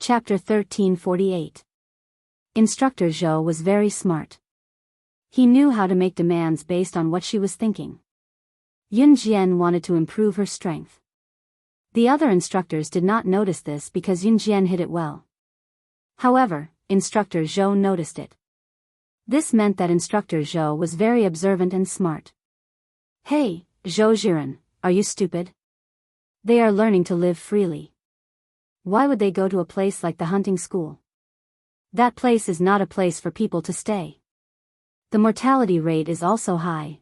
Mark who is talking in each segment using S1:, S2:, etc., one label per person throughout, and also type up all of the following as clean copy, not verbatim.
S1: Chapter 1348. Instructor Zhou was very smart. He knew how to make demands based on what she was thinking. Yun Jian wanted to improve her strength. The other instructors did not notice this because Yun Jian hid it well. However, Instructor Zhou noticed it. This meant that Instructor Zhou was very observant and smart. Hey, Zhou Jiren, are you stupid? They are learning to live freely. Why would they go to a place like the hunting school? That place is not a place for people to stay. The mortality rate is also high.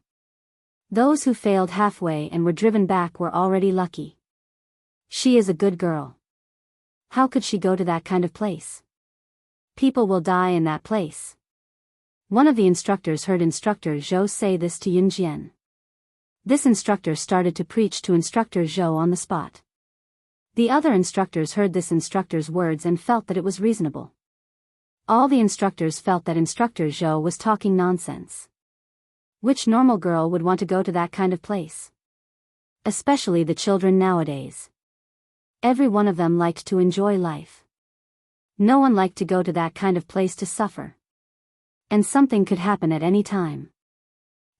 S1: Those who failed halfway and were driven back were already lucky. She is a good girl. How could she go to that kind of place? People will die in that place. One of the instructors heard Instructor Zhou say this to Yun Jian. This instructor started to preach to Instructor Zhou on the spot. The other instructors heard this instructor's words and felt that it was reasonable. All the instructors felt that Instructor Zhou was talking nonsense. Which normal girl would want to go to that kind of place? Especially the children nowadays. Every one of them liked to enjoy life. No one liked to go to that kind of place to suffer. And something could happen at any time.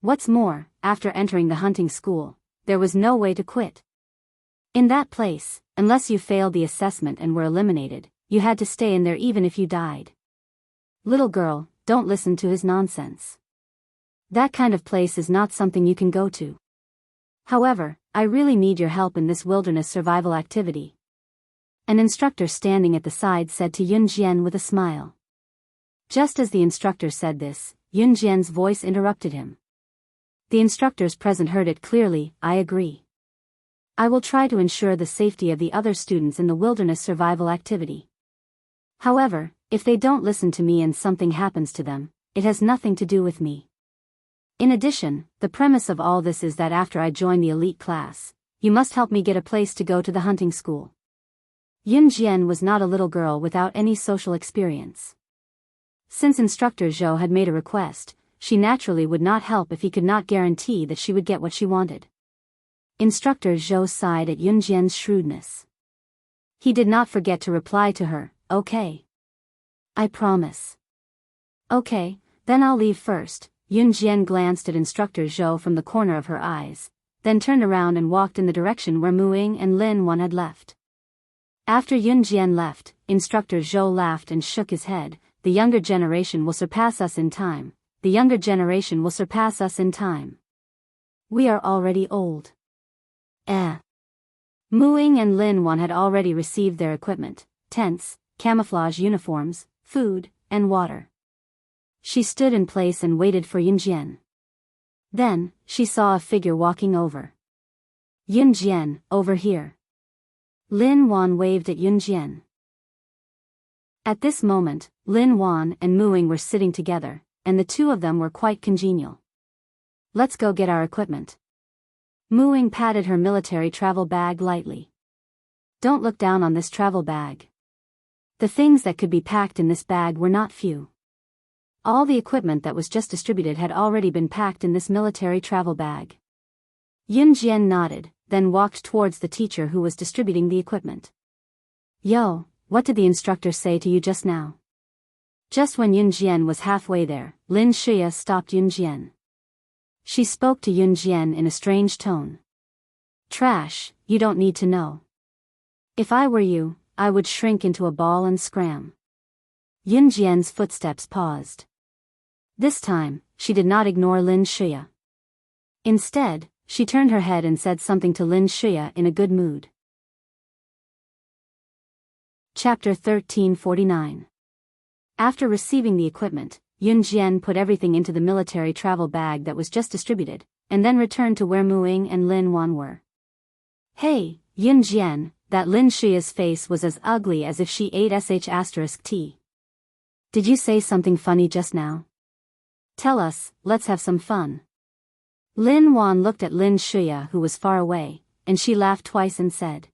S1: What's more, after entering the hunting school, there was no way to quit. In that place, unless you failed the assessment and were eliminated, you had to stay in there even if you died. Little girl, don't listen to his nonsense. That kind of place is not something you can go to. However, I really need your help in this wilderness survival activity. An instructor standing at the side said to Yun Jian with a smile. Just as the instructor said this, Yun Jian's voice interrupted him. The instructors present heard it clearly. I agree. I will try to ensure the safety of the other students in the wilderness survival activity. However, if they don't listen to me and something happens to them, it has nothing to do with me. In addition, the premise of all this is that after I join the elite class, you must help me get a place to go to the hunting school. Yun Jian was not a little girl without any social experience. Since Instructor Zhou had made a request, she naturally would not help if he could not guarantee that she would get what she wanted. Instructor Zhou sighed at Yun Jian's shrewdness. He did not forget to reply to her, okay. I promise. Okay, then I'll leave first. Yun Jian glanced at Instructor Zhou from the corner of her eyes, then turned around and walked in the direction where Mu Ying and Lin Wan had left. After Yun Jian left, Instructor Zhou laughed and shook his head. The younger generation will surpass us in time. The younger generation will surpass us in time. We are already old. Mu Ying and Lin Wan had already received their equipment, tents, camouflage uniforms, food, and water. She stood in place and waited for Yun Jian. Then, she saw a figure walking over. Yun Jian, over here. Lin Wan waved at Yun Jian. At this moment, Lin Wan and Mu Ying were sitting together, and the two of them were quite congenial. Let's go get our equipment. Mu Ying patted her military travel bag lightly. Don't look down on this travel bag. The things that could be packed in this bag were not few. All the equipment that was just distributed had already been packed in this military travel bag. Yun Jian nodded, then walked towards the teacher who was distributing the equipment. Yo, what did the instructor say to you just now? Just when Yun Jian was halfway there, Lin Shuya stopped Yun Jian. She spoke to Yun Jian in a strange tone. Trash, you don't need to know. If I were you, I would shrink into a ball and scram. Yun Jian's footsteps paused. This time, she did not ignore Lin Shuya. Instead, she turned her head and said something to Lin Shuya in a good mood. Chapter 1349. After receiving the equipment, Yun Jian put everything into the military travel bag that was just distributed, and then returned to where Mu Ying and Lin Wan were. Hey, Yun Jian, that Lin Shuya's face was as ugly as if she ate **T. Did you say something funny just now? Tell us, let's have some fun. Lin Wan looked at Lin Shuya who was far away, and she laughed twice and said.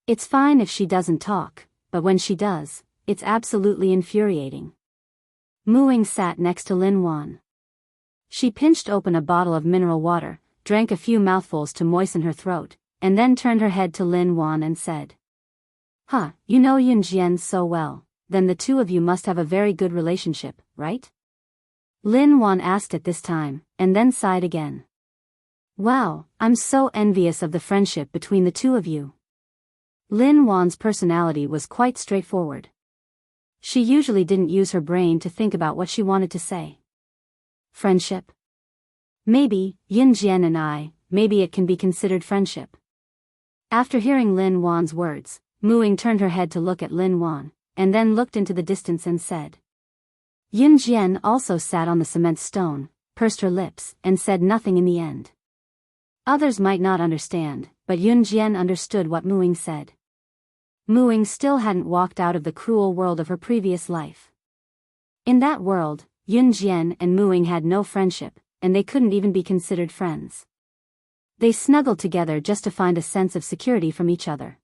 S1: It's fine if she doesn't talk, but when she does, it's absolutely infuriating. Mu Ying sat next to Lin Wan. She pinched open a bottle of mineral water, drank a few mouthfuls to moisten her throat, and then turned her head to Lin Wan and said. Huh, you know Yun Jian so well, then the two of you must have a very good relationship, right? Lin Wan asked at this time, and then sighed again. Wow, I'm so envious of the friendship between the two of you. Lin Wan's personality was quite straightforward. She usually didn't use her brain to think about what she wanted to say. Friendship? Maybe, Yun Jian and I, maybe it can be considered friendship. After hearing Lin Wan's words, Muing turned her head to look at Lin Wan, and then looked into the distance and said. Yun Jian also sat on the cement stone, pursed her lips, and said nothing in the end. Others might not understand, but Yun Jian understood what Muing said. Muing still hadn't walked out of the cruel world of her previous life. In that world, Yun Jian and Muing had no friendship, and they couldn't even be considered friends. They snuggled together just to find a sense of security from each other.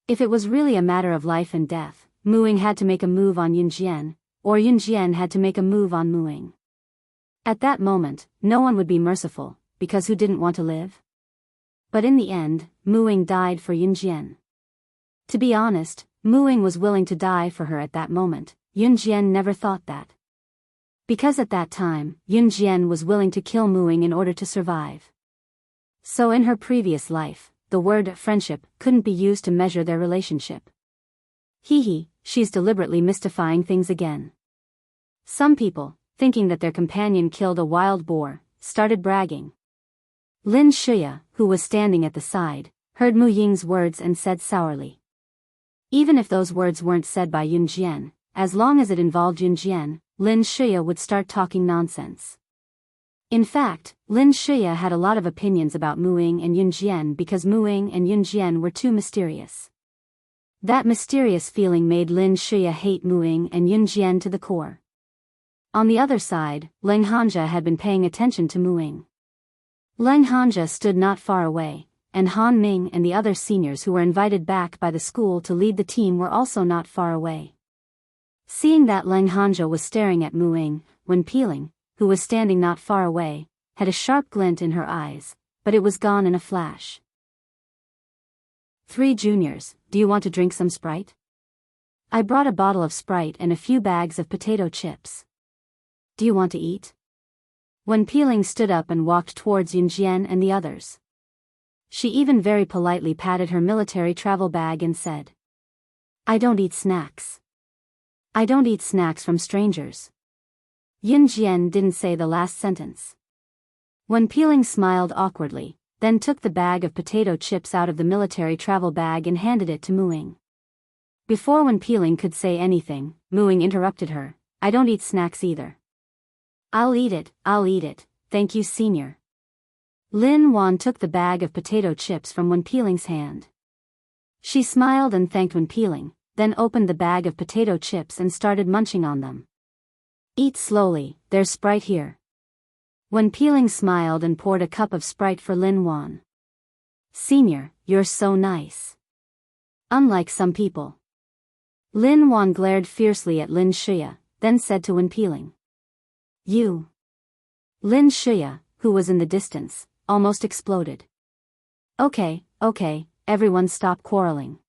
S1: If it was really a matter of life and death, Muing had to make a move on Yun Jian, or Yun Jian had to make a move on Muing. At that moment, no one would be merciful, because who didn't want to live? But in the end, Muing died for Yun Jian. To be honest, Muing was willing to die for her at that moment. Yun Jian never thought that. Because at that time, Yun Jian was willing to kill Muing in order to survive. So in her previous life, the word friendship couldn't be used to measure their relationship. Hee, she's deliberately mystifying things again. Some people, thinking that their companion killed a wild boar, started bragging. Lin Shuya, who was standing at the side, heard Mu Ying's words and said sourly. Even if those words weren't said by Yun Jian, as long as it involved Yun Jian, Lin Shuya would start talking nonsense. In fact, Lin Shuya had a lot of opinions about Muing and Yun Jian because Muing and Yun Jian were too mysterious. That mysterious feeling made Lin Shuya hate Muing and Yun Jian to the core. On the other side, Leng Hanja had been paying attention to Muing. Leng Hanja stood not far away, and Han Ming and the other seniors who were invited back by the school to lead the team were also not far away. Seeing that Leng Hanja was staring at Muing, Wen Peeling, who was standing not far away, had a sharp glint in her eyes, but it was gone in a flash. 3 juniors, do you want to drink some Sprite? I brought a bottle of Sprite and a few bags of potato chips. Do you want to eat? Wen Peeling stood up and walked towards Yun Jian and the others. She even very politely patted her military travel bag and said, I don't eat snacks. I don't eat snacks from strangers. Yun Jian didn't say the last sentence. Wen Peeling smiled awkwardly, then took the bag of potato chips out of the military travel bag and handed it to Muing. Before Wen Peeling could say anything, Muing interrupted her, I don't eat snacks either. I'll eat it, thank you senior. Lin Wan took the bag of potato chips from Wen Peeling's hand. She smiled and thanked Wen Peeling, then opened the bag of potato chips and started munching on them. Eat slowly, there's Sprite here. Wen Peeling smiled and poured a cup of Sprite for Lin Wan. Senior, you're so nice. Unlike some people. Lin Wan glared fiercely at Lin Shuya, then said to Wen Peeling. You. Lin Shuya, who was in the distance, almost exploded. Okay, everyone stop quarreling.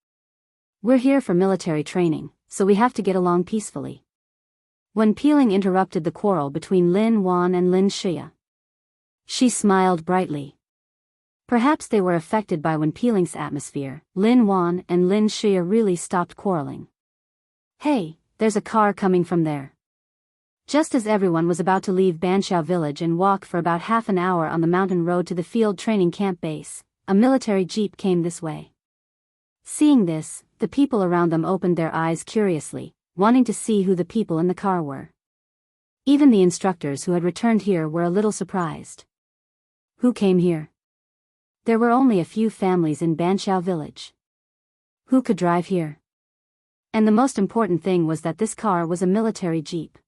S1: We're here for military training, so we have to get along peacefully. Wen Peeling interrupted the quarrel between Lin Wan and Lin Shuya. She smiled brightly. Perhaps they were affected by Wen Peeling's atmosphere. Lin Wan and Lin Shuya really stopped quarreling. Hey, there's a car coming from there. Just as everyone was about to leave Banqiao village and walk for about half an hour on the mountain road to the field training camp base, a military jeep came this way. Seeing this, the people around them opened their eyes curiously, wanting to see who the people in the car were. Even the instructors who had returned here were a little surprised. Who came here? There were only a few families in Banqiao village. Who could drive here? And the most important thing was that this car was a military jeep.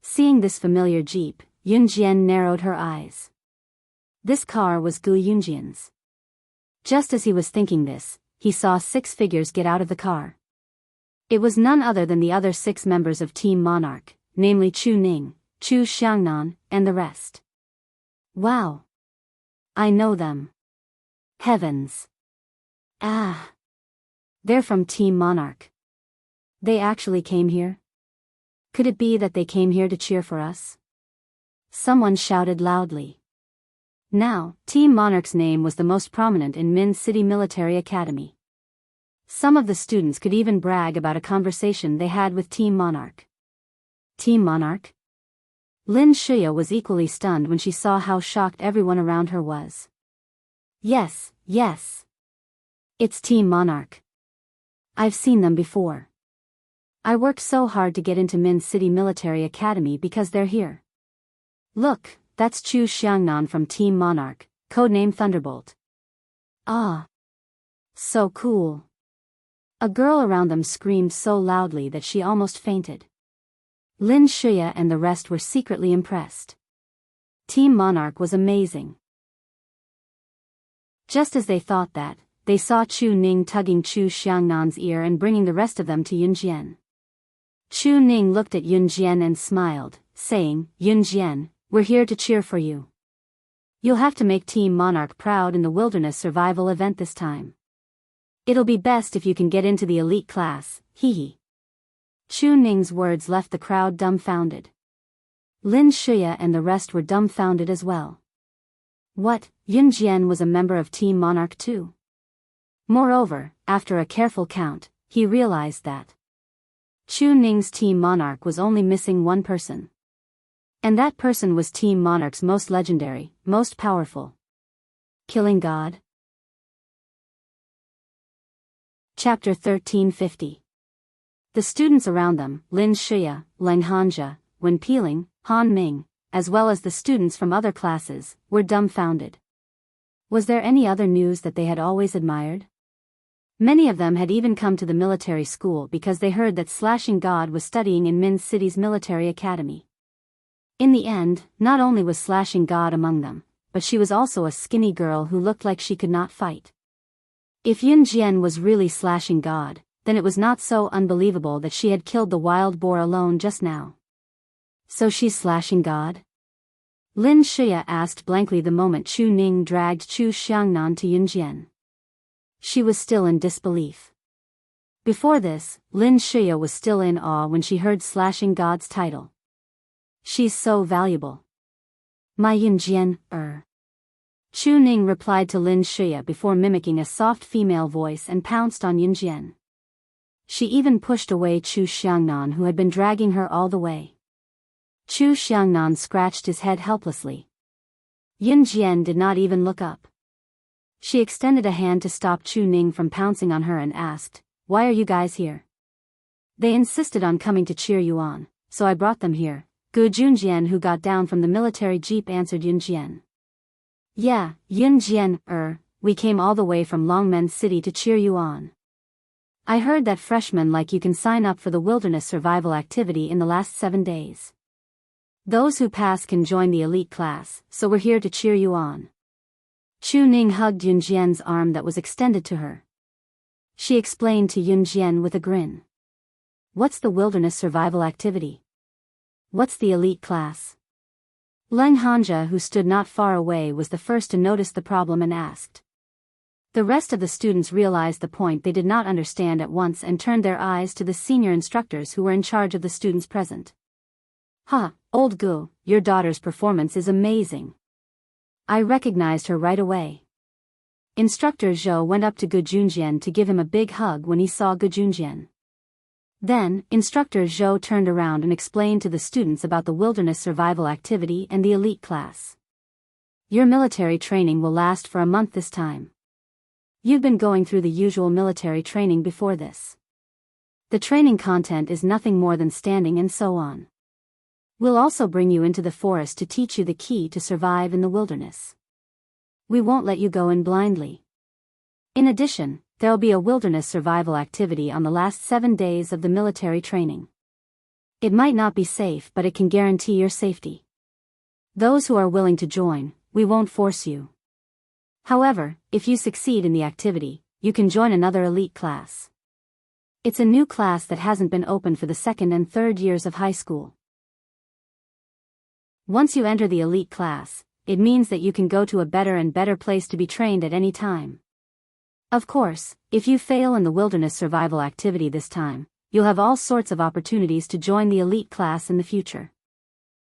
S1: Seeing this familiar jeep, Yun Jian narrowed her eyes. This car was Gu Yunjian's. Just as he was thinking this, he saw 6 figures get out of the car. It was none other than the other 6 members of Team Monarch, namely Chu Ning, Chu Xiangnan, and the rest. Wow! I know them. Heavens! Ah! They're from Team Monarch. They actually came here? Could it be that they came here to cheer for us? Someone shouted loudly. Now, Team Monarch's name was the most prominent in Min City Military Academy. Some of the students could even brag about a conversation they had with Team Monarch. Team Monarch? Lin Shuya was equally stunned when she saw how shocked everyone around her was. Yes. It's Team Monarch. I've seen them before. I worked so hard to get into Min City Military Academy because they're here. Look, that's Chu Xiangnan from Team Monarch, codename Thunderbolt. Ah. So cool. A girl around them screamed so loudly that she almost fainted. Lin Shuya and the rest were secretly impressed. Team Monarch was amazing. Just as they thought that, they saw Chu Ning tugging Chu Xiangnan's ear and bringing the rest of them to Yunjian. Chu Ning looked at Yunjian and smiled, saying, Yunjian, we're here to cheer for you. You'll have to make Team Monarch proud in the wilderness survival event this time. It'll be best if you can get into the elite class, hee. Chu Ning's words left the crowd dumbfounded. Lin Shuya and the rest were dumbfounded as well. What, Yunjian was a member of Team Monarch too? Moreover, after a careful count, he realized that Chu Ning's Team Monarch was only missing one person. And that person was Team Monarch's most legendary, most powerful killing god. Chapter 1350. The students around them, Lin Shuya, Leng Hanja, Wen Peeling, Han Ming, as well as the students from other classes, were dumbfounded. Was there any other news that they had always admired? Many of them had even come to the military school because they heard that Slashing God was studying in Min City's military academy. In the end, not only was Slashing God among them, but she was also a skinny girl who looked like she could not fight. If Yunjian was really Slashing God, then it was not so unbelievable that she had killed the wild boar alone just now. So she's Slashing God? Lin Shuya asked blankly the moment Chu Ning dragged Chu Xiangnan to Yunjian. She was still in disbelief. Before this, Lin Shuya was still in awe when she heard Slashing God's title. She's so valuable. My Yunjian, Chu Ning replied to Lin Shuya before mimicking a soft female voice and pounced on Yunjian. She even pushed away Chu Xiangnan who had been dragging her all the way. Chu Xiangnan scratched his head helplessly. Yunjian did not even look up. She extended a hand to stop Chu Ning from pouncing on her and asked, Why are you guys here? They insisted on coming to cheer you on, so I brought them here. Gu Junjian who got down from the military jeep answered Yunjian. Yeah, Yunjian, we came all the way from Longmen City to cheer you on. I heard that freshmen like you can sign up for the wilderness survival activity in the last 7 days. Those who pass can join the elite class, so we're here to cheer you on. Chu Ning hugged Yunjian's arm that was extended to her. She explained to Yunjian with a grin. What's the wilderness survival activity? What's the elite class? Leng Hanja who stood not far away was the first to notice the problem and asked. The rest of the students realized the point they did not understand at once and turned their eyes to the senior instructors who were in charge of the students present. Old Gu, your daughter's performance is amazing. I recognized her right away. Instructor Zhou went up to Gu Junjian to give him a big hug when he saw Gu Junjian. Then, Instructor Zhou turned around and explained to the students about the wilderness survival activity and the elite class. Your military training will last for a month this time. You've been going through the usual military training before this. The training content is nothing more than standing and so on. We'll also bring you into the forest to teach you the key to survive in the wilderness. We won't let you go in blindly. In addition, there'll be a wilderness survival activity on the last 7 days of the military training. It might not be safe, but it can guarantee your safety. Those who are willing to join, we won't force you. However, if you succeed in the activity, you can join another elite class. It's a new class that hasn't been open for the 2nd and 3rd years of high school. Once you enter the elite class, it means that you can go to a better and better place to be trained at any time. Of course, if you fail in the wilderness survival activity this time, you'll have all sorts of opportunities to join the elite class in the future.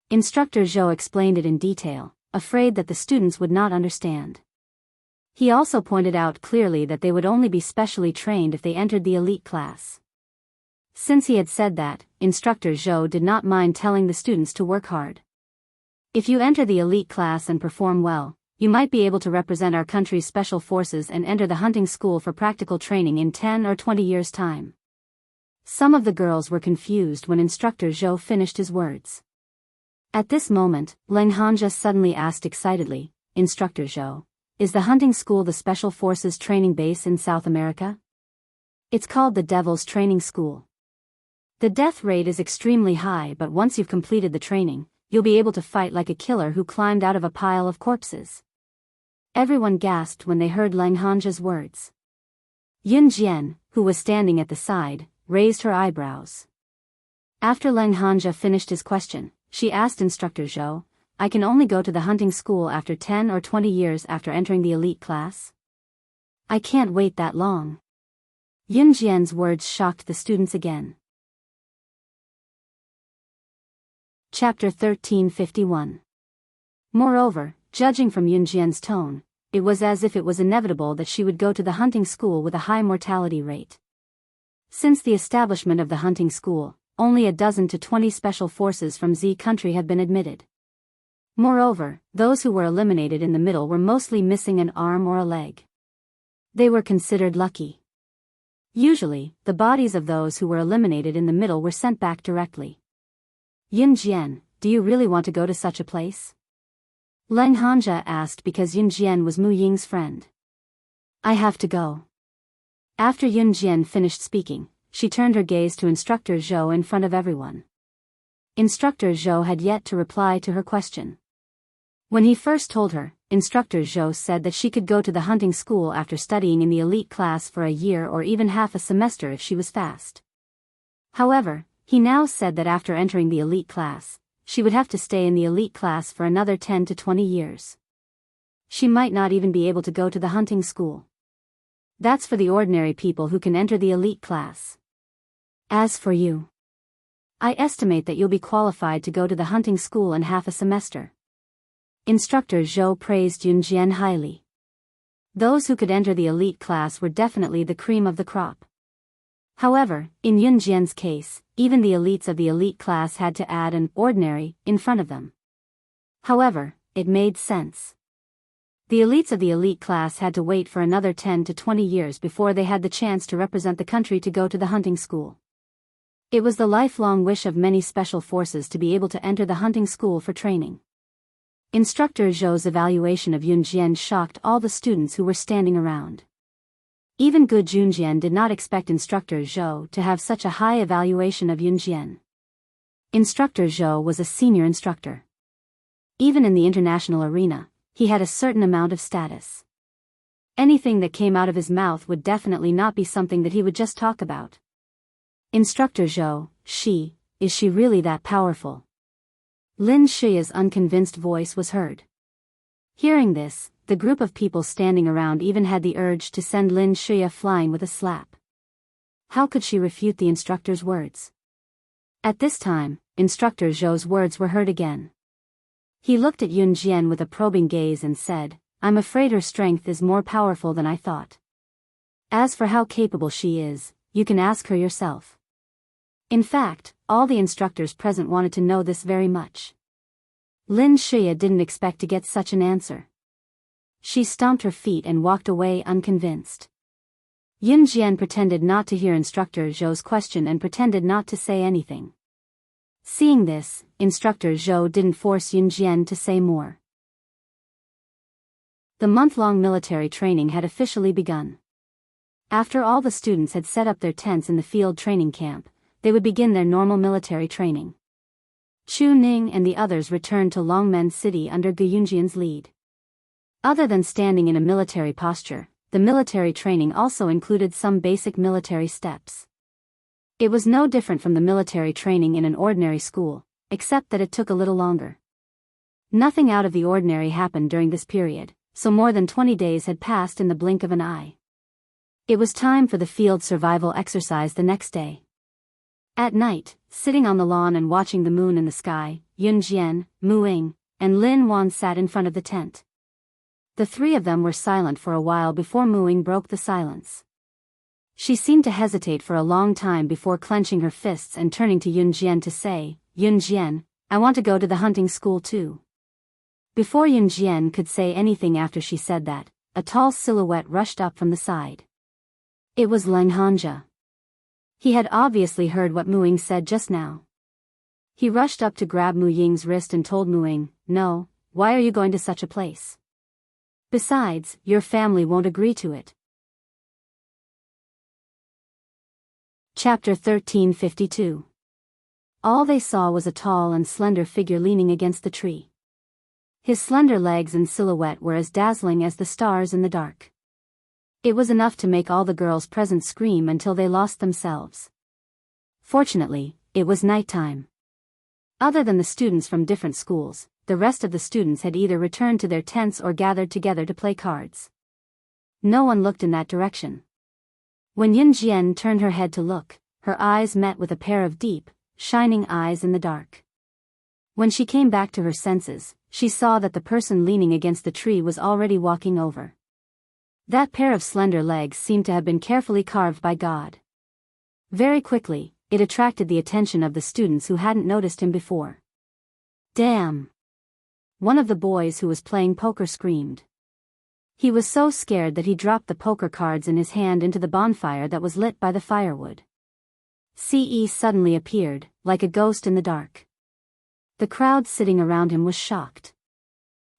S1: Instructor Zhou explained it in detail, afraid that the students would not understand. He also pointed out clearly that they would only be specially trained if they entered the elite class. Since he had said that, Instructor Zhou did not mind telling the students to work hard. If you enter the elite class and perform well, you might be able to represent our country's special forces and enter the hunting school for practical training in 10 or 20 years' time. Some of the girls were confused when Instructor Zhou finished his words. At this moment, Leng Hanja suddenly asked excitedly, Instructor Zhou, is the hunting school the Special Forces training base in South America? It's called the Devil's Training School. The death rate is extremely high, but once you've completed the training, you'll be able to fight like a killer who climbed out of a pile of corpses. Everyone gasped when they heard Leng Hanja's words. Yun Jian, who was standing at the side, raised her eyebrows. After Leng Hanja finished his question, she asked Instructor Zhou, I can only go to the hunting school after 10 or 20 years after entering the elite class? I can't wait that long. Yun Jian's words shocked the students again. Chapter 1351. Moreover, judging from Yun Jian's tone, it was as if it was inevitable that she would go to the hunting school with a high mortality rate. Since the establishment of the hunting school, only a dozen to 20 special forces from Z country have been admitted. Moreover, those who were eliminated in the middle were mostly missing an arm or a leg. They were considered lucky. Usually, the bodies of those who were eliminated in the middle were sent back directly. Yun Jian, do you really want to go to such a place? Leng Hanja asked because Yun Jian was Mu Ying's friend. I have to go. After Yun Jian finished speaking, she turned her gaze to Instructor Zhou in front of everyone. Instructor Zhou had yet to reply to her question. When he first told her, Instructor Zhou said that she could go to the hunting school after studying in the elite class for a year or even half a semester if she was fast. However, he now said that after entering the elite class, she would have to stay in the elite class for another 10 to 20 years. She might not even be able to go to the hunting school. That's for the ordinary people who can enter the elite class. As for you, I estimate that you'll be qualified to go to the hunting school in half a semester. Instructor Zhou praised Yun Jian highly. Those who could enter the elite class were definitely the cream of the crop. However, in Yun Jian's case, even the elites of the elite class had to add an ordinary in front of them. However, it made sense. The elites of the elite class had to wait for another 10 to 20 years before they had the chance to represent the country to go to the hunting school. It was the lifelong wish of many special forces to be able to enter the hunting school for training. Instructor Zhou's evaluation of Yun Jian shocked all the students who were standing around. Even Gu Junjian did not expect Instructor Zhou to have such a high evaluation of Yun Jian. Instructor Zhou was a senior instructor. Even in the international arena, he had a certain amount of status. Anything that came out of his mouth would definitely not be something that he would just talk about. Instructor Zhou, is she really that powerful? Lin Shiya's unconvinced voice was heard. Hearing this, the group of people standing around even had the urge to send Lin Shiya flying with a slap. How could she refute the instructor's words? At this time, Instructor Zhou's words were heard again. He looked at Yun Jian with a probing gaze and said, I'm afraid her strength is more powerful than I thought. As for how capable she is, you can ask her yourself. In fact, all the instructors present wanted to know this very much. Lin Shiya didn't expect to get such an answer. She stomped her feet and walked away unconvinced. Yun Jian pretended not to hear Instructor Zhou's question and pretended not to say anything. Seeing this, Instructor Zhou didn't force Yun Jian to say more. The month-long military training had officially begun. After all the students had set up their tents in the field training camp, they would begin their normal military training. Chu Ning and the others returned to Longmen City under Gu Yunjian's lead. Other than standing in a military posture, the military training also included some basic military steps. It was no different from the military training in an ordinary school, except that it took a little longer. Nothing out of the ordinary happened during this period, so more than 20 days had passed in the blink of an eye. It was time for the field survival exercise the next day. At night, sitting on the lawn and watching the moon in the sky, Yun Jian, Mu Ying, and Lin Wan sat in front of the tent. The three of them were silent for a while before Mu Ying broke the silence. She seemed to hesitate for a long time before clenching her fists and turning to Yun Jian to say, "Yun Jian, I want to go to the hunting school too." Before Yun Jian could say anything after she said that, a tall silhouette rushed up from the side. It was Leng Hanja. He had obviously heard what Mu Ying said just now. He rushed up to grab Mu Ying's wrist and told Mu Ying, "No, why are you going to such a place? Besides, your family won't agree to it." Chapter 1352. All they saw was a tall and slender figure leaning against the tree. His slender legs and silhouette were as dazzling as the stars in the dark. It was enough to make all the girls present scream until they lost themselves. Fortunately, it was nighttime. Other than the students from different schools, the rest of the students had either returned to their tents or gathered together to play cards. No one looked in that direction. When Yun Jian turned her head to look, her eyes met with a pair of deep, shining eyes in the dark. When she came back to her senses, she saw that the person leaning against the tree was already walking over. That pair of slender legs seemed to have been carefully carved by God. Very quickly, it attracted the attention of the students who hadn't noticed him before. "Damn!" One of the boys who was playing poker screamed. He was so scared that he dropped the poker cards in his hand into the bonfire that was lit by the firewood. Ce suddenly appeared, like a ghost in the dark. The crowd sitting around him was shocked.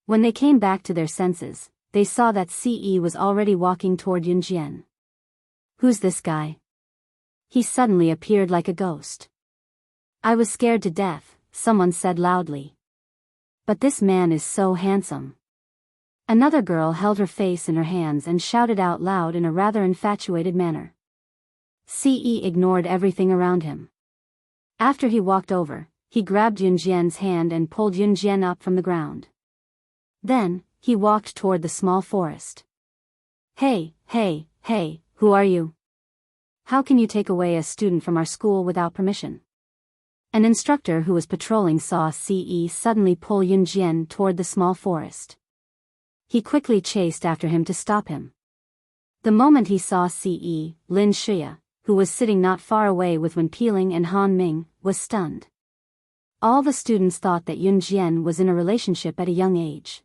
S1: When they came back to their senses, they saw that Ce was already walking toward Yun Jian. "Who's this guy? He suddenly appeared like a ghost." "I was scared to death," someone said loudly. "But this man is so handsome." Another girl held her face in her hands and shouted out loud in a rather infatuated manner. Ce ignored everything around him. After he walked over, he grabbed Yun Jian's hand and pulled Yun Jian up from the ground. Then, he walked toward the small forest. Hey, who are you? How can you take away a student from our school without permission?" An instructor who was patrolling saw Ce suddenly pull Yun Jian toward the small forest. He quickly chased after him to stop him. The moment he saw Ce, Lin Shuya, who was sitting not far away with Wen Peeling and Han Ming, was stunned. All the students thought that Yun Jian was in a relationship at a young age.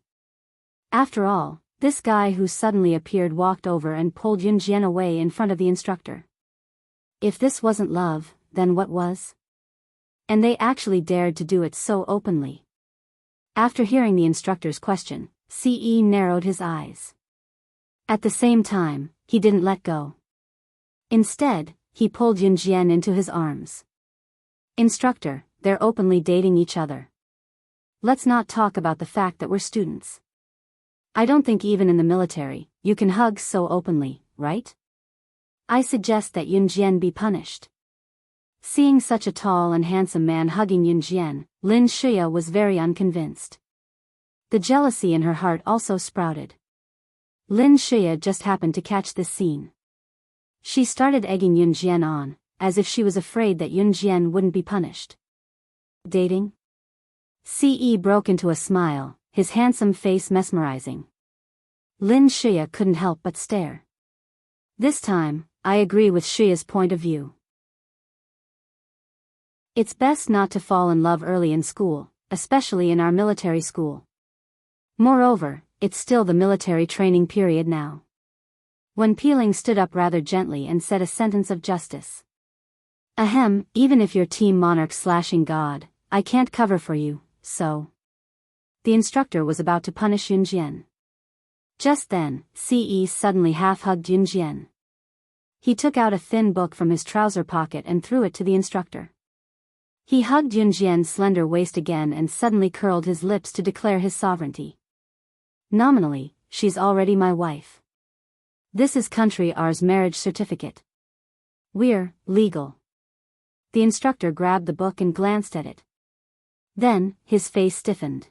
S1: After all, this guy who suddenly appeared walked over and pulled Yun Jian away in front of the instructor. If this wasn't love, then what was? And they actually dared to do it so openly. After hearing the instructor's question, Ce narrowed his eyes. At the same time, he didn't let go. Instead, he pulled Yun Jian into his arms. "Instructor, they're openly dating each other. Let's not talk about the fact that we're students. I don't think even in the military, you can hug so openly, right? I suggest that Yun Jian be punished." Seeing such a tall and handsome man hugging Yun Jian, Lin Shuya was very unconvinced. The jealousy in her heart also sprouted. Lin Shuya just happened to catch this scene. She started egging Yun Jian on, as if she was afraid that Yun Jian wouldn't be punished. "Dating?" Ce broke into a smile, his handsome face mesmerizing. Lin Shuya couldn't help but stare. "This time, I agree with Shuya's point of view. It's best not to fall in love early in school, especially in our military school. Moreover, it's still the military training period now." Wen Peeling stood up rather gently and said a sentence of justice. "Ahem, even if you're Team Monarch / God, I can't cover for you, so." The instructor was about to punish Yun Jian. Just then, Ce suddenly half-hugged Yun Jian. He took out a thin book from his trouser pocket and threw it to the instructor. He hugged Yun Jian's slender waist again and suddenly curled his lips to declare his sovereignty. "Nominally, she's already my wife. This is country ours marriage certificate. We're legal." The instructor grabbed the book and glanced at it. Then, his face stiffened.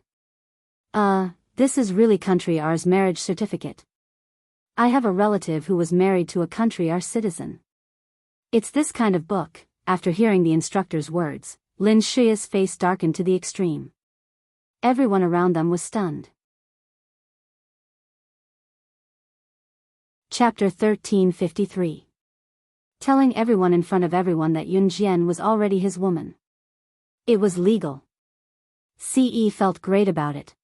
S1: This is really country ours marriage certificate. I have a relative who was married to a country citizen. It's this kind of book. After hearing the instructor's words, Lin Shiya's face darkened to the extreme. Everyone around them was stunned. Chapter 1353. Telling everyone in front of everyone that Yun Jian was already his woman. It was legal. Ce felt great about it.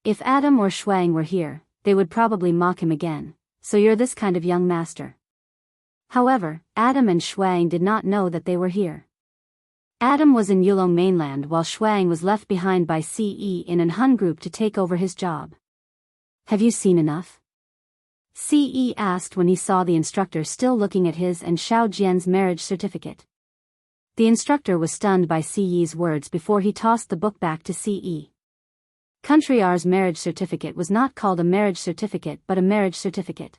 S1: If Adam or Shuang were here, they would probably mock him again. So you're this kind of young master. However, Adam and Shuang did not know that they were here. Adam was in Yulong mainland while Shuang was left behind by Ce in an Han group to take over his job. Have you seen enough? Ce asked when he saw the instructor still looking at his and Xiao Jian's marriage certificate. The instructor was stunned by Ce's words before he tossed the book back to Ce. Country R's marriage certificate was not called a marriage certificate but a marriage certificate.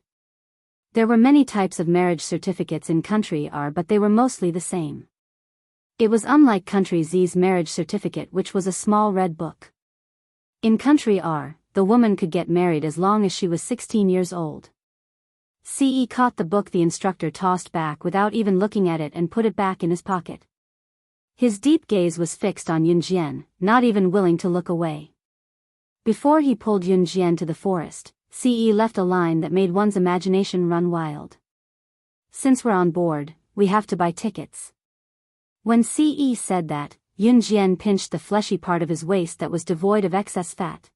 S1: There were many types of marriage certificates in Country R, but they were mostly the same. It was unlike Country Z's marriage certificate, which was a small red book. In Country R, the woman could get married as long as she was 16 years old. Ce caught the book the instructor tossed back without even looking at it and put it back in his pocket. His deep gaze was fixed on Yun Jian, not even willing to look away. Before he pulled Yun Jian to the forest, Ce left a line that made one's imagination run wild. Since we're on board, we have to buy tickets. When Ce said that, Yun Jian pinched the fleshy part of his waist that was devoid of excess fat.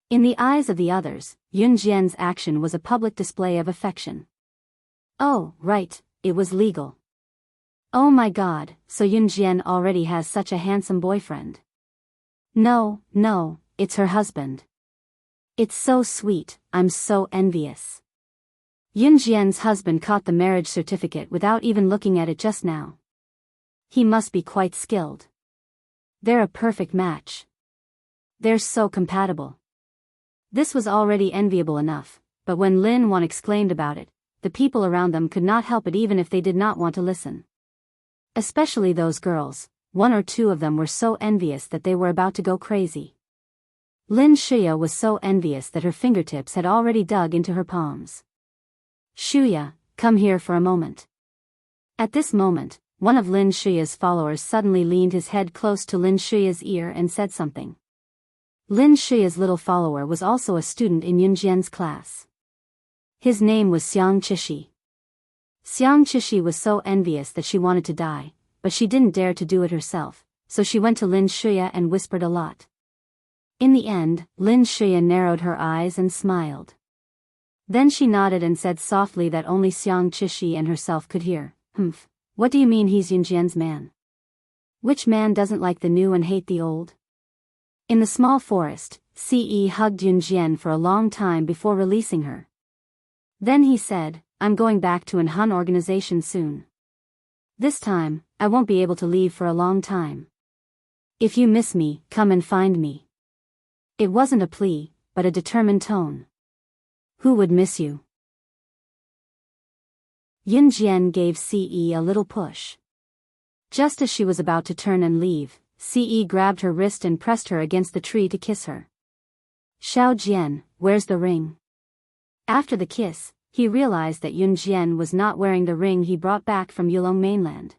S1: In the eyes of the others, Yun Jian's action was a public display of affection. Oh, right, it was legal. Oh my god, so Yun Jian already has such a handsome boyfriend. No, it's her husband. It's so sweet, I'm so envious. Yun Jian's husband caught the marriage certificate without even looking at it just now. He must be quite skilled. They're a perfect match. They're so compatible. This was already enviable enough, but when Lin Wan exclaimed about it, the people around them could not help it even if they did not want to listen. Especially those girls, one or two of them were so envious that they were about to go crazy. Lin Shiya was so envious that her fingertips had already dug into her palms. Shuya, come here for a moment. At this moment, one of Lin Shiya's followers suddenly leaned his head close to Lin Shiya's ear and said something. Lin Shiya's little follower was also a student in Yun Jian's class. His name was Xiang Qishi. Xiang Qishi was so envious that she wanted to die, but she didn't dare to do it herself, so she went to Lin Shiya and whispered a lot. In the end, Lin Shiya narrowed her eyes and smiled. Then she nodded and said softly that only Xiang Qishi and herself could hear. What do you mean he's Yun Jian's man? Which man doesn't like the new and hate the old? In the small forest, Ce hugged Yun Jian for a long time before releasing her. Then he said, I'm going back to an Han organization soon. This time, I won't be able to leave for a long time. If you miss me, come and find me. It wasn't a plea, but a determined tone. Who would miss you? Yun Jian gave Ce a little push. Just as she was about to turn and leave, Ce grabbed her wrist and pressed her against the tree to kiss her. Xiao Jian, where's the ring? After the kiss, he realized that Yun Jian was not wearing the ring he brought back from Yulong mainland.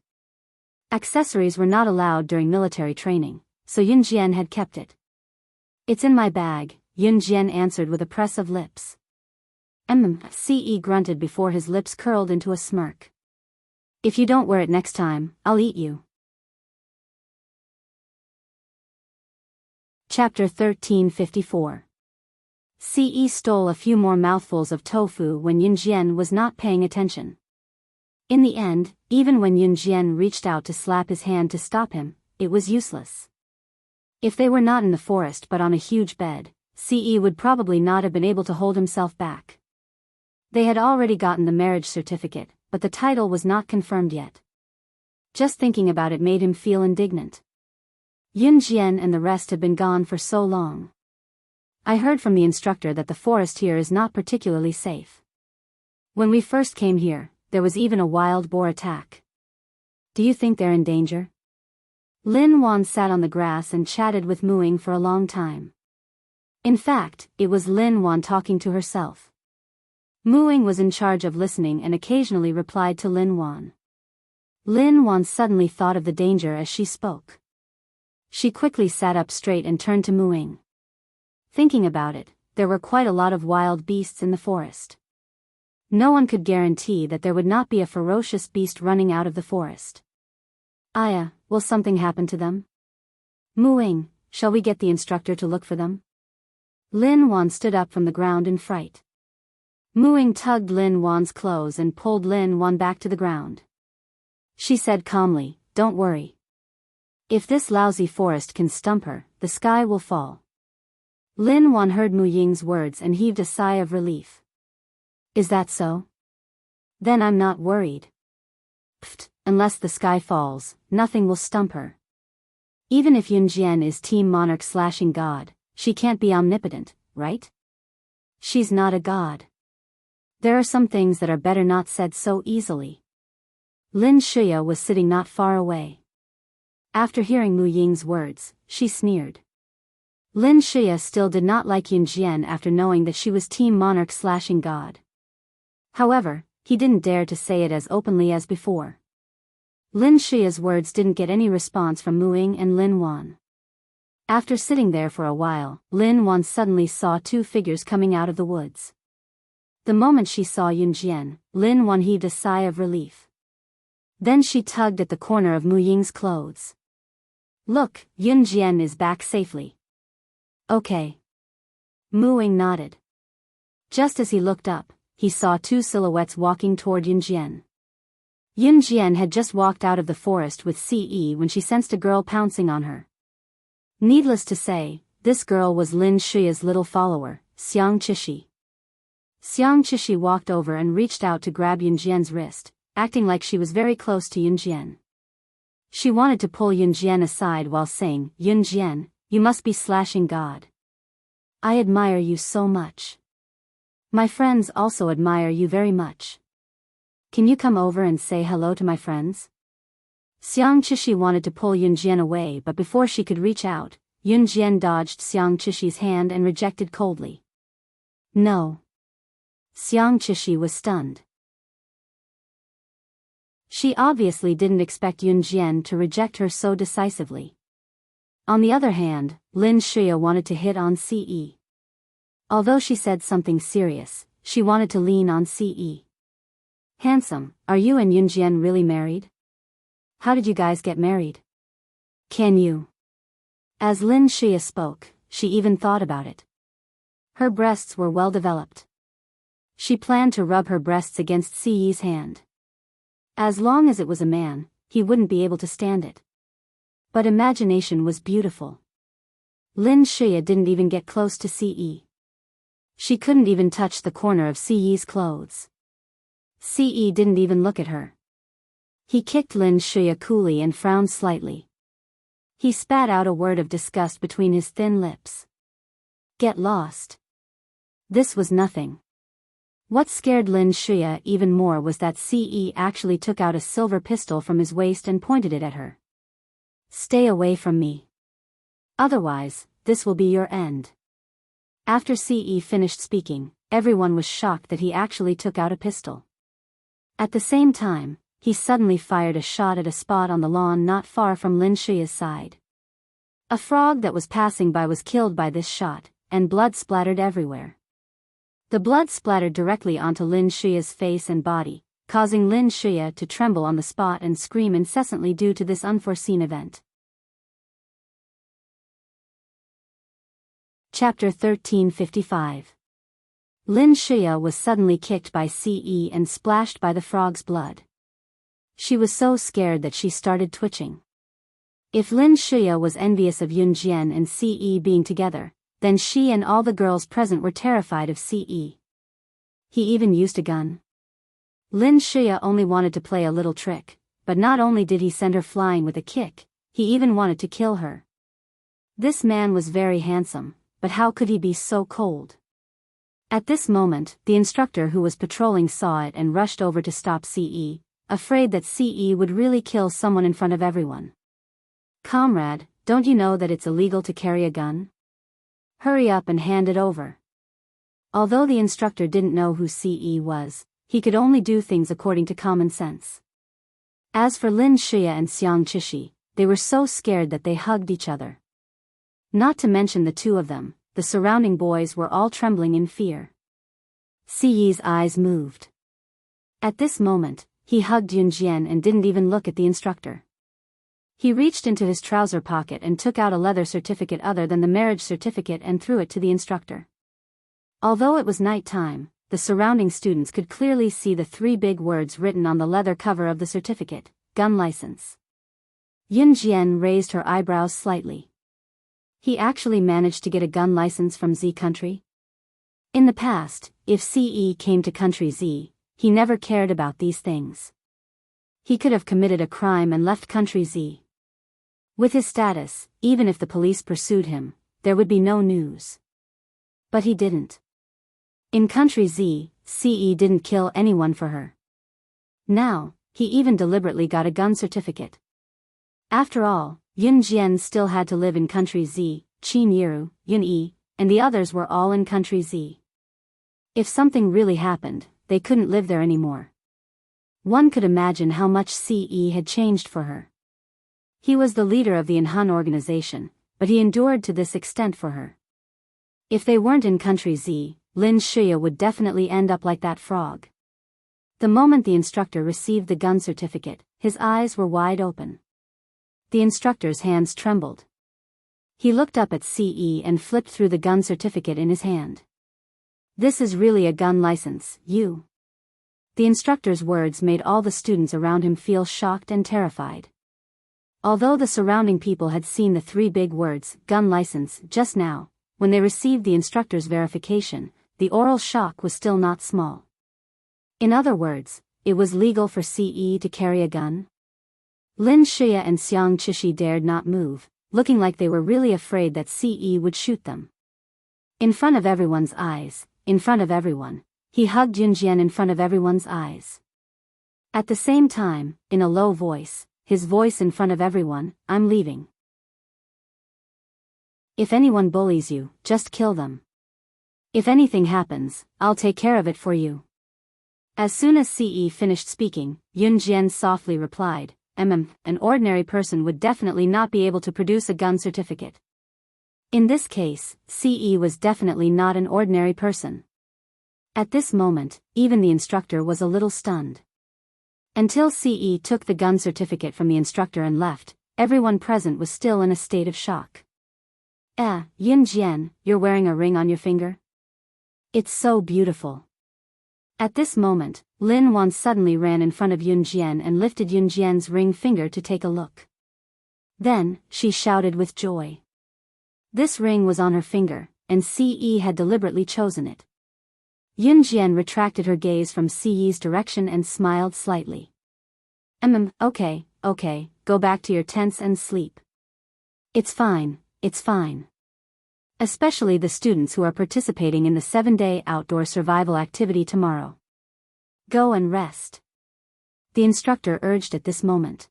S1: Accessories were not allowed during military training, so Yun Jian had kept it. It's in my bag, Yun Jian answered with a press of lips. Ce grunted before his lips curled into a smirk. If you don't wear it next time, I'll eat you. Chapter 1354. Ce stole a few more mouthfuls of tofu when Yun Jian was not paying attention. In the end, even when Yun Jian reached out to slap his hand to stop him, it was useless. If they were not in the forest but on a huge bed, Ce would probably not have been able to hold himself back. They had already gotten the marriage certificate, but the title was not confirmed yet. Just thinking about it made him feel indignant. Yun Jian and the rest had been gone for so long. I heard from the instructor that the forest here is not particularly safe. When we first came here, there was even a wild boar attack. Do you think they're in danger? Lin Wan sat on the grass and chatted with Muing for a long time. In fact, it was Lin Wan talking to herself. Muing was in charge of listening and occasionally replied to Lin Wan. Lin Wan suddenly thought of the danger as she spoke. She quickly sat up straight and turned to Muing. Thinking about it, there were quite a lot of wild beasts in the forest. No one could guarantee that there would not be a ferocious beast running out of the forest. Aya, will something happen to them? Muing, shall we get the instructor to look for them? Lin Wan stood up from the ground in fright. Muing tugged Lin Wan's clothes and pulled Lin Wan back to the ground. She said calmly, "Don't worry. If this lousy forest can stump her, the sky will fall." Lin Wan heard Mu Ying's words and heaved a sigh of relief. "Is that so? Then I'm not worried. Pfft, unless the sky falls, nothing will stump her. Even if Yun Jian is Team Monarch/God, she can't be omnipotent, right? She's not a god. There are some things that are better not said so easily." Lin Shuya was sitting not far away. After hearing Mu Ying's words, she sneered. Lin Shuya still did not like Yun Jian after knowing that she was Team Monarch/God. However, he didn't dare to say it as openly as before. Lin Shuya's words didn't get any response from Muing and Lin Wan. After sitting there for a while, Lin Wan suddenly saw two figures coming out of the woods. The moment she saw Yun Jian, Lin Wan heaved a sigh of relief. Then she tugged at the corner of Mu Ying's clothes. "Look, Yun Jian is back safely." "Okay." Muing nodded. Just as he looked up, he saw two silhouettes walking toward Yun Jian. Yun Jian had just walked out of the forest with Ce when she sensed a girl pouncing on her. Needless to say, this girl was Lin Shuya's little follower, Xiang Qishi. Xiang Qishi walked over and reached out to grab Yun Jian's wrist, acting like she was very close to Yun Jian. She wanted to pull Yun Jian aside while saying, "Yun Jian, you must be /God. I admire you so much. My friends also admire you very much. Can you come over and say hello to my friends?" Xiang Qishi wanted to pull Yun Jian away, but before she could reach out, Yun Jian dodged Xiang Qishi's hand and rejected coldly. "No." Xiang Qishi was stunned. She obviously didn't expect Yun Jian to reject her so decisively. On the other hand, Lin Shuya wanted to hit on Ce. Although she said something serious, she wanted to lean on Ce. "Handsome, are you and Yun Jian really married? How did you guys get married? Can you?" As Lin Shuya spoke, she even thought about it. Her breasts were well developed. She planned to rub her breasts against Ce's hand. As long as it was a man, he wouldn't be able to stand it. But imagination was beautiful. Lin Shuya didn't even get close to Ce. She couldn't even touch the corner of Ce's clothes. Ce didn't even look at her. He kicked Lin Shuya coolly and frowned slightly. He spat out a word of disgust between his thin lips. "Get lost." This was nothing. What scared Lin Shuya even more was that Ce actually took out a silver pistol from his waist and pointed it at her. "Stay away from me. Otherwise, this will be your end." After Ce finished speaking, everyone was shocked that he actually took out a pistol. At the same time, he suddenly fired a shot at a spot on the lawn not far from Lin Shuya's side. A frog that was passing by was killed by this shot, and blood splattered everywhere. The blood splattered directly onto Lin Shuya's face and body, causing Lin Shuya to tremble on the spot and scream incessantly due to this unforeseen event. Chapter 1355. Lin Shuya was suddenly kicked by Ce and splashed by the frog's blood. She was so scared that she started twitching. If Lin Shuya was envious of Yun Jian and Ce being together, then she and all the girls present were terrified of Ce. He even used a gun. Lin Shuya only wanted to play a little trick, but not only did he send her flying with a kick, he even wanted to kill her. This man was very handsome, but how could he be so cold? At this moment, the instructor who was patrolling saw it and rushed over to stop Ce, afraid that Ce would really kill someone in front of everyone. "Comrade, don't you know that it's illegal to carry a gun? Hurry up and hand it over." Although the instructor didn't know who CE was, he could only do things according to common sense. As for Lin Shia and Xiang Chishi, they were so scared that they hugged each other. Not to mention the two of them, the surrounding boys were all trembling in fear. CE's eyes moved. At this moment, he hugged Yunjian and didn't even look at the instructor. He reached into his trouser pocket and took out a leather certificate other than the marriage certificate and threw it to the instructor. Although it was night time, the surrounding students could clearly see the three big words written on the leather cover of the certificate: gun license. Yunjian raised her eyebrows slightly. He actually managed to get a gun license from Z country? In the past, if CE came to country Z, he never cared about these things. He could have committed a crime and left country Z. With his status, even if the police pursued him, there would be no news. But he didn't. In country Z, CE didn't kill anyone for her. Now, he even deliberately got a gun certificate. After all, Yun Jian still had to live in country Z, Qin Yiru, Yun Yi, and the others were all in country Z. If something really happened, they couldn't live there anymore. One could imagine how much CE had changed for her. He was the leader of the Inhun organization, but he endured to this extent for her. If they weren't in country Z, Lin Shia would definitely end up like that frog. The moment the instructor received the gun certificate, his eyes were wide open. The instructor's hands trembled. He looked up at CE and flipped through the gun certificate in his hand. "This is really a gun license, you." The instructor's words made all the students around him feel shocked and terrified. Although the surrounding people had seen the three big words, gun license, just now, when they received the instructor's verification, the oral shock was still not small. In other words, it was legal for CE to carry a gun? Lin Shia and Xiang Chishi dared not move, looking like they were really afraid that CE would shoot them. In front of everyone's eyes, in front of everyone, he hugged Yunjian in front of everyone's eyes. At the same time, in a low voice, his voice in front of everyone, "I'm leaving. If anyone bullies you, just kill them. If anything happens, I'll take care of it for you." As soon as CE finished speaking, Yunjian softly replied, an ordinary person would definitely not be able to produce a gun certificate." In this case, CE was definitely not an ordinary person. At this moment, even the instructor was a little stunned. Until CE took the gun certificate from the instructor and left, everyone present was still in a state of shock. Yunjian, you're wearing a ring on your finger? It's so beautiful." At this moment, Lin Wan suddenly ran in front of Yunjian and lifted Yunjian's ring finger to take a look. Then, she shouted with joy. This ring was on her finger, and CE had deliberately chosen it. Yunjian retracted her gaze from CE's direction and smiled slightly. Okay, go back to your tents and sleep. It's fine. Especially the students who are participating in the 7-day outdoor survival activity tomorrow. Go and rest. The instructor urged at this moment.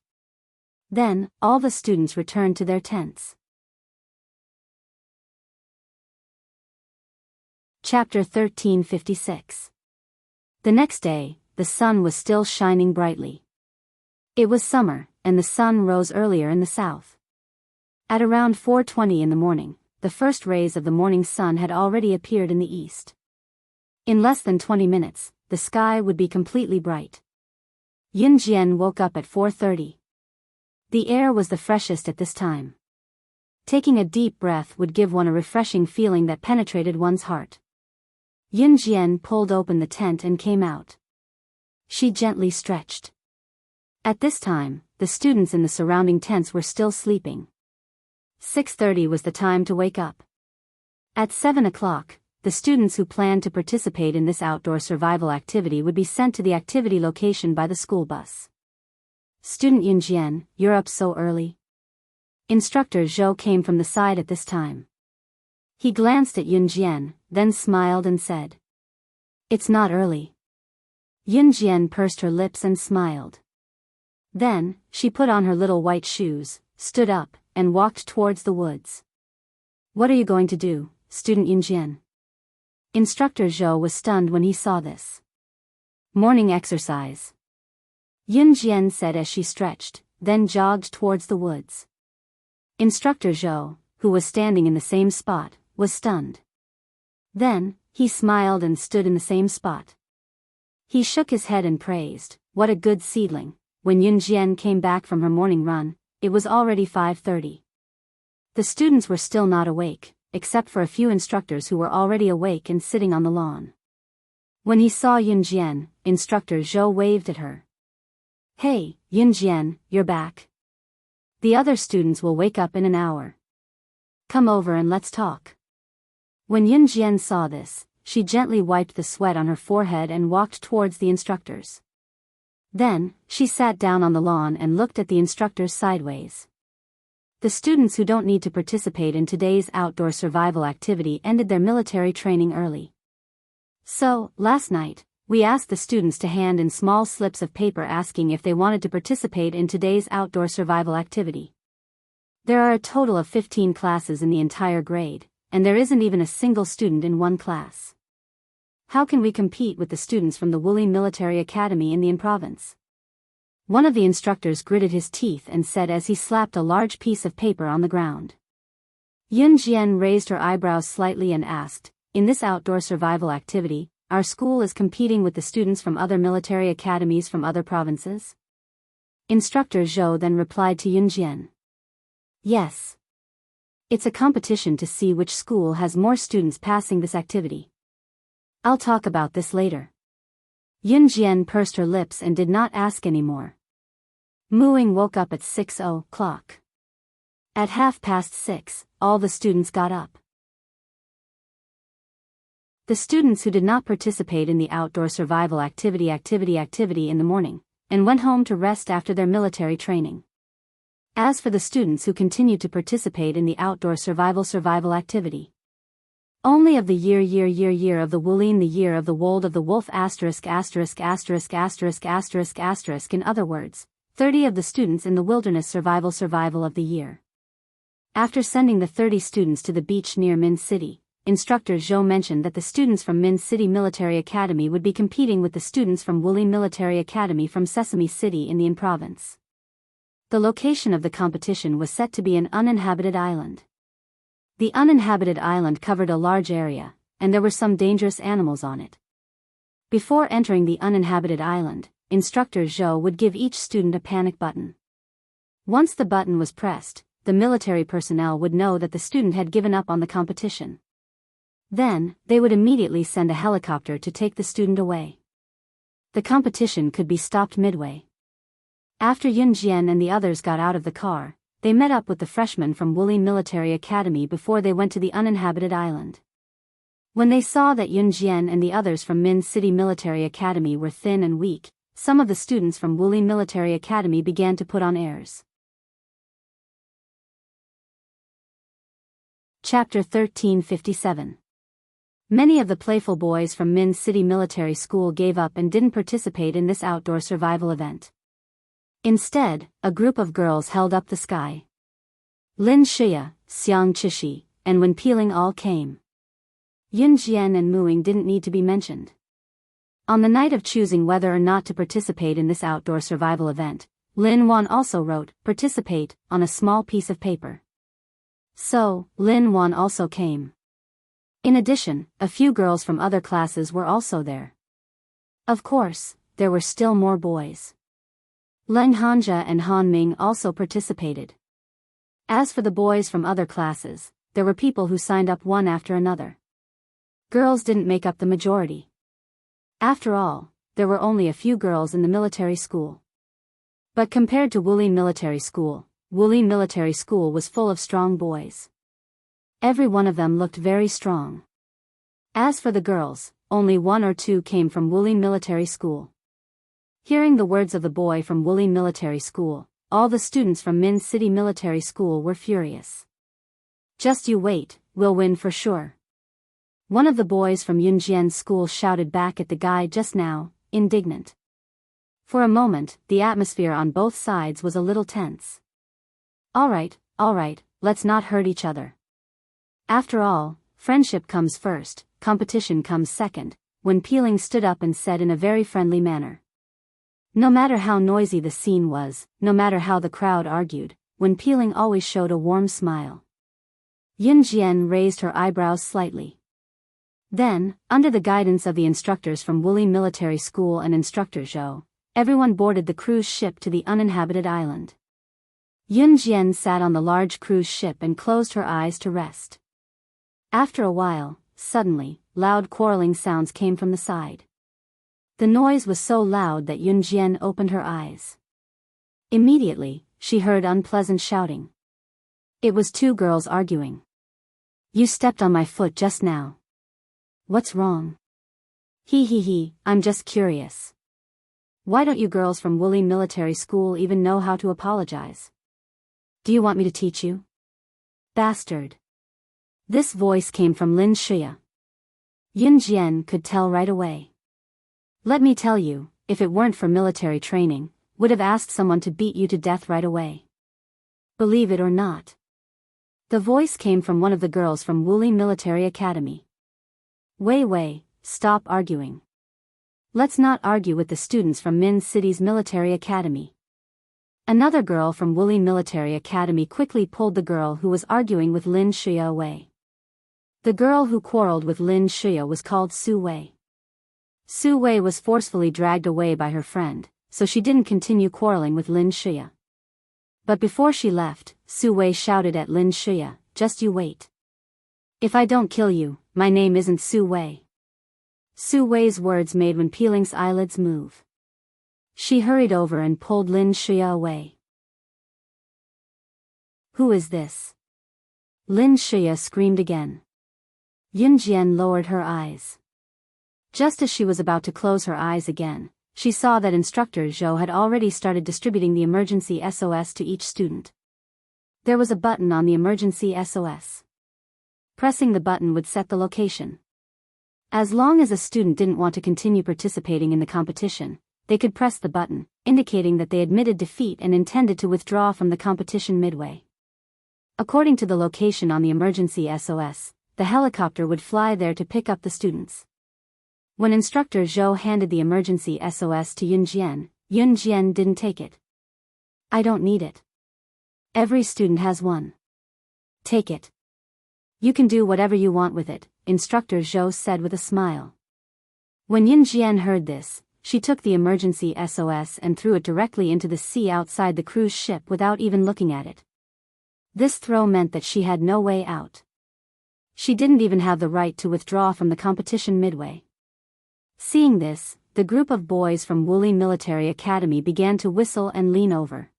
S1: Then, all the students returned to their tents. Chapter 1356. The next day, the sun was still shining brightly. It was summer, and the sun rose earlier in the south. At around 4:20 in the morning, the first rays of the morning sun had already appeared in the east. In less than 20 minutes, the sky would be completely bright. Yunjian woke up at 4:30. The air was the freshest at this time. Taking a deep breath would give one a refreshing feeling that penetrated one's heart. Yunjian pulled open the tent and came out. She gently stretched. At this time, the students in the surrounding tents were still sleeping. 6:30 was the time to wake up. At 7 o'clock, the students who planned to participate in this outdoor survival activity would be sent to the activity location by the school bus. "Student Yunjian, you're up so early?" Instructor Zhou came from the side at this time. He glanced at Yunjian, then smiled and said, "It's not early." Yunjian pursed her lips and smiled. Then, she put on her little white shoes, stood up, and walked towards the woods. "What are you going to do, student Yunjian?" Instructor Zhou was stunned when he saw this. Morning exercise, Yun Jian said as she stretched, then jogged towards the woods. Instructor Zhou, who was standing in the same spot, was stunned. Then, he smiled and stood in the same spot. He shook his head and praised, "What a good seedling." When Yun Jian came back from her morning run, it was already 5:30. The students were still not awake, except for a few instructors who were already awake and sitting on the lawn. When he saw Yun Jian, Instructor Zhou waved at her. "Hey, Yun Jian, you're back. The other students will wake up in an hour. Come over and let's talk." When Yun Jian saw this, she gently wiped the sweat on her forehead and walked towards the instructors. Then, she sat down on the lawn and looked at the instructors sideways. The students who don't need to participate in today's outdoor survival activity ended their military training early. So, last night, we asked the students to hand in small slips of paper asking if they wanted to participate in today's outdoor survival activity. There are a total of 15 classes in the entire grade, and there isn't even a single student in one class. How can we compete with the students from the Wuxia Military Academy in the province? One of the instructors gritted his teeth and said as he slapped a large piece of paper on the ground. Yun Jian raised her eyebrows slightly and asked, "In this outdoor survival activity, our school is competing with the students from other military academies from other provinces?" Instructor Zhou then replied to Yun Jian. "Yes. It's a competition to see which school has more students passing this activity. I'll talk about this later." Yun Jian pursed her lips and did not ask any more. Muing woke up at 6:00. At 6:30, all the students got up. The students who did not participate in the outdoor survival activity in the morning, and went home to rest after their military training. As for the students who continued to participate in the outdoor survival activity, only of the year of the Wulin, the year of the Wold of the Wolf *************, in other words, 30 of the students in the wilderness survival of the year. After sending the 30 students to the beach near Min City, Instructor Zhou mentioned that the students from Min City Military Academy would be competing with the students from Wulin Military Academy from Sesame City in the province. The location of the competition was set to be an uninhabited island. The uninhabited island covered a large area, and there were some dangerous animals on it. Before entering the uninhabited island, Instructor Zhou would give each student a panic button. Once the button was pressed, the military personnel would know that the student had given up on the competition. Then, they would immediately send a helicopter to take the student away. The competition could be stopped midway. After Yun Jian and the others got out of the car, they met up with the freshmen from Wulin Military Academy before they went to the uninhabited island. When they saw that Yun Jian and the others from Min City Military Academy were thin and weak, some of the students from Wulin Military Academy began to put on airs. Chapter 1357. Many of the playful boys from Min City Military School gave up and didn't participate in this outdoor survival event. Instead, a group of girls held up the sky. Lin Shia, Xiang Chishi, and Wen Peeling all came. Yun Jian and Muing didn't need to be mentioned. On the night of choosing whether or not to participate in this outdoor survival event, Lin Wan also wrote, "Participate," on a small piece of paper. So, Lin Wan also came. In addition, a few girls from other classes were also there. Of course, there were still more boys. Leng Hanja and Han Ming also participated. As for the boys from other classes, there were people who signed up one after another. Girls didn't make up the majority. After all, there were only a few girls in the military school. But compared to Wulin Military School was full of strong boys. Every one of them looked very strong. As for the girls, only one or two came from Wulin Military School. Hearing the words of the boy from Wulin Military School, all the students from Min City Military School were furious. "Just you wait, we'll win for sure." One of the boys from Yun Jian's school shouted back at the guy just now, indignant. For a moment, the atmosphere on both sides was a little tense. All right, let's not hurt each other. After all, friendship comes first, competition comes second, Wen Peeling stood up and said in a very friendly manner. No matter how noisy the scene was, no matter how the crowd argued, Wen Peeling always showed a warm smile. Yun Jian raised her eyebrows slightly. Then, under the guidance of the instructors from Wuxia Military School and Instructor Zhou, everyone boarded the cruise ship to the uninhabited island. Yun Jian sat on the large cruise ship and closed her eyes to rest. After a while, suddenly, loud quarreling sounds came from the side. The noise was so loud that Yun Jian opened her eyes. Immediately, she heard unpleasant shouting. It was two girls arguing. You stepped on my foot just now. What's wrong? He, I'm just curious. Why don't you girls from Wuxia Military School even know how to apologize? Do you want me to teach you? Bastard. This voice came from Lin Shuya. Yun Jian could tell right away. Let me tell you, if it weren't for military training, would have asked someone to beat you to death right away. Believe it or not. The voice came from one of the girls from Wuxia Military Academy. Wei, stop arguing. Let's not argue with the students from Min City's military academy. Another girl from Wuxia Military Academy quickly pulled the girl who was arguing with Lin Shuya away. The girl who quarreled with Lin Shuya was called Su Wei. Su Wei was forcefully dragged away by her friend, so she didn't continue quarreling with Lin Shuya. But before she left, Su Wei shouted at Lin Shuya, just you wait. If I don't kill you, my name isn't Su Wei. Su Wei's words made Wen Peeling's eyelids move. She hurried over and pulled Lin Shuya away. Who is this? Lin Shuya screamed again. Yun Jian lowered her eyes. Just as she was about to close her eyes again, she saw that Instructor Zhou had already started distributing the emergency SOS to each student. There was a button on the emergency SOS. Pressing the button would set the location. As long as a student didn't want to continue participating in the competition, they could press the button, indicating that they admitted defeat and intended to withdraw from the competition midway. According to the location on the emergency SOS, the helicopter would fly there to pick up the students. When Instructor Zhou handed the emergency SOS to Yun Jian didn't take it. I don't need it. Every student has one. Take it. You can do whatever you want with it, Instructor Zhou said with a smile. When Yun Jian heard this, she took the emergency SOS and threw it directly into the sea outside the cruise ship without even looking at it. This throw meant that she had no way out. She didn't even have the right to withdraw from the competition midway. Seeing this, the group of boys from Wuxia Military Academy began to whistle and lean over.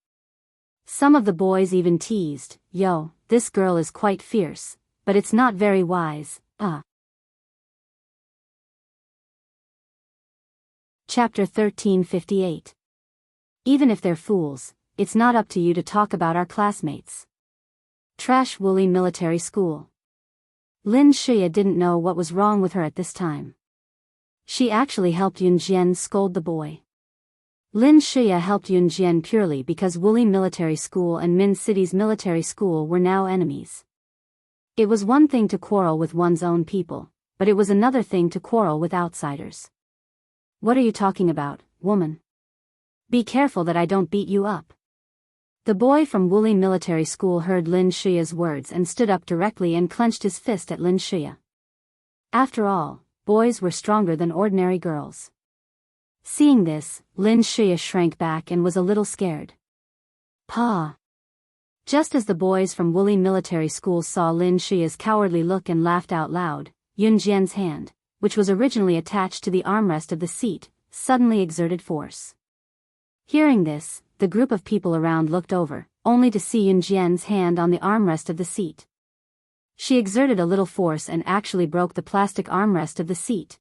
S1: Some of the boys even teased, "Yo, this girl is quite fierce, but it's not very wise, Chapter 1358. Even if they're fools, it's not up to you to talk about our classmates. Trash Wuxia Military School. Lin Shuya didn't know what was wrong with her at this time. She actually helped Yun Jian scold the boy. Lin Shuya helped Yun Jian purely because Wuxia Military School and Min City's military school were now enemies. It was one thing to quarrel with one's own people, but it was another thing to quarrel with outsiders. What are you talking about, woman? Be careful that I don't beat you up. The boy from Wuxia Military School heard Lin Shuya's words and stood up directly and clenched his fist at Lin Shuya. After all, boys were stronger than ordinary girls. Seeing this, Lin Shuya shrank back and was a little scared. Pa! Just as the boys from Wuxia Military School saw Lin Shuya's cowardly look and laughed out loud, Yun Jian's hand, which was originally attached to the armrest of the seat, suddenly exerted force. Hearing this, the group of people around looked over, only to see Yun Jian's hand on the armrest of the seat. She exerted a little force and actually broke the plastic armrest of the seat.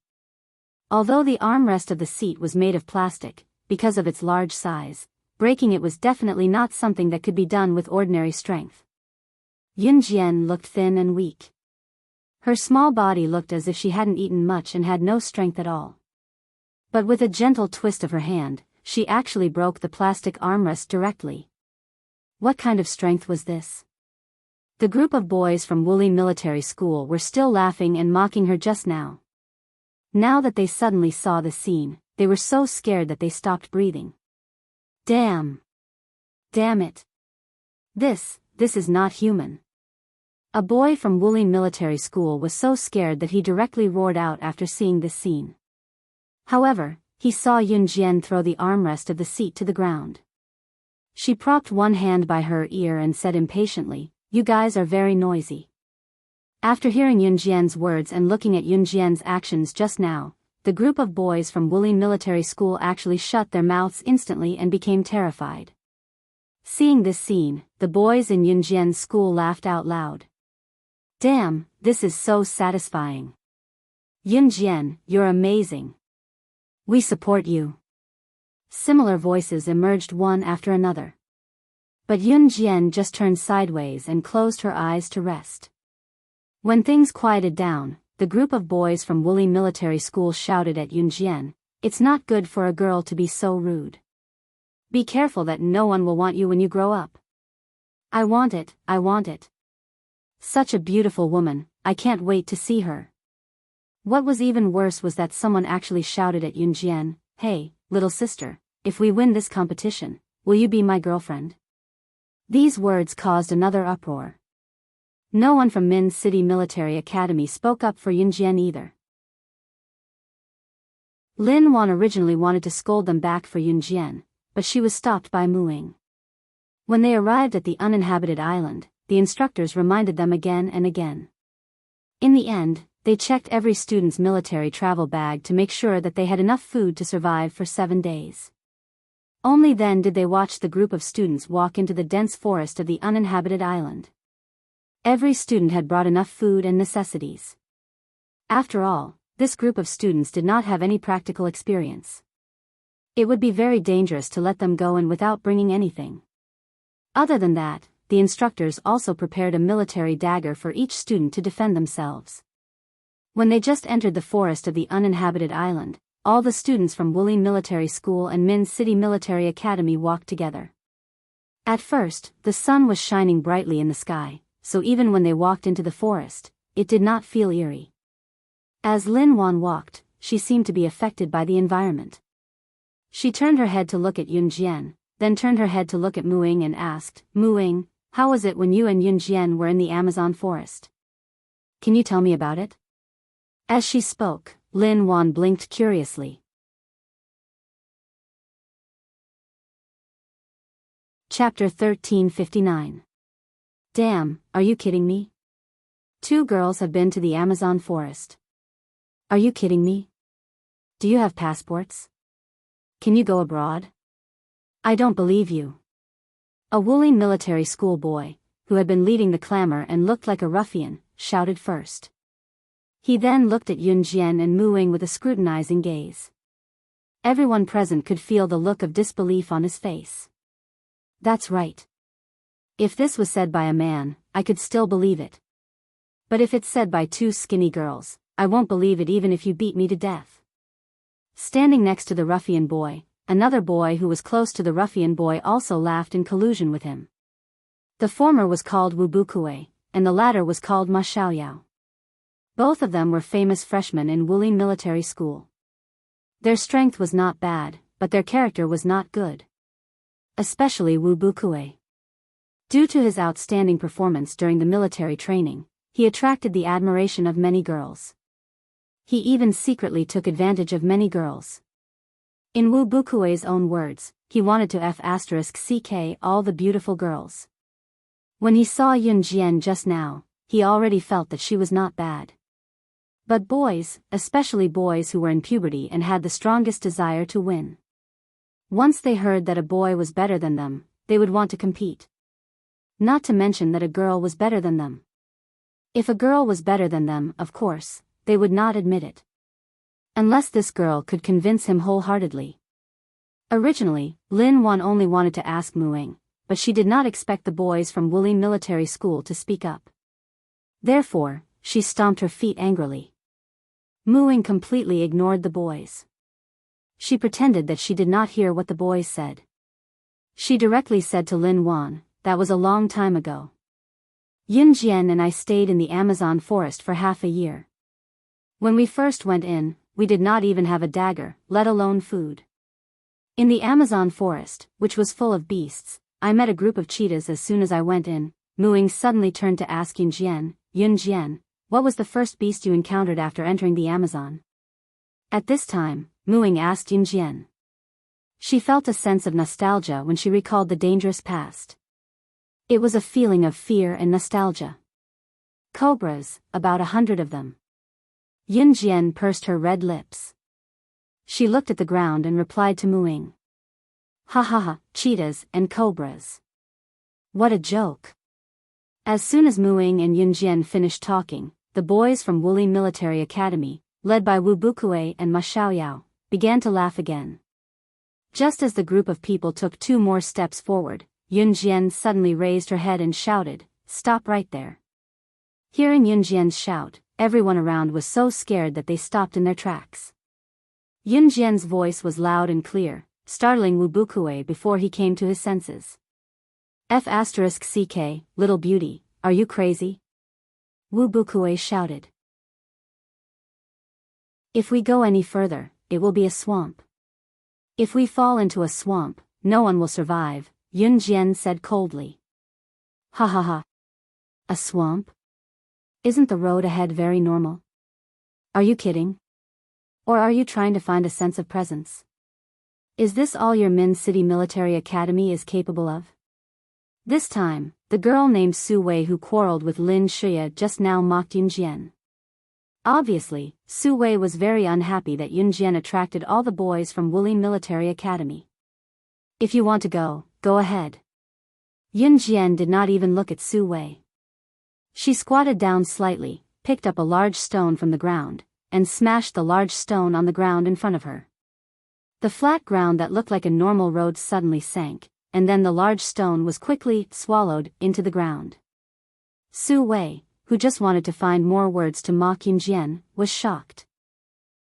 S1: Although the armrest of the seat was made of plastic, because of its large size, breaking it was definitely not something that could be done with ordinary strength. Yun Jian looked thin and weak. Her small body looked as if she hadn't eaten much and had no strength at all. But with a gentle twist of her hand, she actually broke the plastic armrest directly. What kind of strength was this? The group of boys from Wuxia Military School were still laughing and mocking her just now. Now that they suddenly saw the scene, they were so scared that they stopped breathing. Damn! Damn it! This is not human. A boy from Wuxia Military School was so scared that he directly roared out after seeing this scene. However, he saw Yun Jian throw the armrest of the seat to the ground. She propped one hand by her ear and said impatiently, "You guys are very noisy." After hearing Yun Jian's words and looking at Yun Jian's actions just now, the group of boys from Wuxia Military School actually shut their mouths instantly and became terrified. Seeing this scene, the boys in Yun Jian's school laughed out loud. Damn, this is so satisfying. Yun Jian, you're amazing. We support you. Similar voices emerged one after another. But Yun Jian just turned sideways and closed her eyes to rest. When things quieted down, the group of boys from Wuxia Military School shouted at Yun Jian, "It's not good for a girl to be so rude. Be careful that no one will want you when you grow up." I want it, I want it. Such a beautiful woman, I can't wait to see her." What was even worse was that someone actually shouted at Yun Jian, "Hey, little sister, if we win this competition, will you be my girlfriend?" These words caused another uproar. No one from Min City Military Academy spoke up for Yun Jian either. Lin Wan originally wanted to scold them back for Yun Jian, but she was stopped by Mu Ying. When they arrived at the uninhabited island, the instructors reminded them again and again. In the end, they checked every student's military travel bag to make sure that they had enough food to survive for 7 days. Only then did they watch the group of students walk into the dense forest of the uninhabited island. Every student had brought enough food and necessities. After all, this group of students did not have any practical experience. It would be very dangerous to let them go in without bringing anything. Other than that, the instructors also prepared a military dagger for each student to defend themselves. When they just entered the forest of the uninhabited island, all the students from Wuxia Military School and Min City Military Academy walked together. At first, the sun was shining brightly in the sky, so even when they walked into the forest, it did not feel eerie. As Lin Wan walked, she seemed to be affected by the environment. She turned her head to look at Yun Jian, then turned her head to look at Mu Ying and asked, "Mu Ying, how was it when you and Yun Jian were in the Amazon forest? Can you tell me about it?" As she spoke, Lin Wan blinked curiously. Chapter 1359. Damn, are you kidding me? 2 girls have been to the Amazon forest. Are you kidding me? Do you have passports? Can you go abroad? I don't believe you. A Wuxia Military School boy, who had been leading the clamor and looked like a ruffian, shouted first. He then looked at Yun Jian and Mu Ying with a scrutinizing gaze. Everyone present could feel the look of disbelief on his face. That's right. If this was said by a man, I could still believe it. But if it's said by 2 skinny girls, I won't believe it even if you beat me to death. Standing next to the ruffian boy, another boy who was close to the ruffian boy also laughed in collusion with him. The former was called Wu Bukue, and the latter was called Ma Xiaoyao. Both of them were famous freshmen in Wuxia Military School. Their strength was not bad, but their character was not good. Especially Wu Bukue. Due to his outstanding performance during the military training, he attracted the admiration of many girls. He even secretly took advantage of many girls. In Wu Bukue's own words, he wanted to *ck all the beautiful girls. When he saw Yun Jian just now, he already felt that she was not bad. But boys, especially boys who were in puberty and had the strongest desire to win. Once they heard that a boy was better than them, they would want to compete. Not to mention that a girl was better than them. If a girl was better than them, of course, they would not admit it. Unless this girl could convince him wholeheartedly. Originally, Lin Wan only wanted to ask Mu Ying, but she did not expect the boys from Wuxia Military School to speak up. Therefore, she stomped her feet angrily. Mu Ying completely ignored the boys. She pretended that she did not hear what the boys said. She directly said to Lin Wan, "That was a long time ago. Yunjian and I stayed in the Amazon forest for half a year. When we first went in, we did not even have a dagger, let alone food. In the Amazon forest, which was full of beasts, I met a group of cheetahs as soon as I went in. Muing suddenly turned to ask Yunjian, what was the first beast you encountered after entering the Amazon? At this time, Muing asked Yunjian. She felt a sense of nostalgia when she recalled the dangerous past. It was a feeling of fear and nostalgia. Cobras, about 100 of them. Yunjian pursed her red lips. She looked at the ground and replied to Muing. Ha ha ha, cheetahs and cobras. What a joke. As soon as Muing and Yunjian finished talking, the boys from Wuli Military Academy, led by Wu Bukue and Ma Xiaoyao, began to laugh again. Just as the group of people took 2 more steps forward, Yunjian suddenly raised her head and shouted, "Stop right there." Hearing Yunjian's shout, everyone around was so scared that they stopped in their tracks. Yunjian's voice was loud and clear, startling Wu Bukue before he came to his senses. F***ck, little beauty, are you crazy? Wu Bukue shouted. If we go any further, it will be a swamp. If we fall into a swamp, no one will survive, Yunjian said coldly. Ha ha ha. A swamp? Isn't the road ahead very normal? Are you kidding? Or are you trying to find a sense of presence? Is this all your Min City Military Academy is capable of? This time, the girl named Su Wei who quarreled with Lin Shuya just now mocked Yunjian. Obviously, Su Wei was very unhappy that Yunjian attracted all the boys from Wuli Military Academy. If you want to go, go ahead. Yunjian did not even look at Su Wei. She squatted down slightly, picked up a large stone from the ground, and smashed the large stone on the ground in front of her. The flat ground that looked like a normal road suddenly sank, and then the large stone was quickly swallowed into the ground. Su Wei, who just wanted to find more words to mock Yunjian, was shocked.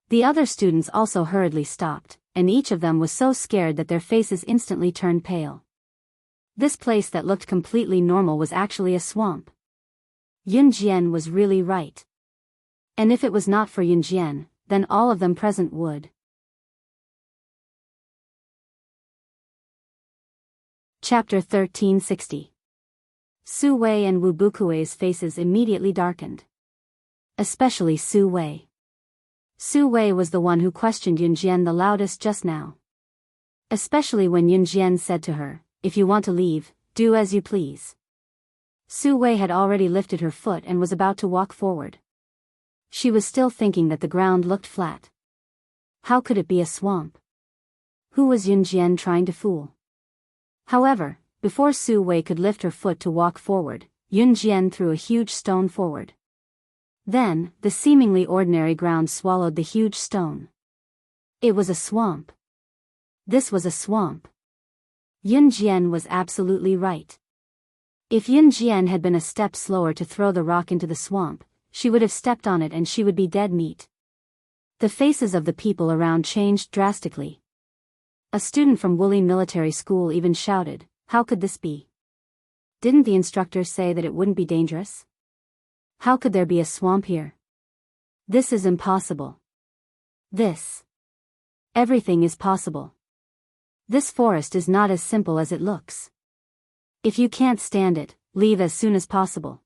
S1: The other students also hurriedly stopped, and each of them was so scared that their faces instantly turned pale. This place that looked completely normal was actually a swamp. Yunjian was really right. And if it was not for Yunjian, then all of them present would. Chapter 1360. Su Wei and Wu Bukue's faces immediately darkened. Especially Su Wei. Su Wei was the one who questioned Yunjian the loudest just now. Especially when Yunjian said to her, "If you want to leave, do as you please." Su Wei had already lifted her foot and was about to walk forward. She was still thinking that the ground looked flat. How could it be a swamp? Who was Yunjian trying to fool? However, before Su Wei could lift her foot to walk forward, Yunjian threw a huge stone forward. Then, the seemingly ordinary ground swallowed the huge stone. It was a swamp. This was a swamp. Yunjian was absolutely right. If Yunjian had been a step slower to throw the rock into the swamp, she would have stepped on it and she would be dead meat. The faces of the people around changed drastically. A student from Wuli Military School even shouted, "How could this be? Didn't the instructor say that it wouldn't be dangerous? How could there be a swamp here? This is impossible. Everything is possible. This forest is not as simple as it looks. If you can't stand it, leave as soon as possible."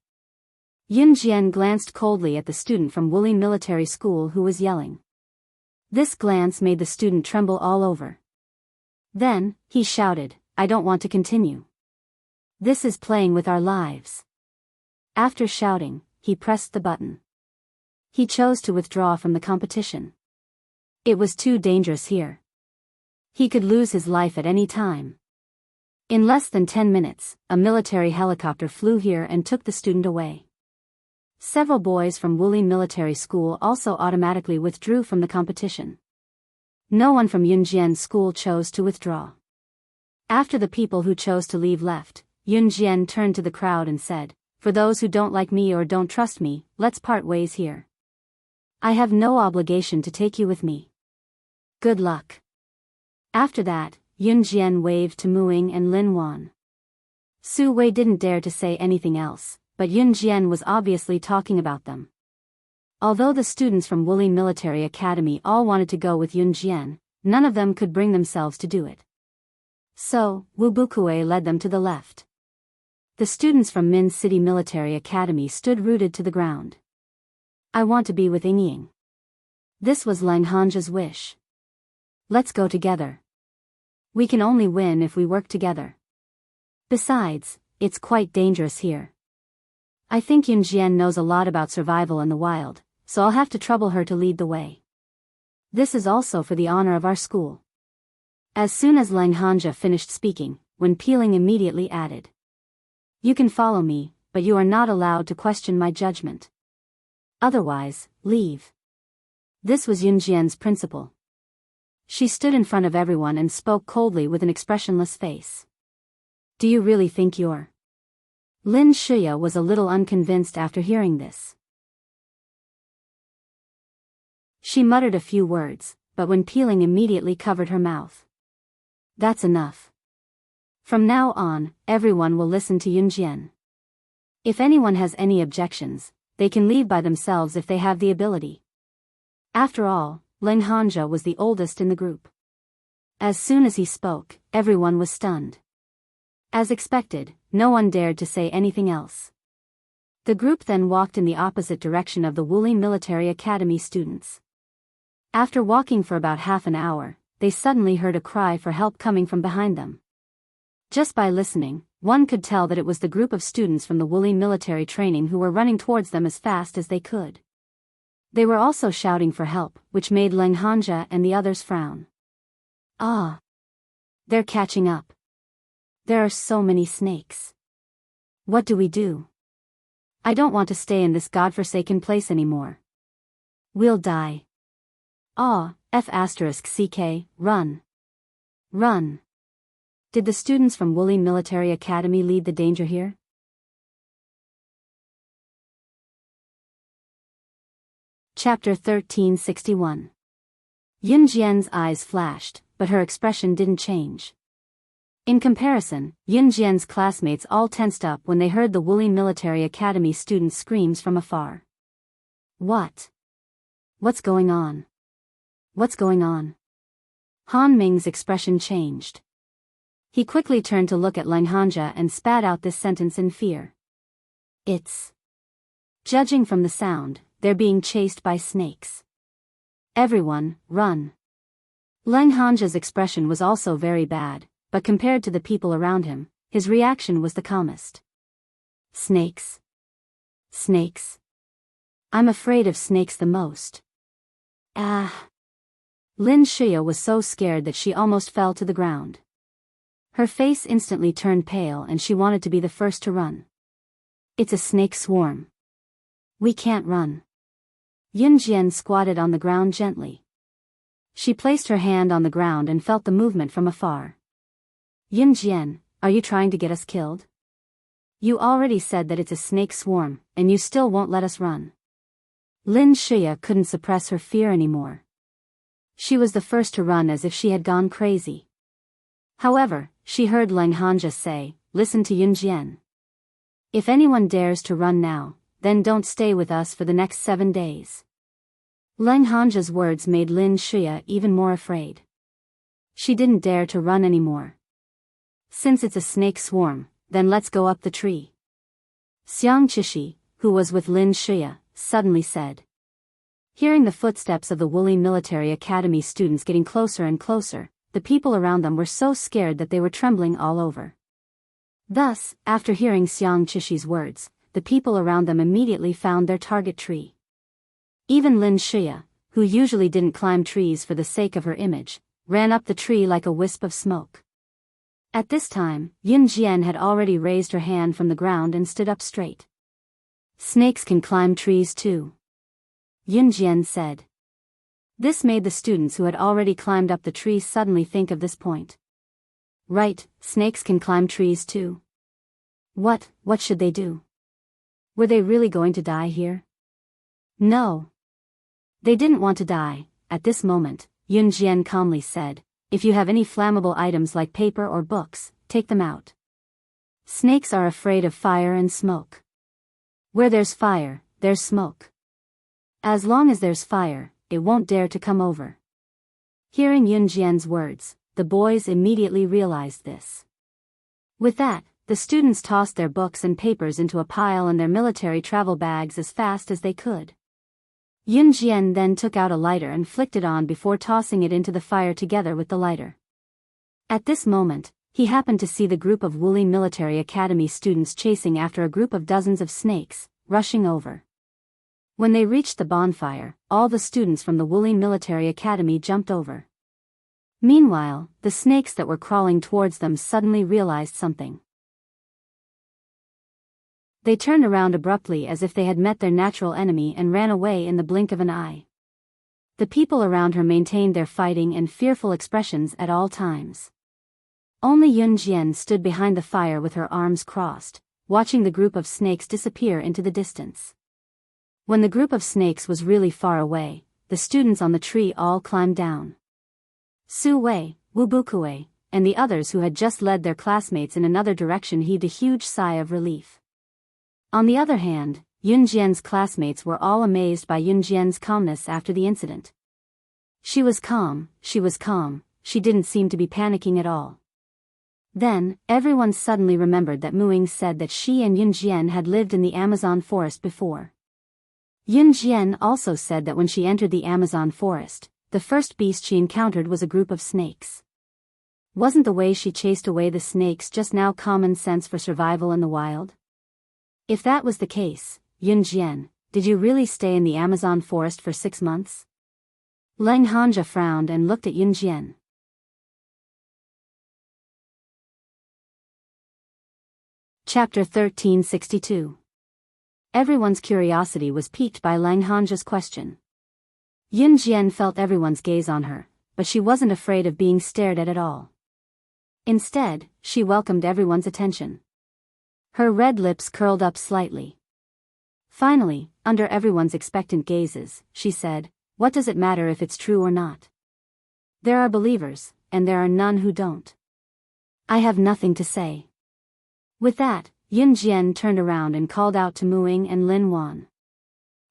S1: Yunjian glanced coldly at the student from Wuli Military School who was yelling. This glance made the student tremble all over. Then, he shouted, "I don't want to continue. This is playing with our lives." After shouting, he pressed the button. He chose to withdraw from the competition. It was too dangerous here. He could lose his life at any time. In less than 10 minutes, a military helicopter flew here and took the student away. Several boys from Wuli Military School also automatically withdrew from the competition. No one from Yunjian's school chose to withdraw. After the people who chose to leave left, Yunjian turned to the crowd and said, "For those who don't like me or don't trust me, let's part ways here. I have no obligation to take you with me. Good luck." After that, Yunjian waved to Muing and Lin Wan. Su Wei didn't dare to say anything else, but Yun Jian was obviously talking about them. Although the students from Wuxia Military Academy all wanted to go with Yun Jian, none of them could bring themselves to do it. So, Wu Bukue led them to the left. The students from Min City Military Academy stood rooted to the ground. I want to be with Ying. This was Lang Hanja's wish. Let's go together. We can only win if we work together. Besides, it's quite dangerous here. I think Yun Jian knows a lot about survival in the wild, so I'll have to trouble her to lead the way. This is also for the honor of our school. As soon as Lang Hanja finished speaking, Wen Peeling immediately added. You can follow me, but you are not allowed to question my judgment. Otherwise, leave. This was Yun Jian's principle. She stood in front of everyone and spoke coldly with an expressionless face. Do you really think you're? Lin Shuya was a little unconvinced after hearing this. She muttered a few words, but Wen Peeling immediately covered her mouth. That's enough. From now on, everyone will listen to Yun Jian. If anyone has any objections, they can leave by themselves if they have the ability. After all, Lang Hanja was the oldest in the group. As soon as he spoke, everyone was stunned. As expected, no one dared to say anything else. The group then walked in the opposite direction of the Wuxia Military Academy students. After walking for about half an hour, they suddenly heard a cry for help coming from behind them. Just by listening, one could tell that it was the group of students from the Wuxia military training who were running towards them as fast as they could. They were also shouting for help, which made Lang Hanja and the others frown. Ah! They're catching up. There are so many snakes. What do we do? I don't want to stay in this godforsaken place anymore. We'll die. Ah, F***CK, run. Run. Did the students from Wuxia Military Academy lead the danger here? Chapter 1361. Yun Jian's eyes flashed, but her expression didn't change. In comparison, Yun Jian's classmates all tensed up when they heard the Wuxia Military Academy students' screams from afar. What? What's going on? What's going on? Han Ming's expression changed. He quickly turned to look at Lang Hanja and spat out this sentence in fear. It's. Judging from the sound, they're being chased by snakes. Everyone, run. Lang Hanja's expression was also very bad, but compared to the people around him, his reaction was the calmest. Snakes. Snakes. I'm afraid of snakes the most. Ah. Lin Shuya was so scared that she almost fell to the ground. Her face instantly turned pale and she wanted to be the first to run. It's a snake swarm. We can't run. Yun Jian squatted on the ground gently. She placed her hand on the ground and felt the movement from afar. Yun Jian, are you trying to get us killed? You already said that it's a snake swarm, and you still won't let us run. Lin Shuya couldn't suppress her fear anymore. She was the first to run as if she had gone crazy. However, she heard Lang Hanja say, listen to Yun Jian. If anyone dares to run now, then don't stay with us for the next 7 days. Lang Hanja's words made Lin Shuya even more afraid. She didn't dare to run anymore. Since it's a snake swarm, then let's go up the tree. Xiang Chishi, who was with Lin Shuya, suddenly said. Hearing the footsteps of the Wuxia Military Academy students getting closer and closer, the people around them were so scared that they were trembling all over. Thus, after hearing Xiang Chishi's words, the people around them immediately found their target tree. Even Lin Shuya, who usually didn't climb trees for the sake of her image, ran up the tree like a wisp of smoke. At this time, Yun Jian had already raised her hand from the ground and stood up straight. Snakes can climb trees too. Yun Jian said. This made the students who had already climbed up the tree suddenly think of this point. Right, snakes can climb trees too. What should they do? Were they really going to die here? No. They didn't want to die. At this moment, Yun Jian calmly said, if you have any flammable items like paper or books, take them out. Snakes are afraid of fire and smoke. Where there's fire, there's smoke. As long as there's fire, it won't dare to come over. Hearing Yun Jian's words, the boys immediately realized this. With that, the students tossed their books and papers into a pile and their military travel bags as fast as they could. Yun Jian then took out a lighter and flicked it on before tossing it into the fire together with the lighter. At this moment, he happened to see the group of Wuxia Military Academy students chasing after a group of dozens of snakes, rushing over. When they reached the bonfire, all the students from the Wuxia Military Academy jumped over. Meanwhile, the snakes that were crawling towards them suddenly realized something. They turned around abruptly as if they had met their natural enemy and ran away in the blink of an eye. The people around her maintained their fighting and fearful expressions at all times. Only Yun Jian stood behind the fire with her arms crossed, watching the group of snakes disappear into the distance. When the group of snakes was really far away, the students on the tree all climbed down. Su Wei, Wu Bukue, and the others who had just led their classmates in another direction heaved a huge sigh of relief. On the other hand, Yun Jian's classmates were all amazed by Yun Jian's calmness after the incident. She was calm, she didn't seem to be panicking at all. Then, everyone suddenly remembered that Muing said that she and Yun Jian had lived in the Amazon forest before. Yun Jian also said that when she entered the Amazon forest, the first beast she encountered was a group of snakes. Wasn't the way she chased away the snakes just now common sense for survival in the wild? If that was the case, Yun Jian, did you really stay in the Amazon forest for 6 months? Leng Hanja frowned and looked at Yun Jian. Chapter 1362. Everyone's curiosity was piqued by Leng Hanja's question. Yun Jian felt everyone's gaze on her, but she wasn't afraid of being stared at all. Instead, she welcomed everyone's attention. Her red lips curled up slightly. Finally, under everyone's expectant gazes, she said, "What does it matter if it's true or not? There are believers, and there are none who don't. I have nothing to say." With that, Yun Jian turned around and called out to Muing and Lin Wan.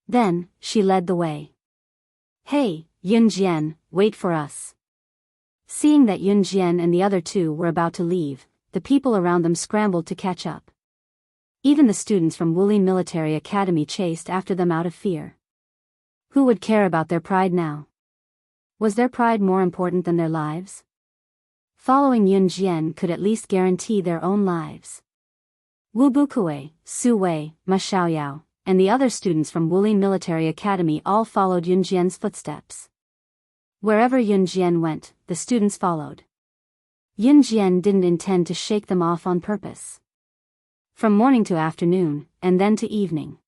S1: Then, she led the way. "Hey, Yun Jian, wait for us." Seeing that Yun Jian and the other two were about to leave, the people around them scrambled to catch up. Even the students from Wuxia Military Academy chased after them out of fear. Who would care about their pride now? Was their pride more important than their lives? Following Yun Jian could at least guarantee their own lives. Wu Bukue, Su Wei, Ma Xiaoyao, and the other students from Wuxia Military Academy all followed Yun Jian's footsteps. Wherever Yun Jian went, the students followed. Yun Jian didn't intend to shake them off on purpose. From morning to afternoon, and then to evening.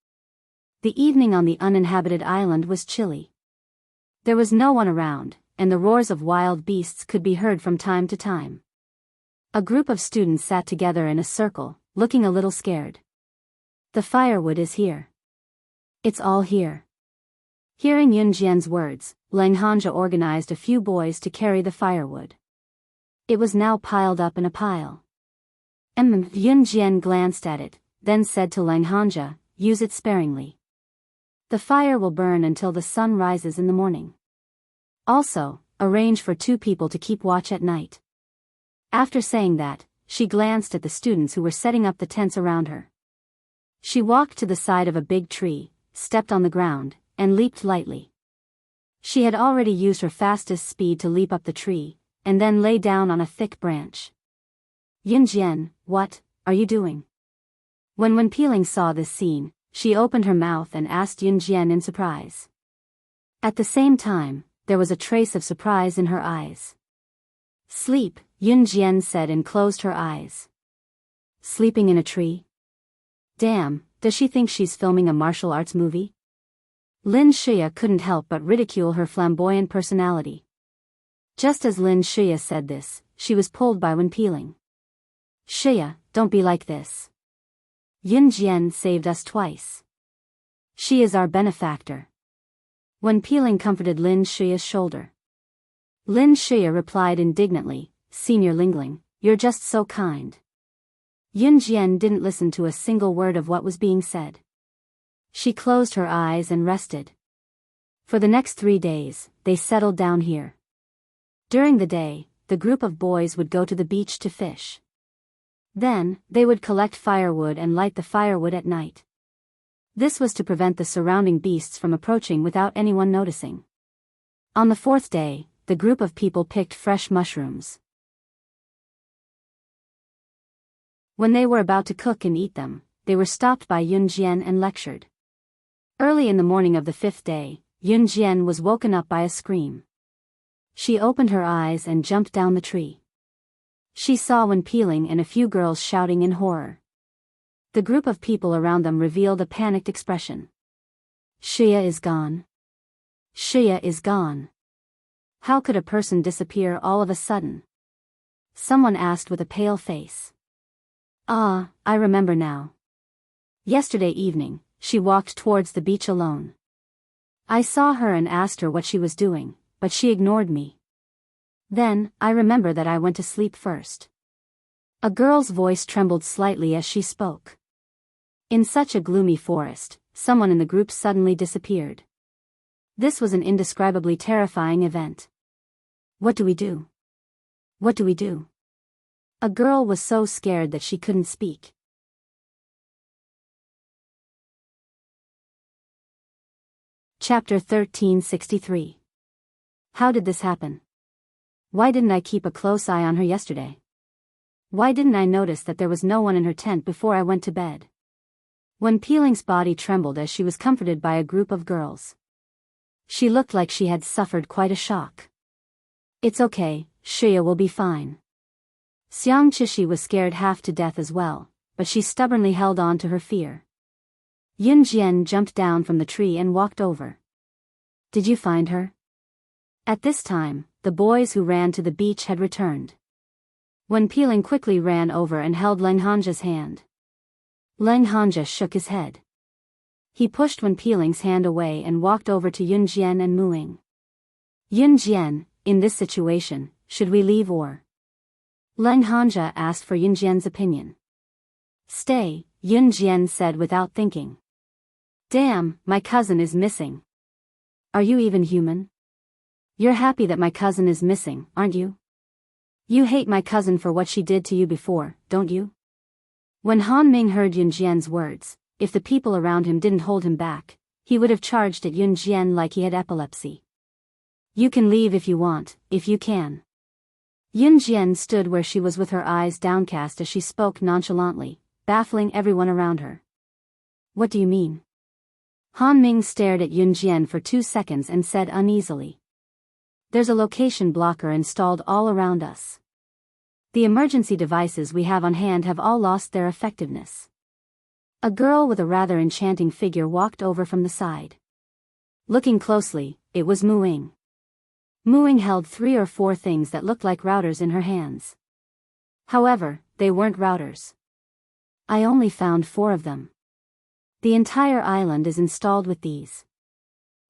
S1: The evening on the uninhabited island was chilly. There was no one around, and the roars of wild beasts could be heard from time to time. A group of students sat together in a circle, looking a little scared. "The firewood is here. It's all here." Hearing Yun Jian's words, Leng Hanja organized a few boys to carry the firewood. It was now piled up in a pile. Yun Jian glanced at it, then said to Leng Hanja, "Use it sparingly. The fire will burn until the sun rises in the morning. Also, arrange for 2 people to keep watch at night." After saying that, she glanced at the students who were setting up the tents around her. She walked to the side of a big tree, stepped on the ground, and leaped lightly. She had already used her fastest speed to leap up the tree, and then lay down on a thick branch. "Yun Jian, what are you doing?" When Peeling saw this scene, she opened her mouth and asked Yun Jian in surprise. At the same time, there was a trace of surprise in her eyes. "Sleep," Yun Jian said and closed her eyes. "Sleeping in a tree? Damn, does she think she's filming a martial arts movie?" Lin Shia couldn't help but ridicule her flamboyant personality. Just as Lin Shia said this, she was pulled by Wen Peeling. "Shia, don't be like this. Yun Jian saved us twice. She is our benefactor." Wen Peeling comforted Lin Shia's shoulder. Lin Shia replied indignantly, "Senior Lingling, you're just so kind." Yun Jian didn't listen to a single word of what was being said. She closed her eyes and rested. For the next 3 days, they settled down here. During the day, the group of boys would go to the beach to fish. Then, they would collect firewood and light the firewood at night. This was to prevent the surrounding beasts from approaching without anyone noticing. On the 4th day, the group of people picked fresh mushrooms. When they were about to cook and eat them, they were stopped by Yun Jian and lectured. Early in the morning of the 5th day, Yun Jian was woken up by a scream. She opened her eyes and jumped down the tree. She saw Wen Peeling and a few girls shouting in horror. The group of people around them revealed a panicked expression. Shia is gone. Shia is gone. How could a person disappear all of a sudden? Someone asked with a pale face. Ah, I remember now. Yesterday evening, she walked towards the beach alone. I saw her and asked her what she was doing, but she ignored me. Then, I remember that I went to sleep first. A girl's voice trembled slightly as she spoke. In such a gloomy forest, someone in the group suddenly disappeared. This was an indescribably terrifying event. What do we do? What do we do? A girl was so scared that she couldn't speak. Chapter 1363. How did this happen? Why didn't I keep a close eye on her yesterday? Why didn't I notice that there was no one in her tent before I went to bed? Wen Peeling's body trembled as she was comforted by a group of girls. She looked like she had suffered quite a shock. It's okay, Shia will be fine. Xiang Qishi was scared half to death as well, but she stubbornly held on to her fear. Yun Jian jumped down from the tree and walked over. Did you find her? At this time, the boys who ran to the beach had returned. Wen Peeling quickly ran over and held Leng Hanja's hand. Leng Hanja shook his head. He pushed Wen Peeling's hand away and walked over to Yun Jian and Muing. Yun Jian, in this situation, should we leave or? Leng Hanja asked for Yun Jian's opinion. Stay, Yun Jian said without thinking. Damn, my cousin is missing. Are you even human? You're happy that my cousin is missing, aren't you? You hate my cousin for what she did to you before, don't you? When Han Ming heard Yun Jian's words, if the people around him didn't hold him back, he would have charged at Yun Jian like he had epilepsy. You can leave if you want, if you can. Yun Jian stood where she was with her eyes downcast as she spoke nonchalantly, baffling everyone around her. What do you mean? Han Ming stared at Yun Jian for 2 seconds and said uneasily. There's a location blocker installed all around us. The emergency devices we have on hand have all lost their effectiveness. A girl with a rather enchanting figure walked over from the side. Looking closely, it was Muing. Muing held 3 or 4 things that looked like routers in her hands. However, they weren't routers. I only found 4 of them. The entire island is installed with these.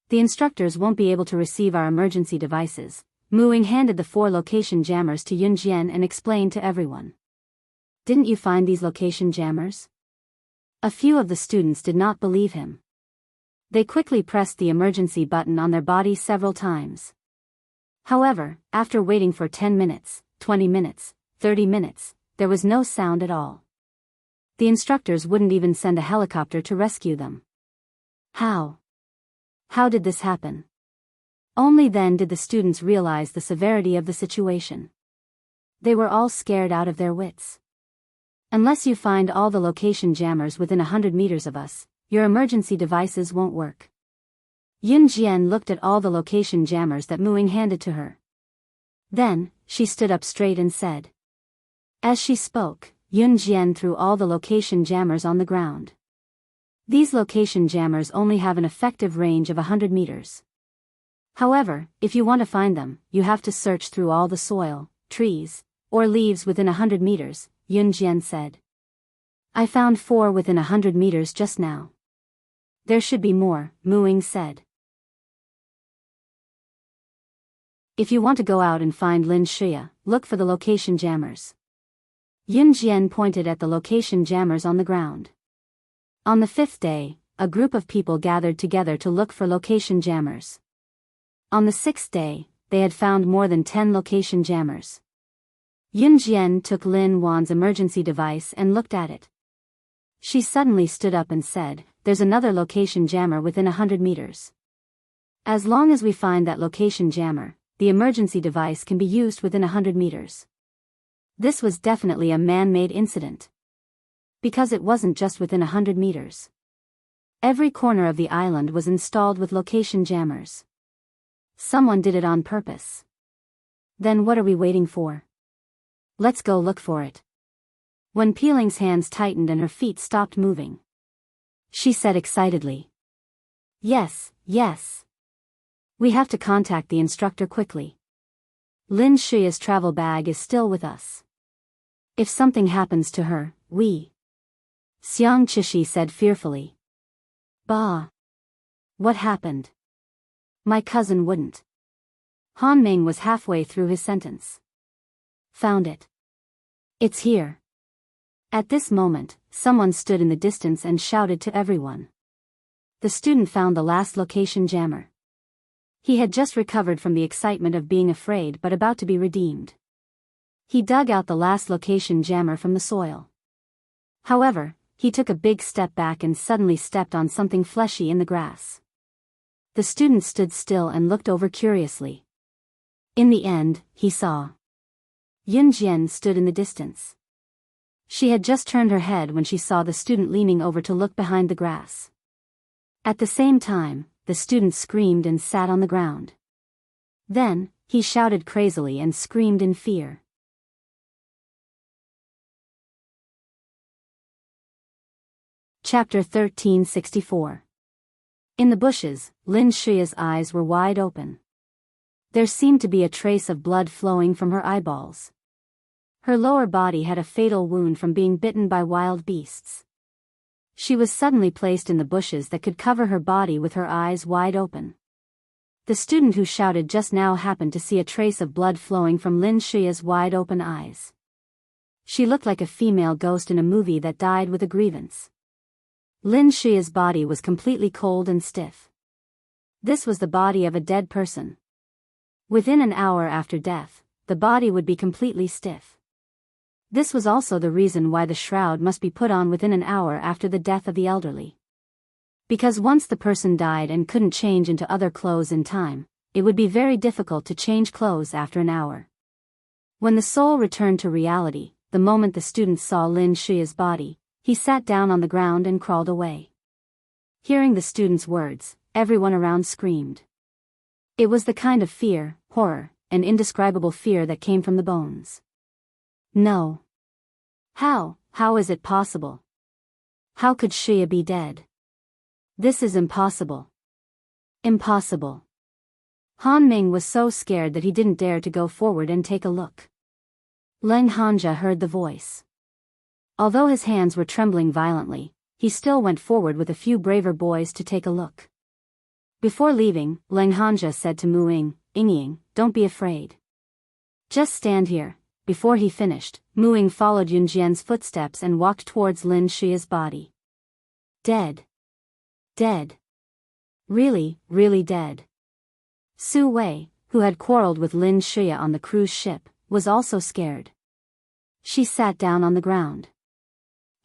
S1: The instructors won't be able to receive our emergency devices. Muing handed the 4 location jammers to Yun Jian and explained to everyone. Didn't you find these location jammers? A few of the students did not believe him. They quickly pressed the emergency button on their body several times. However, after waiting for 10 minutes, 20 minutes, 30 minutes, there was no sound at all. The instructors wouldn't even send a helicopter to rescue them. How? How did this happen? Only then did the students realize the severity of the situation. They were all scared out of their wits. Unless you find all the location jammers within 100 meters of us, your emergency devices won't work. Yun Jian looked at all the location jammers that Muing handed to her. Then, she stood up straight and said. As she spoke, Yun Jian threw all the location jammers on the ground. These location jammers only have an effective range of 100 meters. However, if you want to find them, you have to search through all the soil, trees, or leaves within 100 meters, Yun Jian said. I found 4 within 100 meters just now. There should be more, Muing said. If you want to go out and find Lin Shia, look for the location jammers. Yun Jian pointed at the location jammers on the ground. On the 5th day, a group of people gathered together to look for location jammers. On the 6th day, they had found more than 10 location jammers. Yun Jian took Lin Wan's emergency device and looked at it. She suddenly stood up and said, "There's another location jammer within 100 meters. As long as we find that location jammer, the emergency device can be used within 100 meters. This was definitely a man-made incident. Because it wasn't just within 100 meters. Every corner of the island was installed with location jammers. Someone did it on purpose. Then what are we waiting for? Let's go look for it." When Peeling's hands tightened and her feet stopped moving, she said excitedly, "Yes, yes. We have to contact the instructor quickly. Lin Shuya's travel bag is still with us. If something happens to her, we..." Xiang Chishi said fearfully. "Bah. What happened? My cousin wouldn't." Han Ming was halfway through his sentence. "Found it. It's here." At this moment, someone stood in the distance and shouted to everyone. The student found the last location jammer. He had just recovered from the excitement of being afraid but about to be redeemed. He dug out the last location jammer from the soil. However, he took a big step back and suddenly stepped on something fleshy in the grass. The student stood still and looked over curiously. In the end, he saw. Yun Jian stood in the distance. She had just turned her head when she saw the student leaning over to look behind the grass. At the same time, the student screamed and sat on the ground. Then, he shouted crazily and screamed in fear. Chapter 1364. In the bushes, Lin Shuya's eyes were wide open. There seemed to be a trace of blood flowing from her eyeballs. Her lower body had a fatal wound from being bitten by wild beasts. She was suddenly placed in the bushes that could cover her body with her eyes wide open. The student who shouted just now happened to see a trace of blood flowing from Lin Shuya's wide open eyes. She looked like a female ghost in a movie that died with a grievance. Lin Shuya's body was completely cold and stiff. This was the body of a dead person. Within an hour after death, the body would be completely stiff. This was also the reason why the shroud must be put on within an hour after the death of the elderly. Because once the person died and couldn't change into other clothes in time, it would be very difficult to change clothes after an hour. When the soul returned to reality, the moment the student saw Lin Shuya's body, he sat down on the ground and crawled away. Hearing the student's words, everyone around screamed. It was the kind of fear, horror, and indescribable fear that came from the bones. No. How is it possible? How could Shuya be dead? This is impossible. Impossible. Han Ming was so scared that he didn't dare to go forward and take a look. Leng Hanja heard the voice. Although his hands were trembling violently, he still went forward with a few braver boys to take a look. Before leaving, Leng Hanja said to Muing, "Ying, don't be afraid. Just stand here." Before he finished, Muing followed Yun Jian's footsteps and walked towards Lin Shuya's body. Dead. Dead. Really, really dead. Su Wei, who had quarreled with Lin Shuya on the cruise ship, was also scared. She sat down on the ground.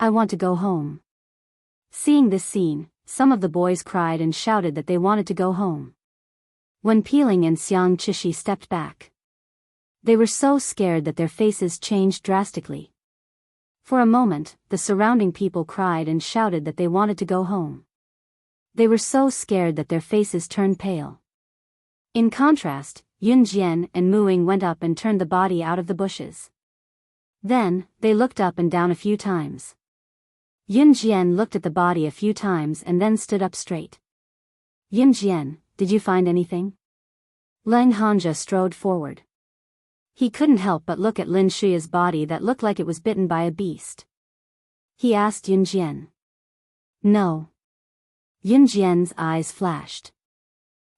S1: "I want to go home." Seeing this scene, some of the boys cried and shouted that they wanted to go home. When Peeling and Xiang Chishi stepped back, they were so scared that their faces changed drastically. For a moment, the surrounding people cried and shouted that they wanted to go home. They were so scared that their faces turned pale. In contrast, Yun Jian and Muing went up and turned the body out of the bushes. Then, they looked up and down a few times. Yun Jian looked at the body a few times and then stood up straight. "Yun Jian, did you find anything?" Leng Hanja strode forward. He couldn't help but look at Lin Shuya's body that looked like it was bitten by a beast. He asked Yun Jian. "No." Yun Jian's eyes flashed.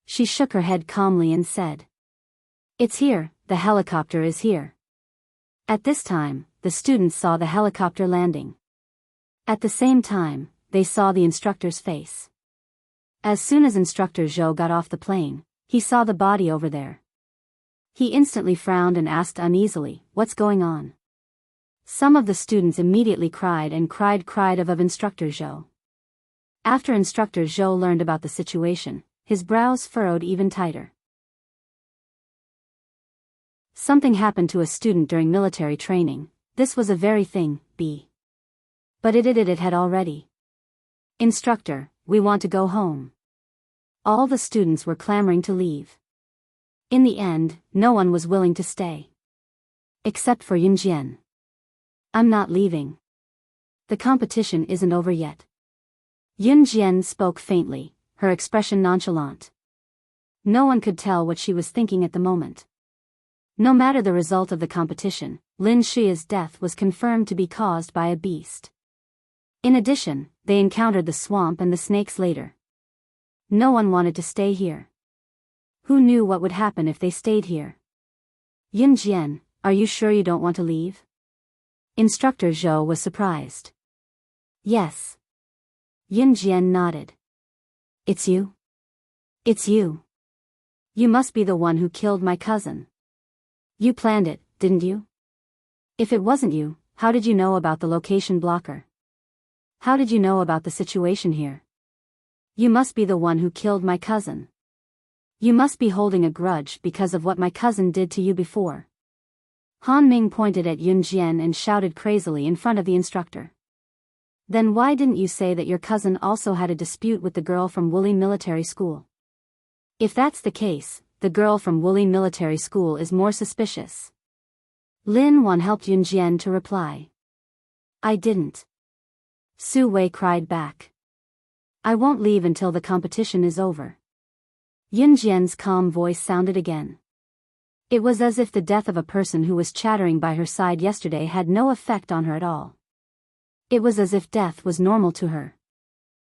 S1: She shook her head calmly and said, "It's here, the helicopter is here." At this time, the students saw the helicopter landing. At the same time, they saw the instructor's face. As soon as Instructor Zhou got off the plane, he saw the body over there. He instantly frowned and asked uneasily, "What's going on?" Some of the students immediately cried of Instructor Zhou. After Instructor Zhou learned about the situation, his brows furrowed even tighter. Something happened to a student during military training. This was a very thing, but it had already. "Instructor, we want to go home." All the students were clamoring to leave. In the end, no one was willing to stay. Except for Yunjian. "I'm not leaving. The competition isn't over yet." Yunjian spoke faintly, her expression nonchalant. No one could tell what she was thinking at the moment. No matter the result of the competition, Lin Shia's death was confirmed to be caused by a beast. In addition, they encountered the swamp and the snakes later. No one wanted to stay here. Who knew what would happen if they stayed here? "Yunjian, are you sure you don't want to leave?" Instructor Zhou was surprised. "Yes." Yunjian nodded. "It's you? It's you. You must be the one who killed my cousin. You planned it, didn't you? If it wasn't you, how did you know about the location blocker? How did you know about the situation here? You must be the one who killed my cousin. You must be holding a grudge because of what my cousin did to you before." Han Ming pointed at Yunjian and shouted crazily in front of the instructor. "Then why didn't you say that your cousin also had a dispute with the girl from Wuxia Military School? If that's the case, the girl from Wuxia Military School is more suspicious." Lin Wan helped Yunjian to reply. "I didn't." Su Wei cried back. "I won't leave until the competition is over." Yunjian's calm voice sounded again. It was as if the death of a person who was chattering by her side yesterday had no effect on her at all. It was as if death was normal to her.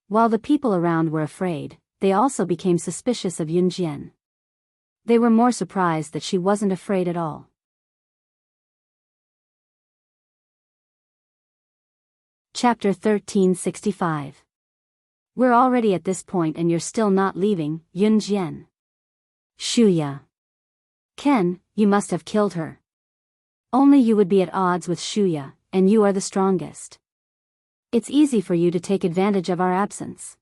S1: While the people around were afraid, they also became suspicious of Yunjian. They were more surprised that she wasn't afraid at all. Chapter 1365. "We're already at this point and you're still not leaving, Yunjian." "Shuya. Ken, you must have killed her. Only you would be at odds with Shuya, and you are the strongest. It's easy for you to take advantage of our absence.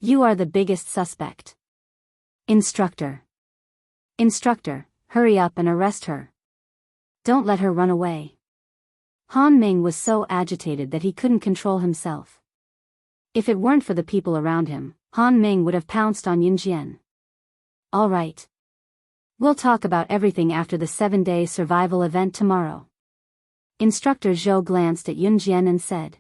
S1: You are the biggest suspect." "Instructor. Instructor, hurry up and arrest her. Don't let her run away." Han Ming was so agitated that he couldn't control himself. If it weren't for the people around him, Han Ming would have pounced on Yunjian. "All right. We'll talk about everything after the 7-day survival event tomorrow." Instructor Zhou glanced at Yunjian and said.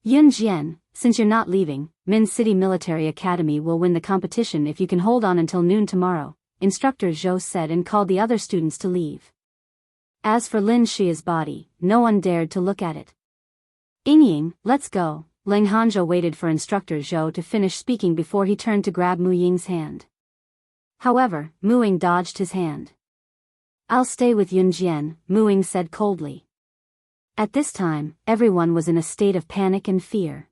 S1: "Yunjian, since you're not leaving, Min City Military Academy will win the competition if you can hold on until noon tomorrow," Instructor Zhou said and called the other students to leave. As for Lin Shia's body, no one dared to look at it. "Yingying, let's go." Leng Hanzhou waited for Instructor Zhou to finish speaking before he turned to grab Mu Ying's hand. However, Mu Ying dodged his hand. "I'll stay with Yunjian," Mu Ying said coldly. At this time, everyone was in a state of panic and fear.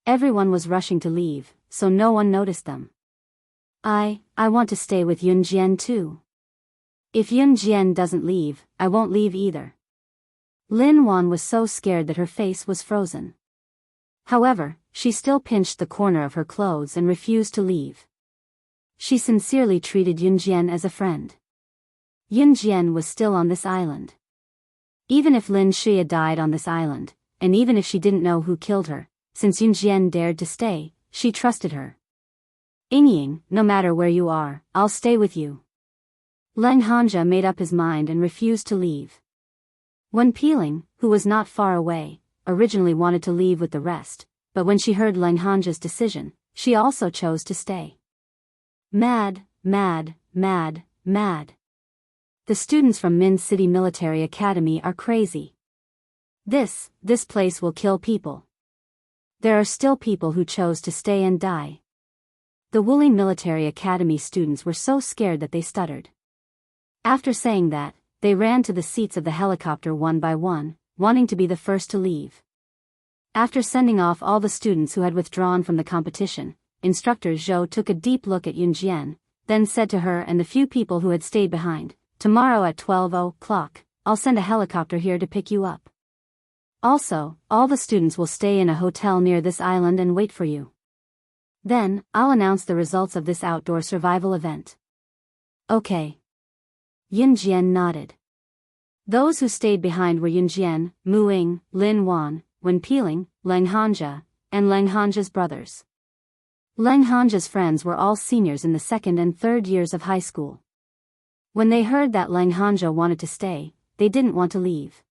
S1: Everyone was rushing to leave, so no one noticed them. I want to stay with Yunjian too. If Yunjian doesn't leave, I won't leave either." Lin Wan was so scared that her face was frozen. However, she still pinched the corner of her clothes and refused to leave. She sincerely treated Yunjian as a friend. Yunjian was still on this island. Even if Lin Xia died on this island, and even if she didn't know who killed her, since Yunjian dared to stay, she trusted her. "Yingying, no matter where you are, I'll stay with you." Leng Hanja made up his mind and refused to leave. Wen Peeling, who was not far away, originally wanted to leave with the rest, but when she heard Leng Hanja's decision, she also chose to stay. Mad, mad, mad, mad. The students from Min City Military Academy are crazy. This place will kill people. There are still people who chose to stay and die. The Wuxia Military Academy students were so scared that they stuttered. After saying that, they ran to the seats of the helicopter one by one, wanting to be the first to leave. After sending off all the students who had withdrawn from the competition, Instructor Zhou took a deep look at Yunjian, then said to her and the few people who had stayed behind, "Tomorrow at 12 o'clock, I'll send a helicopter here to pick you up. Also, all the students will stay in a hotel near this island and wait for you. Then, I'll announce the results of this outdoor survival event." "Okay." Yunjian nodded. Those who stayed behind were Yunjian, Mu Ying, Lin Wan, Wen Peeling, Leng Hanja, and Leng Hanja's brothers. Leng Hanja's friends were all seniors in the second and third years of high school. When they heard that Leng Hanja wanted to stay, they didn't want to leave.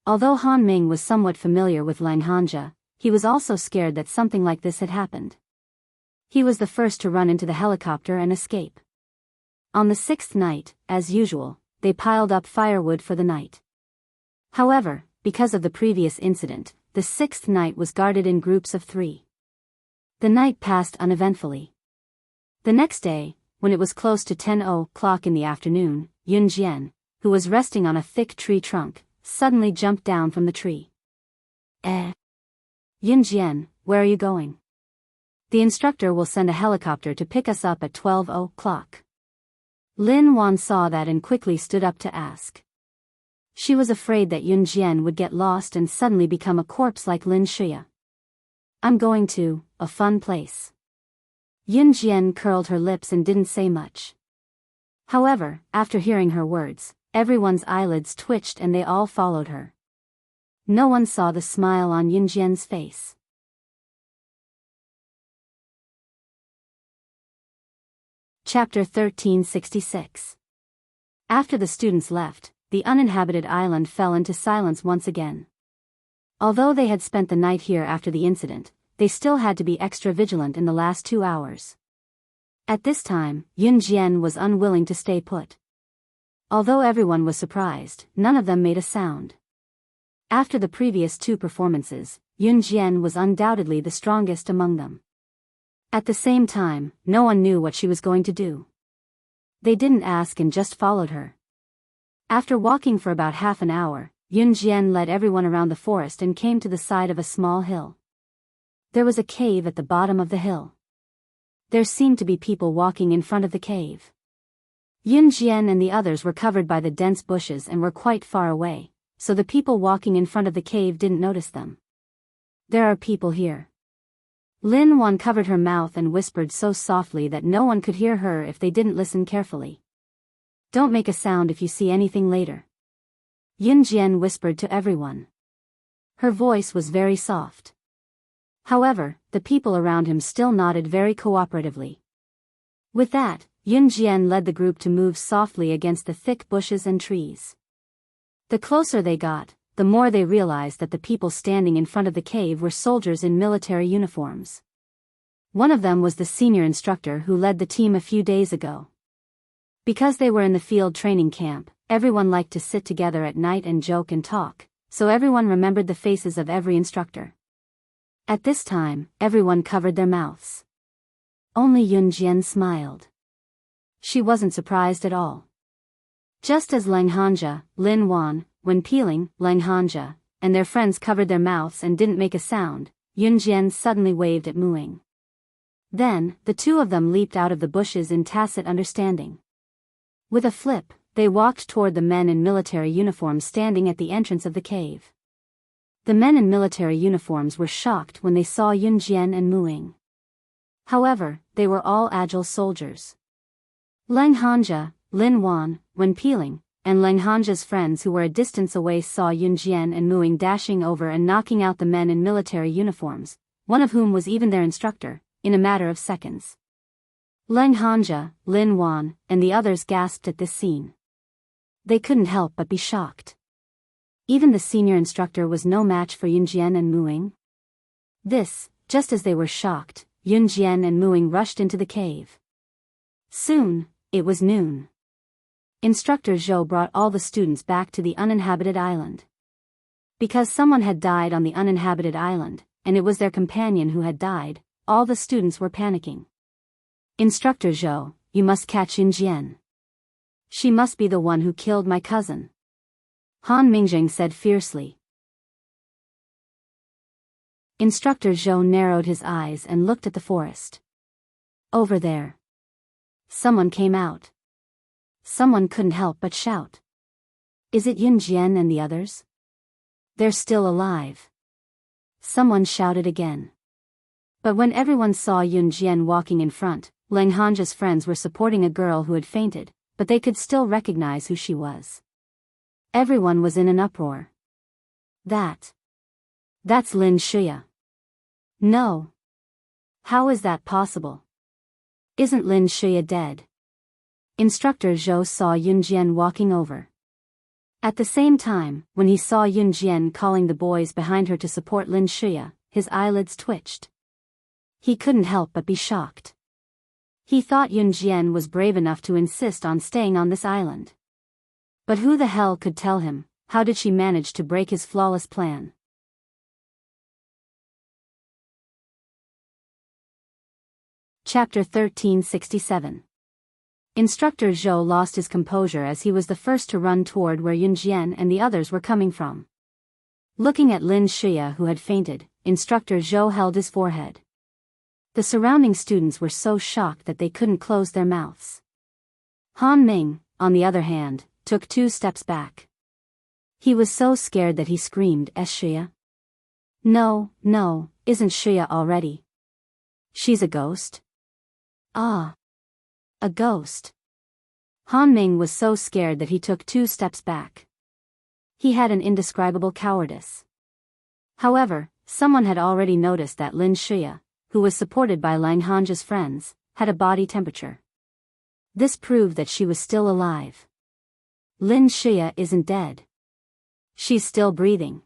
S1: Although Han Ming was somewhat familiar with Leng Hanja, he was also scared that something like this had happened. He was the first to run into the helicopter and escape. On the sixth night, as usual, they piled up firewood for the night. However, because of the previous incident, the sixth night was guarded in groups of 3. The night passed uneventfully. The next day, when it was close to 10 o'clock in the afternoon, Yunjian, who was resting on a thick tree trunk, suddenly jumped down from the tree. Yunjian, where are you going?" "The instructor will send a helicopter to pick us up at 12 o'clock. Lin Wan saw that and quickly stood up to ask. She was afraid that Yunjian would get lost and suddenly become a corpse like Lin Shuya. "I'm going to a fun place." Yunjian curled her lips and didn't say much. However, after hearing her words, everyone's eyelids twitched and they all followed her. No one saw the smile on Yunjian's face. Chapter 1366. After the students left, the uninhabited island fell into silence once again. Although they had spent the night here after the incident, they still had to be extra vigilant in the last 2 hours. At this time, Yunjian was unwilling to stay put. Although everyone was surprised, none of them made a sound. After the previous 2 performances, Yunjian was undoubtedly the strongest among them. At the same time, no one knew what she was going to do. They didn't ask and just followed her. After walking for about half an hour, Yunjian led everyone around the forest and came to the side of a small hill. There was a cave at the bottom of the hill. There seemed to be people walking in front of the cave. Yunjian and the others were covered by the dense bushes and were quite far away, so the people walking in front of the cave didn't notice them. "There are people here." Lin Wan covered her mouth and whispered so softly that no one could hear her if they didn't listen carefully. "Don't make a sound if you see anything later." Yunjian whispered to everyone. Her voice was very soft. However, the people around him still nodded very cooperatively. With that, Yunjian led the group to move softly against the thick bushes and trees. The closer they got, the more they realized that the people standing in front of the cave were soldiers in military uniforms. One of them was the senior instructor who led the team a few days ago. Because they were in the field training camp, everyone liked to sit together at night and joke and talk, so everyone remembered the faces of every instructor. At this time, everyone covered their mouths. Only Yunjian smiled. She wasn't surprised at all. Just as Leng Hanja, Lin Wan, Wen Peeling, Leng Hanja, and their friends covered their mouths and didn't make a sound, Yunjian suddenly waved at Mu Ying. Then, the 2 of them leaped out of the bushes in tacit understanding. With a flip, they walked toward the men in military uniforms standing at the entrance of the cave. The men in military uniforms were shocked when they saw Yunjian and Mu Ying. However, they were all agile soldiers. Leng Hanja, Lin Wan, Wen Peeling, and Leng Hanja's friends who were a distance away saw Yunjian and Mu Ying dashing over and knocking out the men in military uniforms, one of whom was even their instructor, in a matter of seconds. Leng Hanja, Lin Wan, and the others gasped at this scene. They couldn't help but be shocked. Even the senior instructor was no match for Yunjian and Mu Ying. Just as they were shocked, Yunjian and Mu Ying rushed into the cave. Soon, it was noon. Instructor Zhou brought all the students back to the uninhabited island. Because someone had died on the uninhabited island, and it was their companion who had died, all the students were panicking. "Instructor Zhou, you must catch Yunjian. She must be the one who killed my cousin." Han Mingjing said fiercely. Instructor Zhou narrowed his eyes and looked at the forest. Over there. Someone came out. Someone couldn't help but shout. Is it Yun Jian and the others? They're still alive. Someone shouted again. But when everyone saw Yun Jian walking in front, Lang Hanja's friends were supporting a girl who had fainted, but they could still recognize who she was. Everyone was in an uproar. That's Lin Shuya. No. How is that possible? Isn't Lin Shuya dead? Instructor Zhou saw Yun Jian walking over. At the same time, when he saw Yun Jian calling the boys behind her to support Lin Shuya, his eyelids twitched. He couldn't help but be shocked. He thought Yun Jian was brave enough to insist on staying on this island. But who the hell could tell him, how did she manage to break his flawless plan? Chapter 1367. Instructor Zhou lost his composure as he was the first to run toward where Yun Jian and the others were coming from. Looking at Lin Shuya who had fainted, Instructor Zhou held his forehead. The surrounding students were so shocked that they couldn't close their mouths. Han Ming, on the other hand, took 2 steps back. He was so scared that he screamed, Shuya? No, isn't Shuya already? She's a ghost? Ah. A ghost. Han Ming was so scared that he took 2 steps back. He had an indescribable cowardice. However, someone had already noticed that Lin Shuya, who was supported by Lang Hanja's friends, had a body temperature. This proved that she was still alive. Lin Shuya isn't dead. She's still breathing.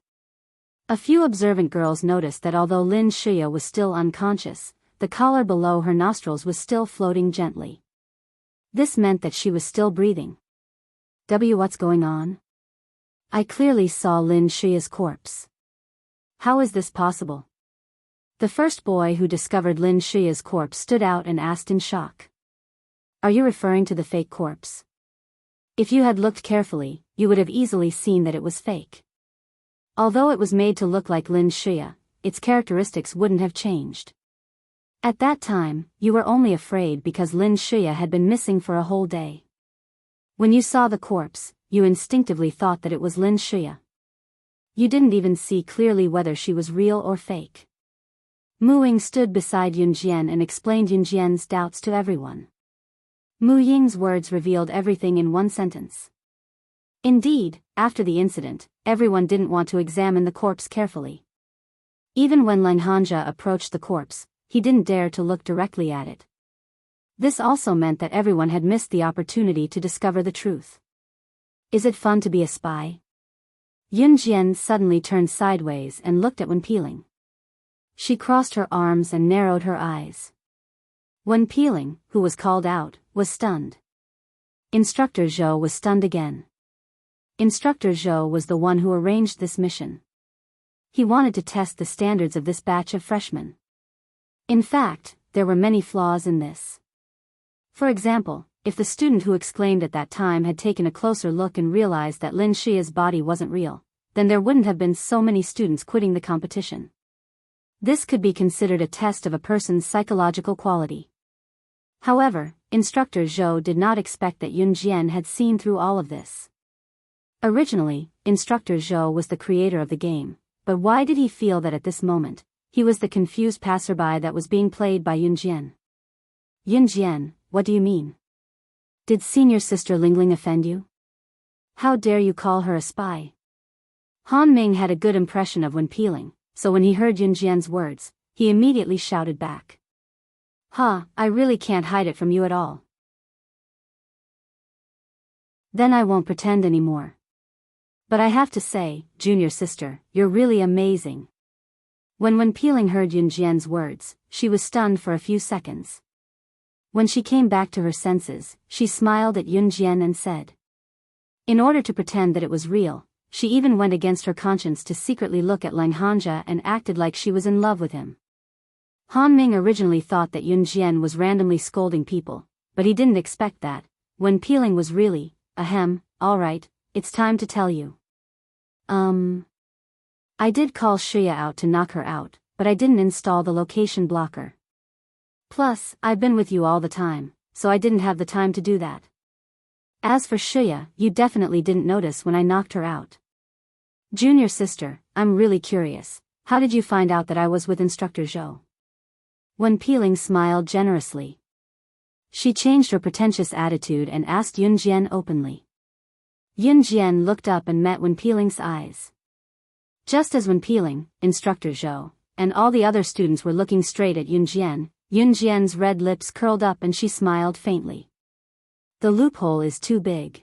S1: A few observant girls noticed that although Lin Shuya was still unconscious, the collar below her nostrils was still floating gently. This meant that she was still breathing. What's going on? I clearly saw Lin Shuya's corpse. How is this possible? The first boy who discovered Lin Shuya's corpse stood out and asked in shock. Are you referring to the fake corpse? If you had looked carefully, you would have easily seen that it was fake. Although it was made to look like Lin Shuya, its characteristics wouldn't have changed. At that time, you were only afraid because Lin Shuya had been missing for a whole day. When you saw the corpse, you instinctively thought that it was Lin Shuya. You didn't even see clearly whether she was real or fake. Mu Ying stood beside Yun Jian and explained Yun Jian's doubts to everyone. Mu Ying's words revealed everything in one sentence. Indeed, after the incident, everyone didn't want to examine the corpse carefully. Even when Lang Hanja approached the corpse, he didn't dare to look directly at it. This also meant that everyone had missed the opportunity to discover the truth. Is it fun to be a spy? Yun Jian suddenly turned sideways and looked at Wen Peeling. She crossed her arms and narrowed her eyes. Wen Peeling, who was called out, was stunned. Instructor Zhou was stunned again. Instructor Zhou was the one who arranged this mission. He wanted to test the standards of this batch of freshmen. In fact, there were many flaws in this. For example, if the student who exclaimed at that time had taken a closer look and realized that Lin Shuya's body wasn't real, then there wouldn't have been so many students quitting the competition. This could be considered a test of a person's psychological quality. However, Instructor Zhou did not expect that Yun Jian had seen through all of this. Originally, Instructor Zhou was the creator of the game, but why did he feel that at this moment, he was the confused passerby that was being played by Yun Jian? Yun Jian, what do you mean? Did senior sister Lingling offend you? How dare you call her a spy? Han Ming had a good impression of Wen Peeling, so when he heard Yun Jian's words, he immediately shouted back. I really can't hide it from you at all. Then I won't pretend anymore. But I have to say, junior sister, you're really amazing. When Wen Peeling heard Yun Jian's words, she was stunned for a few seconds. When she came back to her senses, she smiled at Yun Jian and said. In order to pretend that it was real, she even went against her conscience to secretly look at Lang Hanja and acted like she was in love with him. Han Ming originally thought that Yun Jian was randomly scolding people, but he didn't expect that. Wen Peeling was really, alright, it's time to tell you. I did call Shuya out to knock her out, but I didn't install the location blocker. Plus, I've been with you all the time, so I didn't have the time to do that. As for Shuya, you definitely didn't notice when I knocked her out. Junior sister, I'm really curious. How did you find out that I was with Instructor Zhou? Wen Piling smiled generously. She changed her pretentious attitude and asked Yun Jian openly. Yun Jian looked up and met Wen Piling's eyes. Just as Wen Piling, Instructor Zhou, and all the other students were looking straight at Yun Jian's red lips curled up and she smiled faintly. The loophole is too big.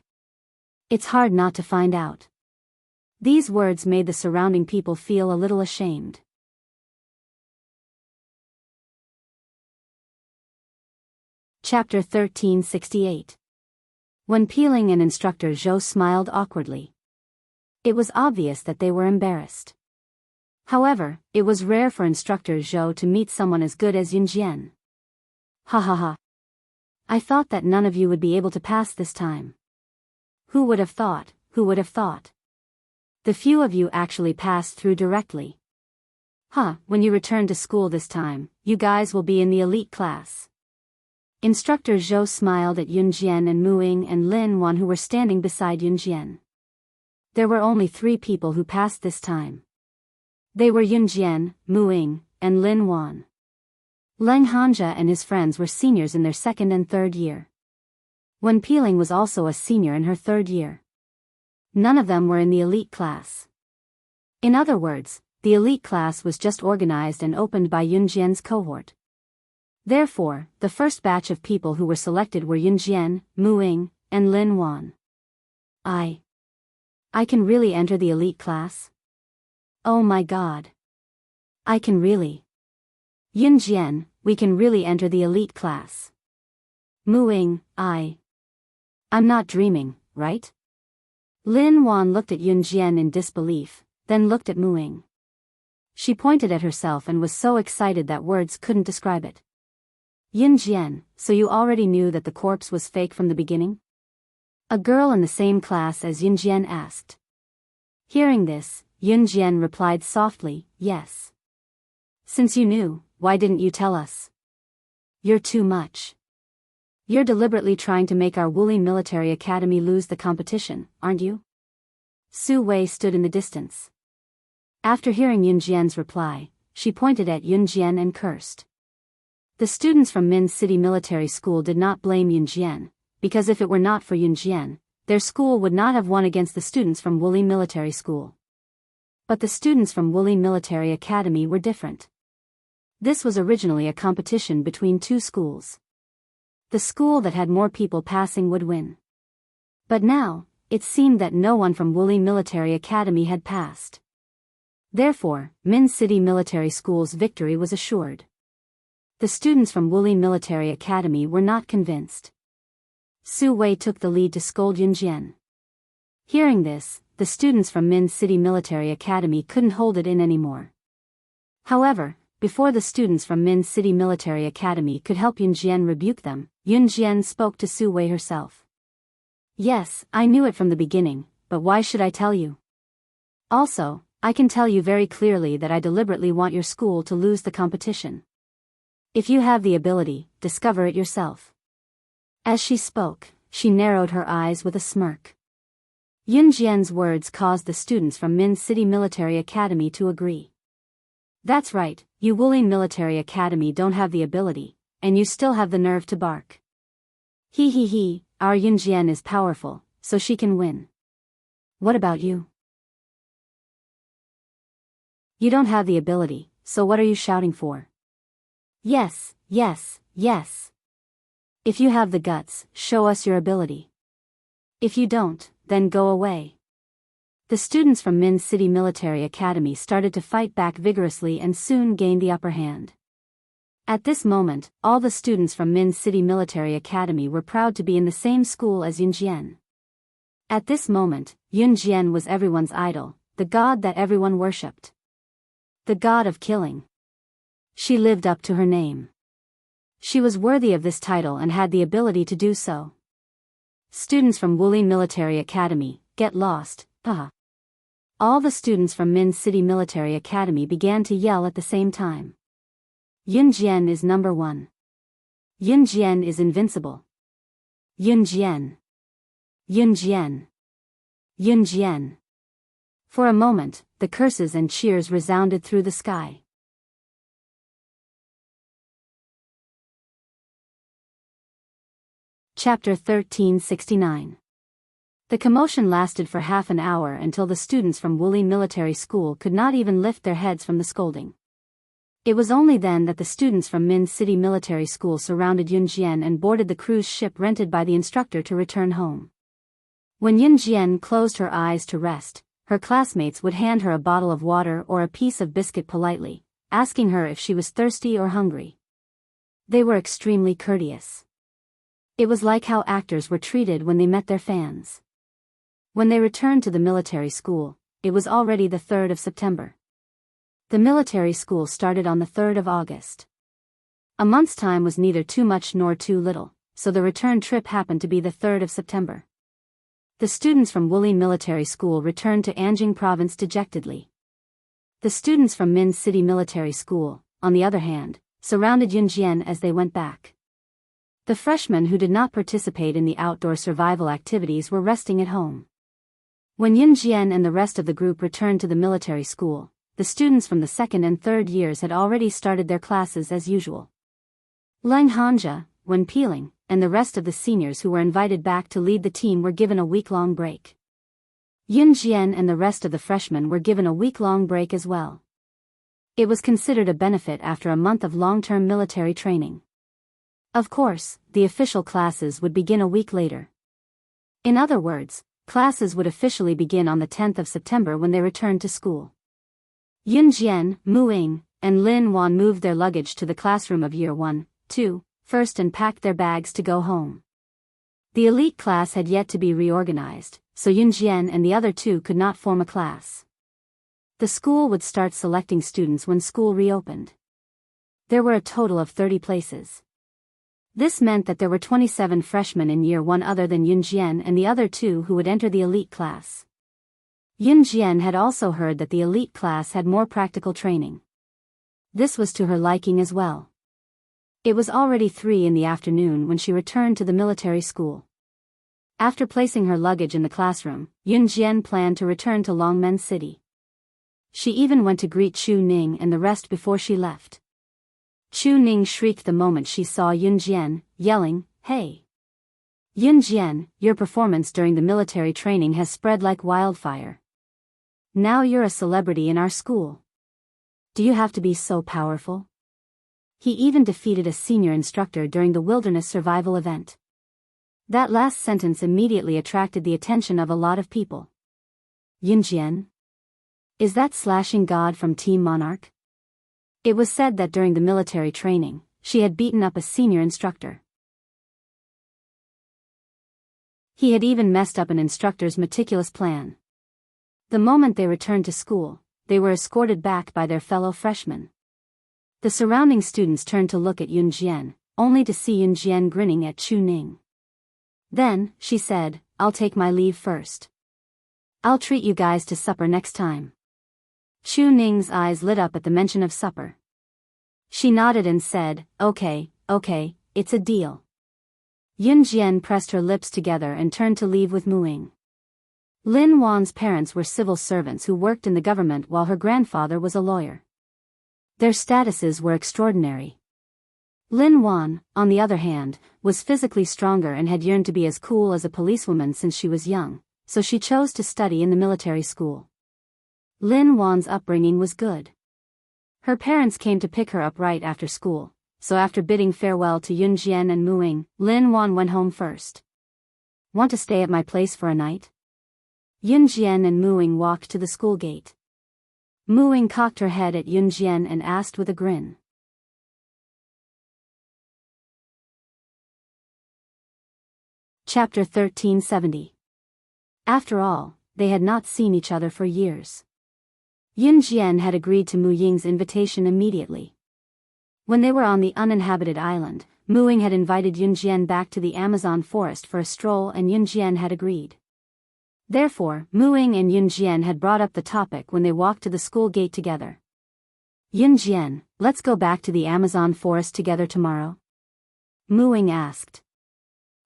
S1: It's hard not to find out. These words made the surrounding people feel a little ashamed. Chapter 1368. Wen Piling and Instructor Zhou smiled awkwardly. It was obvious that they were embarrassed. However, it was rare for Instructor Zhou to meet someone as good as Yun Jian. Ha ha ha. I thought that none of you would be able to pass this time. Who would have thought, who would have thought? The few of you actually passed through directly. When you return to school this time, you guys will be in the elite class. Instructor Zhou smiled at Yun Jian and Mu Ying and Lin Wan who were standing beside Yun Jian. There were only 3 people who passed this time. They were Yun Jian, Mu Ying, and Lin Wan. Leng Hanja and his friends were seniors in their 2nd and 3rd year. Wen Piling was also a senior in her 3rd year. None of them were in the elite class. In other words, the elite class was just organized and opened by Yun Jian's cohort. Therefore, the first batch of people who were selected were Yun Jian, Mu Ying, and Lin Wan. I can really enter the elite class? Oh my god. I can really. Yun Jian, we can really enter the elite class. Mu Ying, I'm not dreaming, right? Lin Wan looked at Yun Jian in disbelief, then looked at Mu Ying. She pointed at herself and was so excited that words couldn't describe it. Yun Jian, so you already knew that the corpse was fake from the beginning? A girl in the same class as Yun Jian asked. Hearing this, Yun Jian replied softly, yes. Since you knew, why didn't you tell us? You're too much. You're deliberately trying to make our Wulin Military Academy lose the competition, aren't you? Su Wei stood in the distance. After hearing Yun Jian's reply, she pointed at Yun Jian and cursed. The students from Min City Military School did not blame Yun Jian, because if it were not for Yun Jian, their school would not have won against the students from Wulin Military School. But the students from Wulin Military Academy were different. This was originally a competition between 2 schools. The school that had more people passing would win. But now, it seemed that no one from Wulin Military Academy had passed. Therefore, Min City Military School's victory was assured. The students from Wulin Military Academy were not convinced. Su Wei took the lead to scold Yun Jian. Hearing this, the students from Min City Military Academy couldn't hold it in anymore. However, before the students from Min City Military Academy could help Yun Jian rebuke them, Yun Jian spoke to Su Wei herself. Yes, I knew it from the beginning, but why should I tell you? Also, I can tell you very clearly that I deliberately want your school to lose the competition. If you have the ability, discover it yourself. As she spoke, she narrowed her eyes with a smirk. Yun Jian's words caused the students from Min City Military Academy to agree. That's right, you Wulin Military Academy don't have the ability, and you still have the nerve to bark. He, our Yun Jian is powerful, so she can win. What about you? You don't have the ability, so what are you shouting for? Yes. If you have the guts, show us your ability. If you don't, then go away. The students from Min City Military Academy started to fight back vigorously and soon gained the upper hand. At this moment, all the students from Min City Military Academy were proud to be in the same school as Yun Jian. At this moment, Yun Jian was everyone's idol, the god that everyone worshipped. The god of killing. She lived up to her name. She was worthy of this title and had the ability to do so. Students from Wulin Military Academy, get lost, haha. All the students from Min City Military Academy began to yell at the same time. Yunjian is number 1. Yunjian is invincible. Yunjian. Yunjian. Yunjian. For a moment, the curses and cheers resounded through the sky. Chapter 1369. The commotion lasted for half an hour until the students from Wuxia Military School could not even lift their heads from the scolding. It was only then that the students from Min City Military School surrounded Yunjian and boarded the cruise ship rented by the instructor to return home. When Yunjian closed her eyes to rest, her classmates would hand her a bottle of water or a piece of biscuit politely, asking her if she was thirsty or hungry. They were extremely courteous. It was like how actors were treated when they met their fans. When they returned to the military school, it was already the 3rd of September. The military school started on the 3rd of August. A month's time was neither too much nor too little, so the return trip happened to be the 3rd of September. The students from Wuxia Military School returned to Anjing Province dejectedly. The students from Min City Military School, on the other hand, surrounded Yunjian as they went back. The freshmen who did not participate in the outdoor survival activities were resting at home. When Yunjian and the rest of the group returned to the military school, the students from the 2nd and 3rd years had already started their classes as usual. Leng Hanja, Wen Peeling, and the rest of the seniors who were invited back to lead the team were given a week-long break. Yunjian and the rest of the freshmen were given a week-long break as well. It was considered a benefit after a month of long-term military training. Of course, the official classes would begin a week later. In other words, classes would officially begin on the 10th of September when they returned to school. Yunjian, Mu Ying, and Lin Wan moved their luggage to the classroom of Year 1, 2, first and packed their bags to go home. The elite class had yet to be reorganized, so Yunjian and the other two could not form a class. The school would start selecting students when school reopened. There were a total of 30 places. This meant that there were 27 freshmen in Year 1 other than Yunjian and the other two who would enter the elite class. Yunjian had also heard that the elite class had more practical training. This was to her liking as well. It was already 3 in the afternoon when she returned to the military school. After placing her luggage in the classroom, Yunjian planned to return to Longmen City. She even went to greet Chu Ning and the rest before she left. Chu Ning shrieked the moment she saw Yunjian, yelling, "Hey! Yunjian, your performance during the military training has spread like wildfire. Now you're a celebrity in our school. Do you have to be so powerful?" He even defeated a senior instructor during the wilderness survival event. That last sentence immediately attracted the attention of a lot of people. Yunjian? Is that Slashing God from Team Monarch? It was said that during the military training, she had beaten up a senior instructor. He had even messed up an instructor's meticulous plan. The moment they returned to school, they were escorted back by their fellow freshmen. The surrounding students turned to look at Yunjian, only to see Yunjian grinning at Chu Ning. Then, she said, "I'll take my leave first. I'll treat you guys to supper next time." Chu Ning's eyes lit up at the mention of supper. She nodded and said, okay, it's a deal." Yunjian pressed her lips together and turned to leave with Mu Ying. Lin Wan's parents were civil servants who worked in the government while her grandfather was a lawyer. Their statuses were extraordinary. Lin Wan, on the other hand, was physically stronger and had yearned to be as cool as a policewoman since she was young, so she chose to study in the military school. Lin Wan's upbringing was good. Her parents came to pick her up right after school, so after bidding farewell to Yunjian and Mu Ying, Lin Wan went home first. "Want to stay at my place for a night?" Yunjian and Mu Ying walked to the school gate. Mu Ying cocked her head at Yunjian and asked with a grin. Chapter 1370. After all, they had not seen each other for years. Yunjian had agreed to Mu Ying's invitation immediately. When they were on the uninhabited island, Mu Ying had invited Yunjian back to the Amazon forest for a stroll and Yunjian had agreed. Therefore, Mu Ying and Yun Jian had brought up the topic when they walked to the school gate together. Yun Jian, let's go back to the Amazon forest together tomorrow? Mu Ying asked.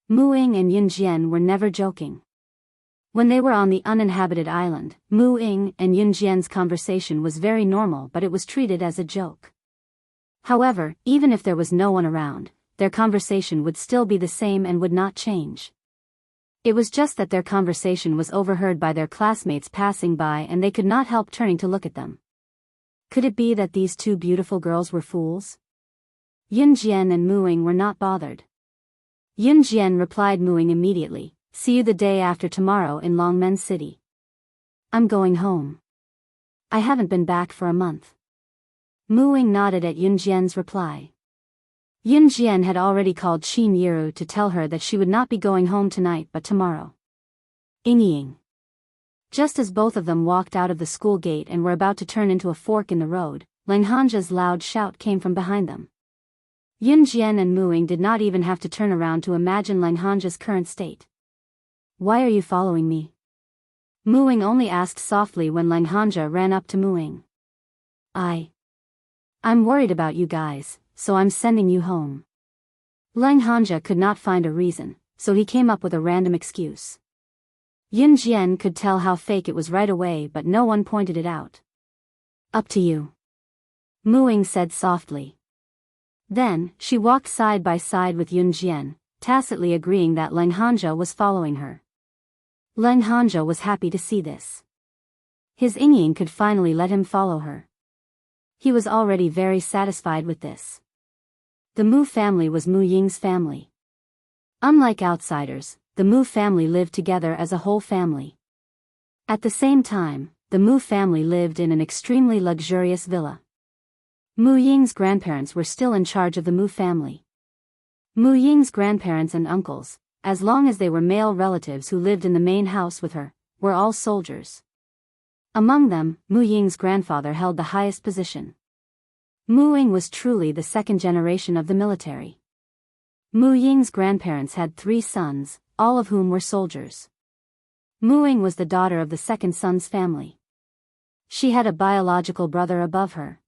S1: Mu Ying and Yun Jian were never joking. When they were on the uninhabited island, Mu Ying and Yun Jian's conversation was very normal, but it was treated as a joke. However, even if there was no one around, their conversation would still be the same and would not change. It was just that their conversation was overheard by their classmates passing by and they could not help turning to look at them. Could it be that these two beautiful girls were fools? Yun Jian and Mu Ying were not bothered. Yun Jian replied Mu Ying immediately, see you the day after tomorrow in Longmen City. I'm going home. I haven't been back for a month. Mu Ying nodded at Yun Jian's reply. Yun Jian had already called Qin Yiru to tell her that she would not be going home tonight but tomorrow. Ying. Just as both of them walked out of the school gate and were about to turn into a fork in the road, Lang Hanja's loud shout came from behind them. Yun Jian and Mu Ying did not even have to turn around to imagine Lang Hanja's current state. Why are you following me? Mu Ying only asked softly when Lang Hanja ran up to Mu Ying. I'm worried about you guys, so I'm sending you home. Lang Hanja could not find a reason, so he came up with a random excuse. Yun Jian could tell how fake it was right away, but no one pointed it out. Up to you. Mu Ying said softly. Then, she walked side by side with Yun Jian, tacitly agreeing that Lang Hanja was following her. Lang Hanja was happy to see this. His Ying could finally let him follow her. He was already very satisfied with this. The Mu family was Mu Ying's family. Unlike outsiders, the Mu family lived together as a whole family. At the same time, the Mu family lived in an extremely luxurious villa. Mu Ying's grandparents were still in charge of the Mu family. Mu Ying's grandparents and uncles, as long as they were male relatives who lived in the main house with her, were all soldiers. Among them, Mu Ying's grandfather held the highest position. Mu Ying was truly the second generation of the military. Mu Ying's grandparents had 3 sons, all of whom were soldiers. Mu Ying was the daughter of the second son's family. She had a biological brother above her.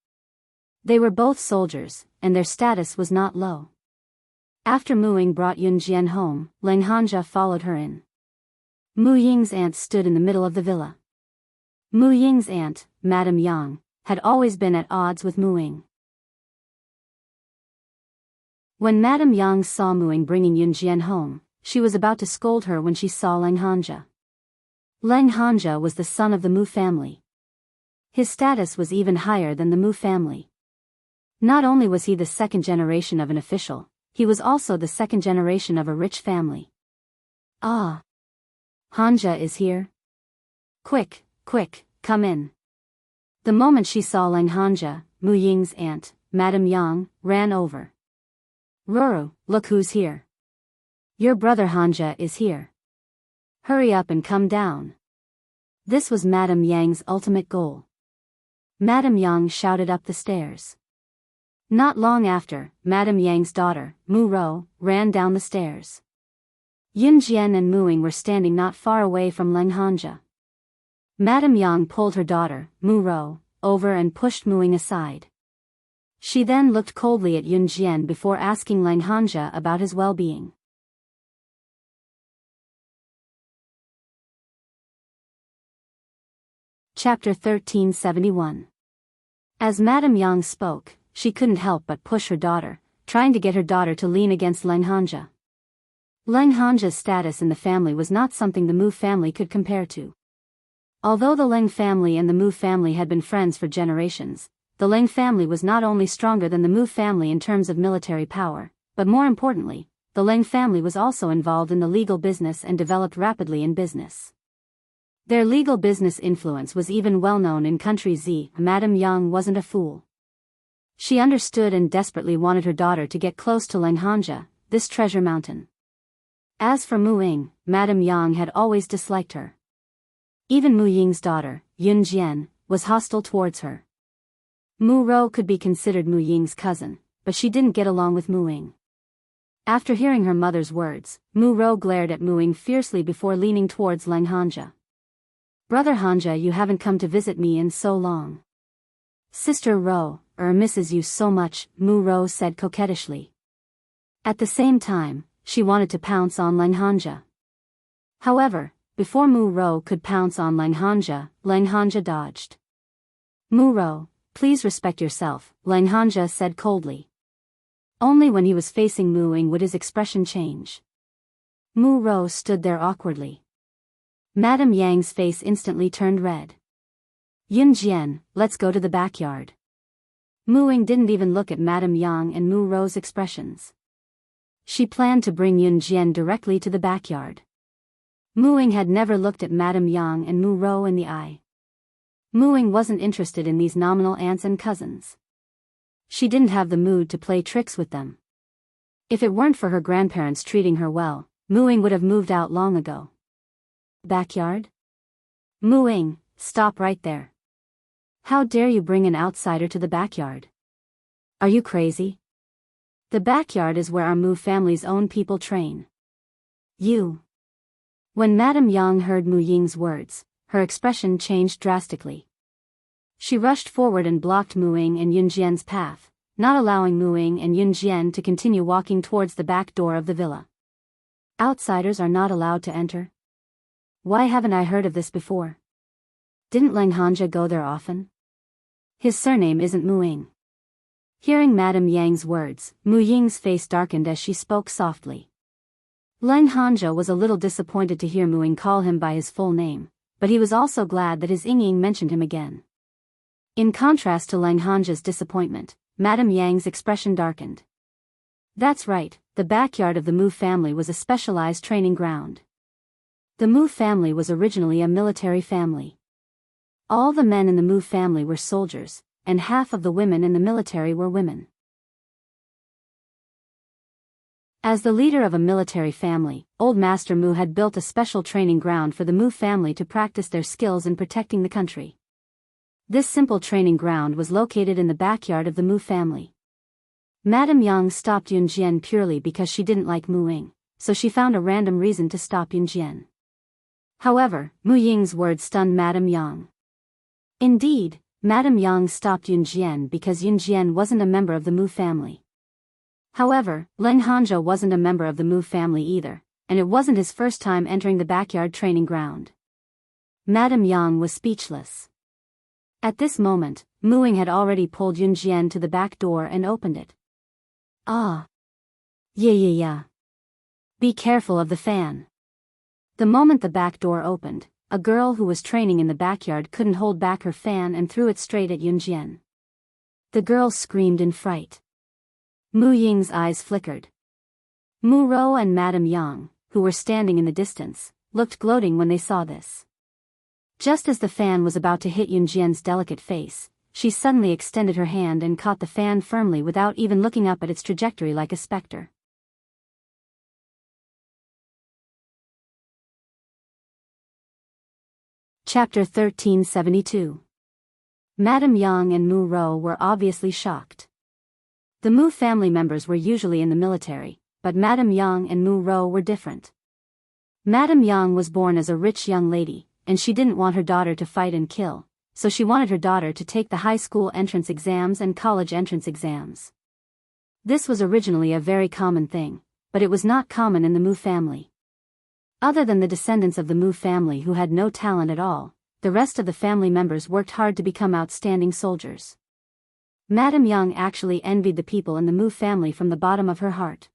S1: They were both soldiers, and their status was not low. After Mu Ying brought Yun Jian home, Lang Hanja followed her in. Mu Ying's aunt stood in the middle of the villa. Mu Ying's aunt, Madame Yang, had always been at odds with Mu Ying. When Madame Yang saw Mu Ying bringing Yun Jian home, she was about to scold her when she saw Lang Hanja. Lang Hanja was the son of the Mu family. His status was even higher than the Mu family. Not only was he the second generation of an official, he was also the second generation of a rich family. Ah! Hanja is here? Quick, come in. The moment she saw Lang Hanja, Mu Ying's aunt, Madame Yang, ran over. Ruru, look who's here. Your brother Hanja is here. Hurry up and come down. This was Madame Yang's ultimate goal. Madame Yang shouted up the stairs. Not long after, Madame Yang's daughter, Mu Ro, ran down the stairs. Yun Jian and Mu Ying were standing not far away from Lang Hanja. Madame Yang pulled her daughter, Mu Ro, over and pushed Mu Ying aside. She then looked coldly at Yun Jian before asking Lang Hanja about his well-being. Chapter 1371. As Madame Yang spoke, she couldn't help but push her daughter, trying to get her daughter to lean against Lang Hanja. Lang Hanja's status in the family was not something the Mu family could compare to. Although the Lang family and the Mu family had been friends for generations, the Lang family was not only stronger than the Mu family in terms of military power, but more importantly, the Lang family was also involved in the legal business and developed rapidly in business. Their legal business influence was even well known in country Z. Madame Yang wasn't a fool. She understood and desperately wanted her daughter to get close to Lang Hanja, this treasure mountain. As for Mu Ying, Madame Yang had always disliked her. Even Mu Ying's daughter, Yun Jian, was hostile towards her. Mu Ro could be considered Mu Ying's cousin, but she didn't get along with Mu Ying. After hearing her mother's words, Mu Ro glared at Mu Ying fiercely before leaning towards Lang Hanja. Brother Hanja, you haven't come to visit me in so long. Sister Ro, misses you so much, Mu Ro said coquettishly. At the same time, she wanted to pounce on Lang Hanja. However, before Mu Ro could pounce on Lang Hanja dodged. Mu Ro, please respect yourself, Lang Hanja said coldly. Only when he was facing Mu Ying would his expression change. Mu Ro stood there awkwardly. Madame Yang's face instantly turned red. Yun Jian, let's go to the backyard. Mu Ying didn't even look at Madame Yang and Mu Ro's expressions. She planned to bring Yun Jian directly to the backyard. Mu Ying had never looked at Madame Yang and Mu Ro in the eye. Mu Ying wasn't interested in these nominal aunts and cousins. She didn't have the mood to play tricks with them. If it weren't for her grandparents treating her well, Mu Ying would have moved out long ago. Backyard? Mu Ying, stop right there. How dare you bring an outsider to the backyard? Are you crazy? The backyard is where our Mu family's own people train. You. When Madame Yang heard Mu Ying's words, her expression changed drastically. She rushed forward and blocked Mu Ying and Yun Jian's path, not allowing Mu Ying and Yun Jian to continue walking towards the back door of the villa. Outsiders are not allowed to enter? Why haven't I heard of this before? Didn't Lang Hanja go there often? His surname isn't Mu Ying. Hearing Madame Yang's words, Mu Ying's face darkened as she spoke softly. Lang Hanja was a little disappointed to hear Mu Ying call him by his full name, but he was also glad that his Ying mentioned him again. In contrast to Lang Hanja's disappointment, Madame Yang's expression darkened. That's right, the backyard of the Mu family was a specialized training ground. The Mu family was originally a military family. All the men in the Mu family were soldiers, and half of the women in the military were women. As the leader of a military family, Old Master Mu had built a special training ground for the Mu family to practice their skills in protecting the country. This simple training ground was located in the backyard of the Mu family. Madame Yang stopped Yun Jian purely because she didn't like Mu Ying, so she found a random reason to stop Yun Jian. However, Mu Ying's words stunned Madame Yang. Indeed, Madame Yang stopped Yun Jian because Yun Jian wasn't a member of the Mu family. However, Lang Hanja wasn't a member of the Mu family either, and it wasn't his first time entering the backyard training ground. Madame Yang was speechless. At this moment, Mu Ying had already pulled Yun Jian to the back door and opened it. Ah. Yeah. Be careful of the fan. The moment the back door opened, a girl who was training in the backyard couldn't hold back her fan and threw it straight at Yun Jian. The girl screamed in fright. Mu Ying's eyes flickered. Mu Ro and Madame Yang, who were standing in the distance, looked gloating when they saw this. Just as the fan was about to hit Yun Jian's delicate face, she suddenly extended her hand and caught the fan firmly without even looking up at its trajectory like a specter. Chapter 1372. Madame Yang and Mu Ro were obviously shocked. The Mu family members were usually in the military, but Madame Yang and Mu Ro were different. Madame Yang was born as a rich young lady, and she didn't want her daughter to fight and kill, so she wanted her daughter to take the high school entrance exams and college entrance exams. This was originally a very common thing, but it was not common in the Mu family. Other than the descendants of the Mu family who had no talent at all, the rest of the family members worked hard to become outstanding soldiers. Madame Yang actually envied the people in the Mu family from the bottom of her heart.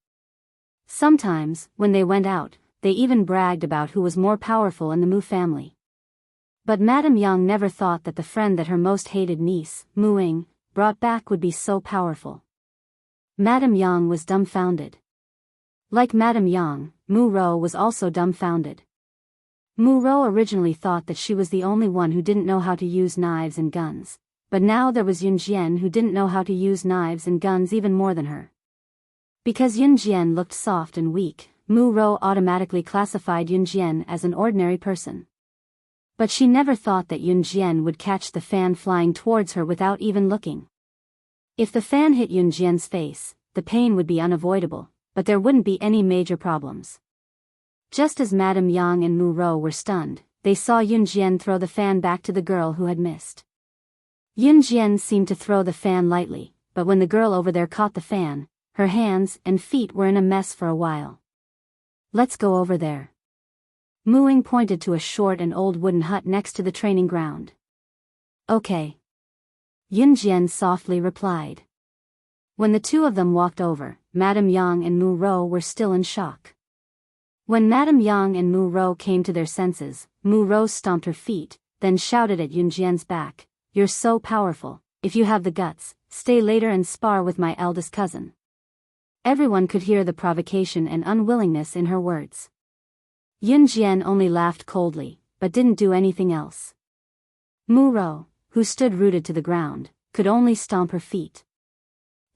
S1: Sometimes, when they went out, they even bragged about who was more powerful in the Mu family. But Madame Yang never thought that the friend that her most hated niece, Mu Ying, brought back would be so powerful. Madame Yang was dumbfounded. Like Madame Yang, Mu Ro was also dumbfounded. Mu Ro originally thought that she was the only one who didn't know how to use knives and guns, but now there was Yun Jian who didn't know how to use knives and guns even more than her. Because Yun Jian looked soft and weak, Mu Ro automatically classified Yun Jian as an ordinary person. But she never thought that Yun Jian would catch the fan flying towards her without even looking. If the fan hit Yun Jian's face, the pain would be unavoidable, but there wouldn't be any major problems. Just as Madame Yang and Mu Ro were stunned, they saw Yun Jian throw the fan back to the girl who had missed. Yun Jian seemed to throw the fan lightly, but when the girl over there caught the fan, her hands and feet were in a mess for a while. "Let's go over there." Mu Ying pointed to a short and old wooden hut next to the training ground. "Okay." Yun Jian softly replied. When the two of them walked over, Madame Yang and Mu Rou were still in shock. When Madame Yang and Mu Rou came to their senses, Mu Rou stomped her feet, then shouted at Yun Jian's back, "You're so powerful, if you have the guts, stay later and spar with my eldest cousin." Everyone could hear the provocation and unwillingness in her words. Yun Jian only laughed coldly, but didn't do anything else. Mu Rou, who stood rooted to the ground, could only stomp her feet.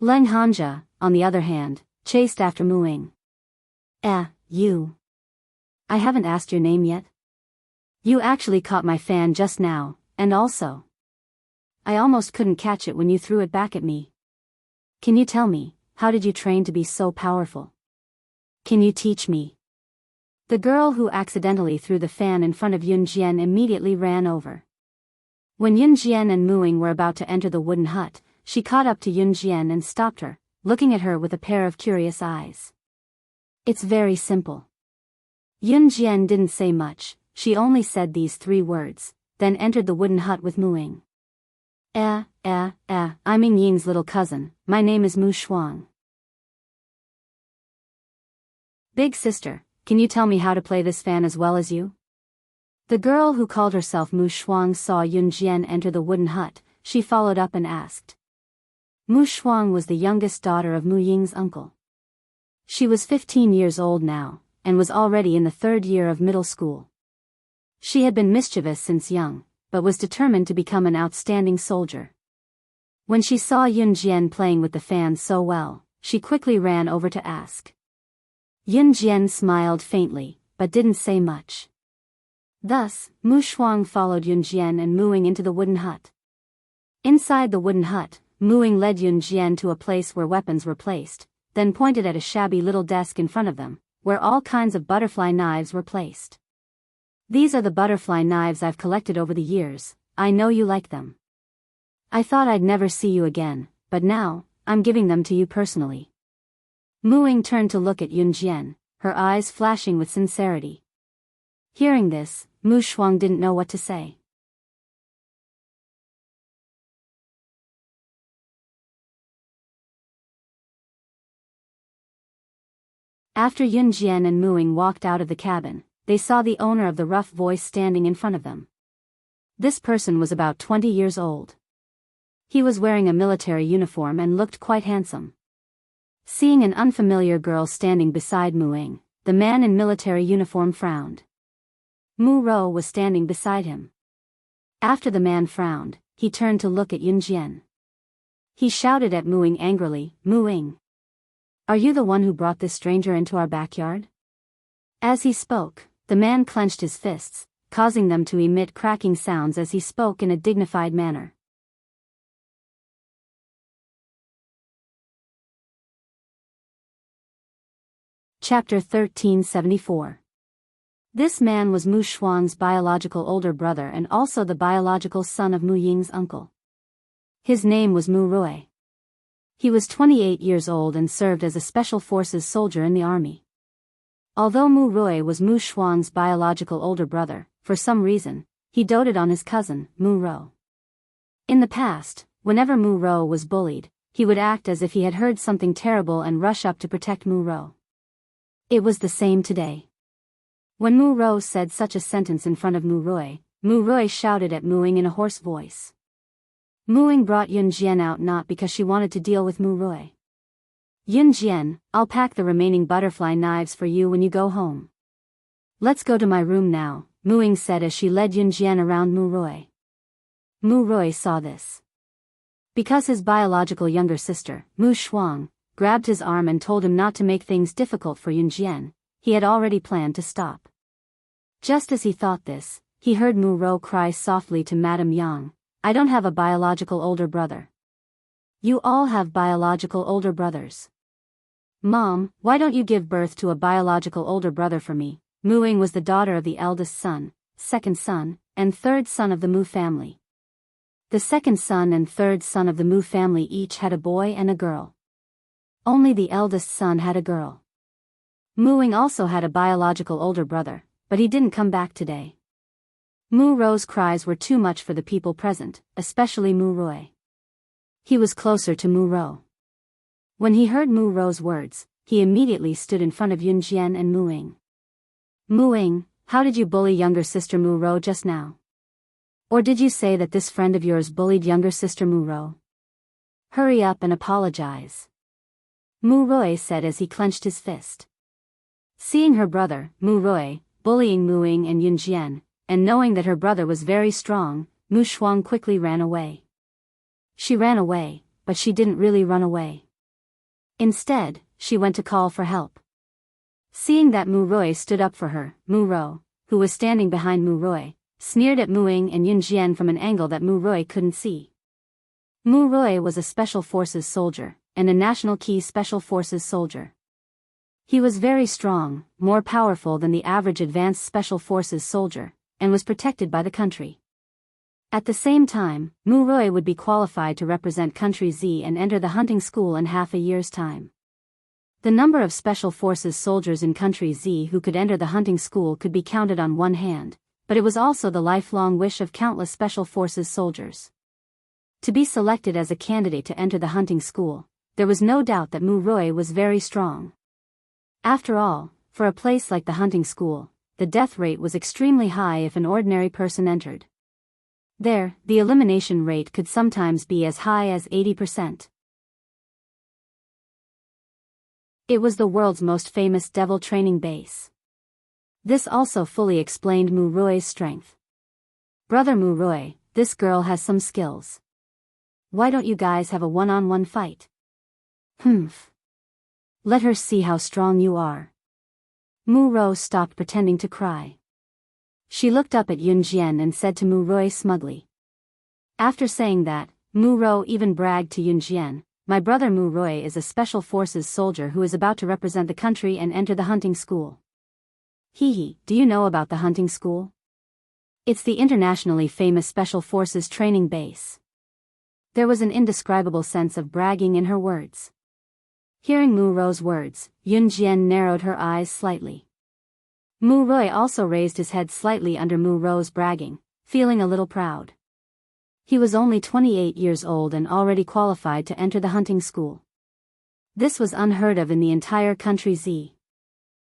S1: Leng Hanja, on the other hand, chased after Mu Ying. You. I haven't asked your name yet. You actually caught my fan just now, and also, I almost couldn't catch it when you threw it back at me. Can you tell me, how did you train to be so powerful? Can you teach me?" The girl who accidentally threw the fan in front of Yun Jian immediately ran over. When Yun Jian and Mu Ying were about to enter the wooden hut, she caught up to Yun Jian and stopped her, looking at her with a pair of curious eyes. "It's very simple." Yun Jian didn't say much, she only said these 3 words, then entered the wooden hut with Mu Ying. I'm Ying Ying's little cousin, my name is Mu Shuang." "Big sister, can you tell me how to play this fan as well as you?" The girl who called herself Mu Shuang saw Yun Jian enter the wooden hut, she followed up and asked. Mu Shuang was the youngest daughter of Mu Ying's uncle. She was 15 years old now, and was already in the 3rd year of middle school. She had been mischievous since young, but was determined to become an outstanding soldier. When she saw Yun Jian playing with the fan so well, she quickly ran over to ask. Yun Jian smiled faintly, but didn't say much. Thus, Mu Shuang followed Yun Jian and Mu Ying into the wooden hut. Inside the wooden hut, Mu Ying led Yun Jian to a place where weapons were placed, then pointed at a shabby little desk in front of them, where all kinds of butterfly knives were placed. "These are the butterfly knives I've collected over the years, I know you like them. I thought I'd never see you again, but now, I'm giving them to you personally." Mu Ying turned to look at Yun Jian, her eyes flashing with sincerity. Hearing this, Mu Shuang didn't know what to say. After Yun Jian and Mu Ying walked out of the cabin, they saw the owner of the rough voice standing in front of them. This person was about 20 years old. He was wearing a military uniform and looked quite handsome. Seeing an unfamiliar girl standing beside Mu Ying, the man in military uniform frowned. Mu Rou was standing beside him. After the man frowned, he turned to look at Yun Jian. He shouted at Mu Ying angrily, "Mu Ying, are you the one who brought this stranger into our backyard?" As he spoke, the man clenched his fists, causing them to emit cracking sounds as he spoke in a dignified manner. Chapter 1374. This man was Mu Shuang's biological older brother and also the biological son of Mu Ying's uncle. His name was Mu Rui. He was 28 years old and served as a special forces soldier in the army. Although Mu Rui was Mu Shuang's biological older brother, for some reason, he doted on his cousin, Mu Rou. In the past, whenever Mu Rou was bullied, he would act as if he had heard something terrible and rush up to protect Mu Rou. It was the same today. When Mu Rou said such a sentence in front of Mu Rui shouted at Mu Ying in a hoarse voice. Mu Ying brought Yun Jian out not because she wanted to deal with Mu Rui. "Yun Jian, I'll pack the remaining butterfly knives for you when you go home. Let's go to my room now," Mu Ying said as she led Yun Jian around Mu Rui. Mu Rui saw this. Because his biological younger sister, Mu Shuang, grabbed his arm and told him not to make things difficult for Yun Jian, he had already planned to stop. Just as he thought this, he heard Mu Rou cry softly to Madame Yang, "I don't have a biological older brother." "You all have biological older brothers. Mom, why don't you give birth to a biological older brother for me?" Mu Ying was the daughter of the eldest son, second son, and third son of the Mu family. The second son and third son of the Mu family each had a boy and a girl. Only the eldest son had a girl. Mu Ying also had a biological older brother, but he didn't come back today. Mu Ro's cries were too much for the people present, especially Mu Roi. He was closer to Mu Ro. When he heard Mu Ro's words, he immediately stood in front of Yun Jian and Mu Ying. Mu Ying, how did you bully younger sister Mu Ro just now? Or did you say that this friend of yours bullied younger sister Mu Ro? Hurry up and apologize. Mu Roi said as he clenched his fist. Seeing her brother, Mu Roi, bullying Mu Ying and Yun Jian, and knowing that her brother was very strong, Mu Shuang quickly ran away. She ran away, but she didn't really run away. Instead, she went to call for help. Seeing that Mu Roi stood up for her, Mu Ro, who was standing behind Mu Roi, sneered at Mu Ying and Yun Jian from an angle that Mu Roi couldn't see. Mu Roi was a Special Forces soldier, and a National Key Special Forces soldier. He was very strong, more powerful than the average advanced Special Forces soldier, and was protected by the country. At the same time, Mu Roi would be qualified to represent Country Z and enter the hunting school in half a year's time. The number of Special Forces soldiers in Country Z who could enter the hunting school could be counted on one hand, but it was also the lifelong wish of countless Special Forces soldiers. To be selected as a candidate to enter the hunting school, there was no doubt that Mu Roi was very strong. After all, for a place like the hunting school, the death rate was extremely high if an ordinary person entered. There, the elimination rate could sometimes be as high as 80%. It was the world's most famous devil training base. This also fully explained Mu Roi's strength. Brother Mu Roi, this girl has some skills. Why don't you guys have a one-on-one fight? Humph. Let her see how strong you are. Mu Ro stopped pretending to cry. She looked up at Yun Jian and said to Mu Roi smugly. After saying that, Mu Ro even bragged to Yun Jian, my brother Mu Roi is a Special Forces soldier who is about to represent the country and enter the hunting school. Hee, do you know about the hunting school? It's the internationally famous Special Forces training base. There was an indescribable sense of bragging in her words. Hearing Mu Ro's words, Yun Jian narrowed her eyes slightly. Mu Roi also raised his head slightly under Mu Ro's bragging, feeling a little proud. He was only 28 years old and already qualified to enter the hunting school. This was unheard of in the entire Country Z.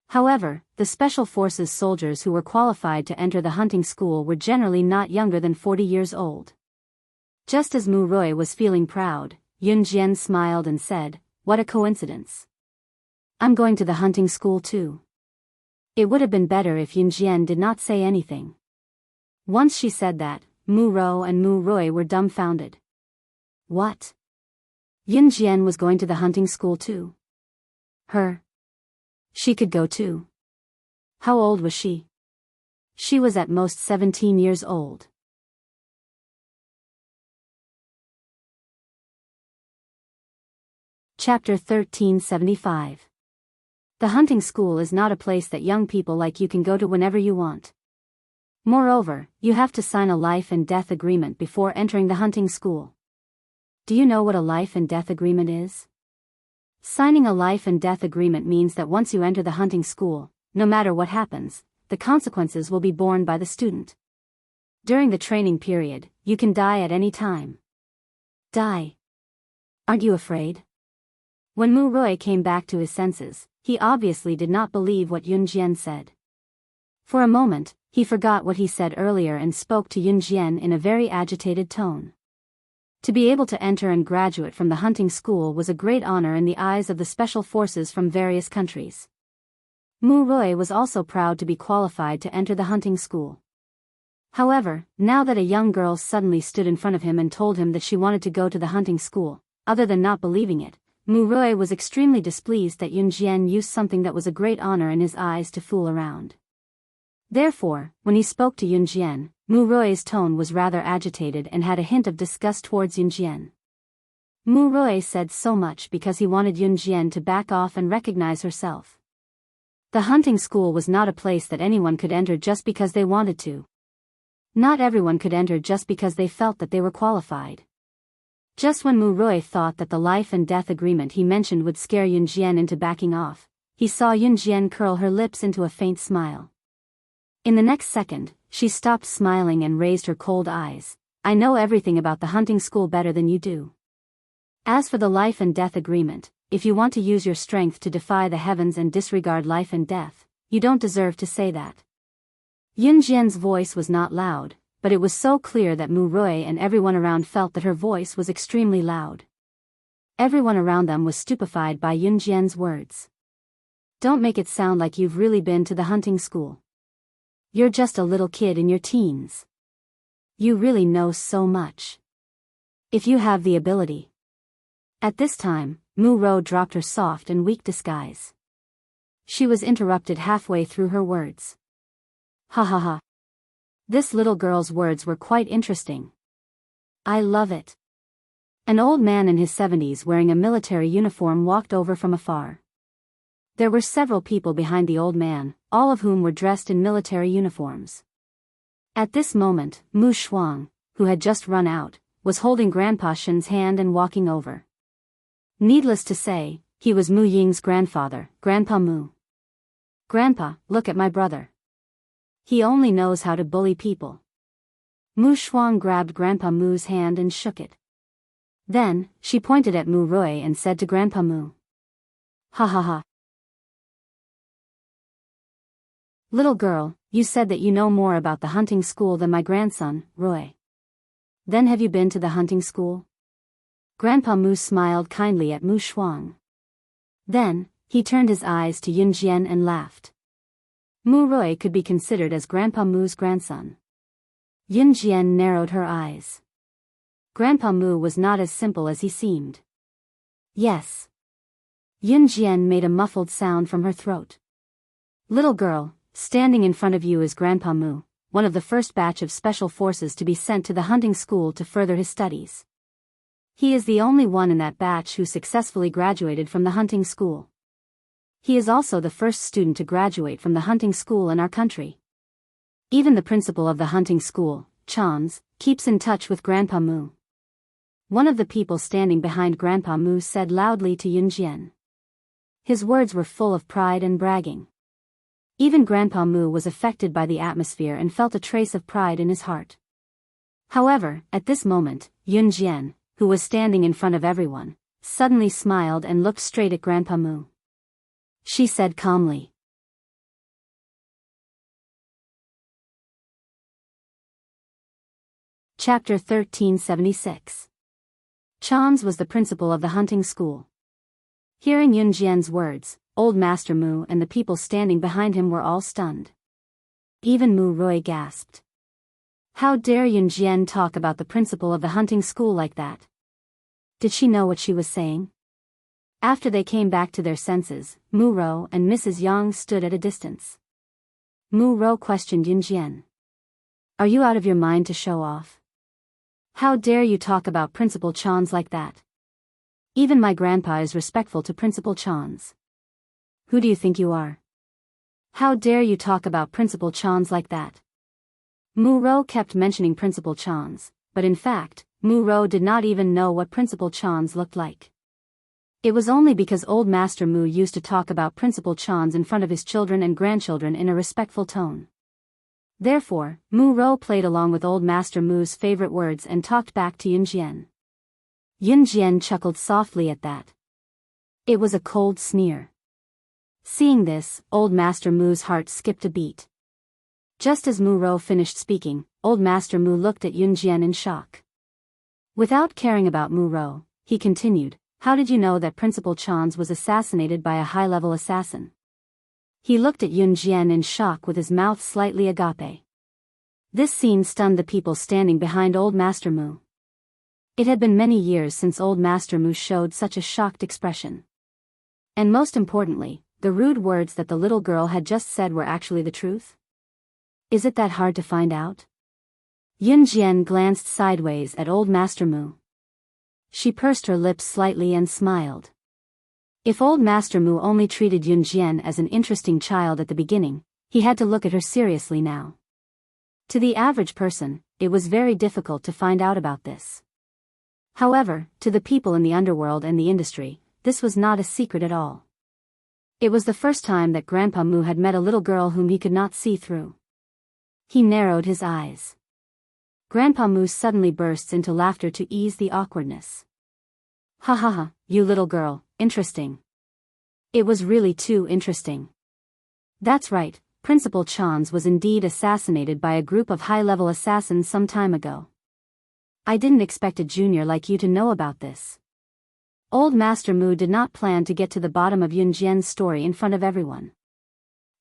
S1: However, the Special Forces soldiers who were qualified to enter the hunting school were generally not younger than 40 years old. Just as Mu Roi was feeling proud, Yun Jian smiled and said, what a coincidence. I'm going to the hunting school too. It would have been better if Yun Jian did not say anything. Once she said that, Mu Ro and Mu Roi were dumbfounded. What? Yun Jian was going to the hunting school too? She could go too. How old was she? She was at most 17 years old. Chapter 1375. The hunting school is not a place that young people like you can go to whenever you want. Moreover, you have to sign a life and death agreement before entering the hunting school. Do you know what a life and death agreement is? Signing a life and death agreement means that once you enter the hunting school, no matter what happens, the consequences will be borne by the student. During the training period, you can die at any time. Die? Aren't you afraid? When Mu Roi came back to his senses, he obviously did not believe what Yun Jian said. For a moment, he forgot what he said earlier and spoke to Yun Jian in a very agitated tone. To be able to enter and graduate from the hunting school was a great honor in the eyes of the special forces from various countries. Mu Roi was also proud to be qualified to enter the hunting school. However, now that a young girl suddenly stood in front of him and told him that she wanted to go to the hunting school, other than not believing it, Mu Roi was extremely displeased that Yun Jian used something that was a great honor in his eyes to fool around. Therefore, when he spoke to Yun Jian, Mu Roi's tone was rather agitated and had a hint of disgust towards Yun Jian. Mu Roi said so much because he wanted Yun Jian to back off and recognize herself. The hunting school was not a place that anyone could enter just because they wanted to, Not everyone could enter just because they felt that they were qualified. Just when Mu Rui thought that the life and death agreement he mentioned would scare Yun Jian into backing off, he saw Yun Jian curl her lips into a faint smile. In the next second, she stopped smiling and raised her cold eyes. I know everything about the hunting school better than you do. As for the life and death agreement, if you want to use your strength to defy the heavens and disregard life and death, you don't deserve to say that. Yun Jian's voice was not loud, but it was so clear that Mu Rui and everyone around felt that her voice was extremely loud. Everyone around them was stupefied by Yun Jian's words. Don't make it sound like you've really been to the hunting school. You're just a little kid in your teens. You really know so much. If you have the ability. At this time, Mu Rou dropped her soft and weak disguise. She was interrupted halfway through her words. Ha ha ha. This little girl's words were quite interesting. I love it. An old man in his 70s wearing a military uniform walked over from afar. There were several people behind the old man, all of whom were dressed in military uniforms. At this moment, Mu Shuang, who had just run out, was holding Grandpa Shen's hand and walking over. Needless to say, he was Mu Ying's grandfather, Grandpa Mu. Grandpa, look at my brother. He only knows how to bully people. Mu Shuang grabbed Grandpa Mu's hand and shook it. Then, she pointed at Mu Rui and said to Grandpa Mu. Ha ha ha. Little girl, you said that you know more about the hunting school than my grandson, Rui. Then have you been to the hunting school? Grandpa Mu smiled kindly at Mu Shuang. Then, he turned his eyes to Yun Jian and laughed. Mu Rui could be considered as Grandpa Mu's grandson. Yun Jian narrowed her eyes. Grandpa Mu was not as simple as he seemed. Yes. Yun Jian made a muffled sound from her throat. Little girl, standing in front of you is Grandpa Mu, one of the first batch of special forces to be sent to the hunting school to further his studies. He is the only one in that batch who successfully graduated from the hunting school. He is also the first student to graduate from the hunting school in our country. Even the principal of the hunting school, Chans, keeps in touch with Grandpa Mu. One of the people standing behind Grandpa Mu said loudly to Yun Jian. His words were full of pride and bragging. Even Grandpa Mu was affected by the atmosphere and felt a trace of pride in his heart. However, at this moment, Yun Jian, who was standing in front of everyone, suddenly smiled and looked straight at Grandpa Mu. She said calmly. Chapter 1376. Chans was the principal of the hunting school. Hearing Yun Jian's words, Old Master Mu and the people standing behind him were all stunned. Even Mu Rui gasped. How dare Yun Jian talk about the principal of the hunting school like that? Did she know what she was saying? After they came back to their senses, Mu Rou and Mrs. Yang stood at a distance. Mu Rou questioned Yun Jian. Are you out of your mind to show off? How dare you talk about Principal Chans like that? Even my grandpa is respectful to Principal Chans. Who do you think you are? How dare you talk about Principal Chans like that? Mu Rou kept mentioning Principal Chans, but in fact, Mu Rou did not even know what Principal Chans looked like. It was only because Old Master Mu used to talk about Principal Chans in front of his children and grandchildren in a respectful tone. Therefore, Mu Rou played along with Old Master Mu's favorite words and talked back to Yun Jian. Yun Jian chuckled softly at that. It was a cold sneer. Seeing this, Old Master Mu's heart skipped a beat. Just as Mu Rou finished speaking, Old Master Mu looked at Yun Jian in shock. Without caring about Mu Rou, he continued, how did you know that Principal Chans was assassinated by a high-level assassin? He looked at Yun Jian in shock with his mouth slightly agape. This scene stunned the people standing behind Old Master Mu. It had been many years since Old Master Mu showed such a shocked expression. And most importantly, the rude words that the little girl had just said were actually the truth? Is it that hard to find out? Yun Jian glanced sideways at Old Master Mu. She pursed her lips slightly and smiled. If Old Master Mu only treated Yun Jian as an interesting child at the beginning, he had to look at her seriously now. To the average person, it was very difficult to find out about this. However, to the people in the underworld and the industry, this was not a secret at all. It was the first time that Grandpa Mu had met a little girl whom he could not see through. He narrowed his eyes. Grandpa Mu suddenly bursts into laughter to ease the awkwardness. Ha ha ha, you little girl, interesting. It was really too interesting. That's right, Principal Chans was indeed assassinated by a group of high-level assassins some time ago. I didn't expect a junior like you to know about this. Old Master Mu did not plan to get to the bottom of Yun Jian's story in front of everyone.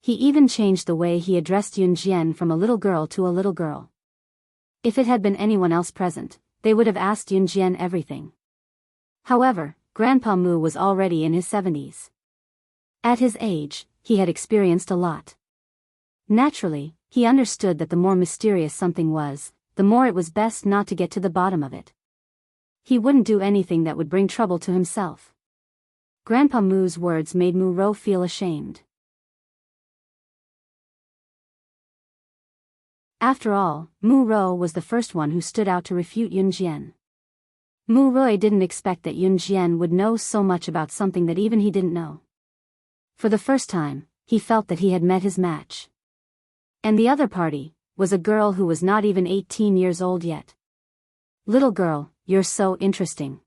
S1: He even changed the way he addressed Yun Jian from a little girl to a little girl. If it had been anyone else present, they would have asked Yun Jian everything. However, Grandpa Mu was already in his 70s. At his age, he had experienced a lot. Naturally, he understood that the more mysterious something was, the more it was best not to get to the bottom of it. He wouldn't do anything that would bring trouble to himself. Grandpa Mu's words made Mu Rou feel ashamed. After all, Mu Rou was the first one who stood out to refute Yun Jian. Mu Rou didn't expect that Yun Jian would know so much about something that even he didn't know. For the first time, he felt that he had met his match. And the other party was a girl who was not even 18 years old yet. Little girl, you're so interesting.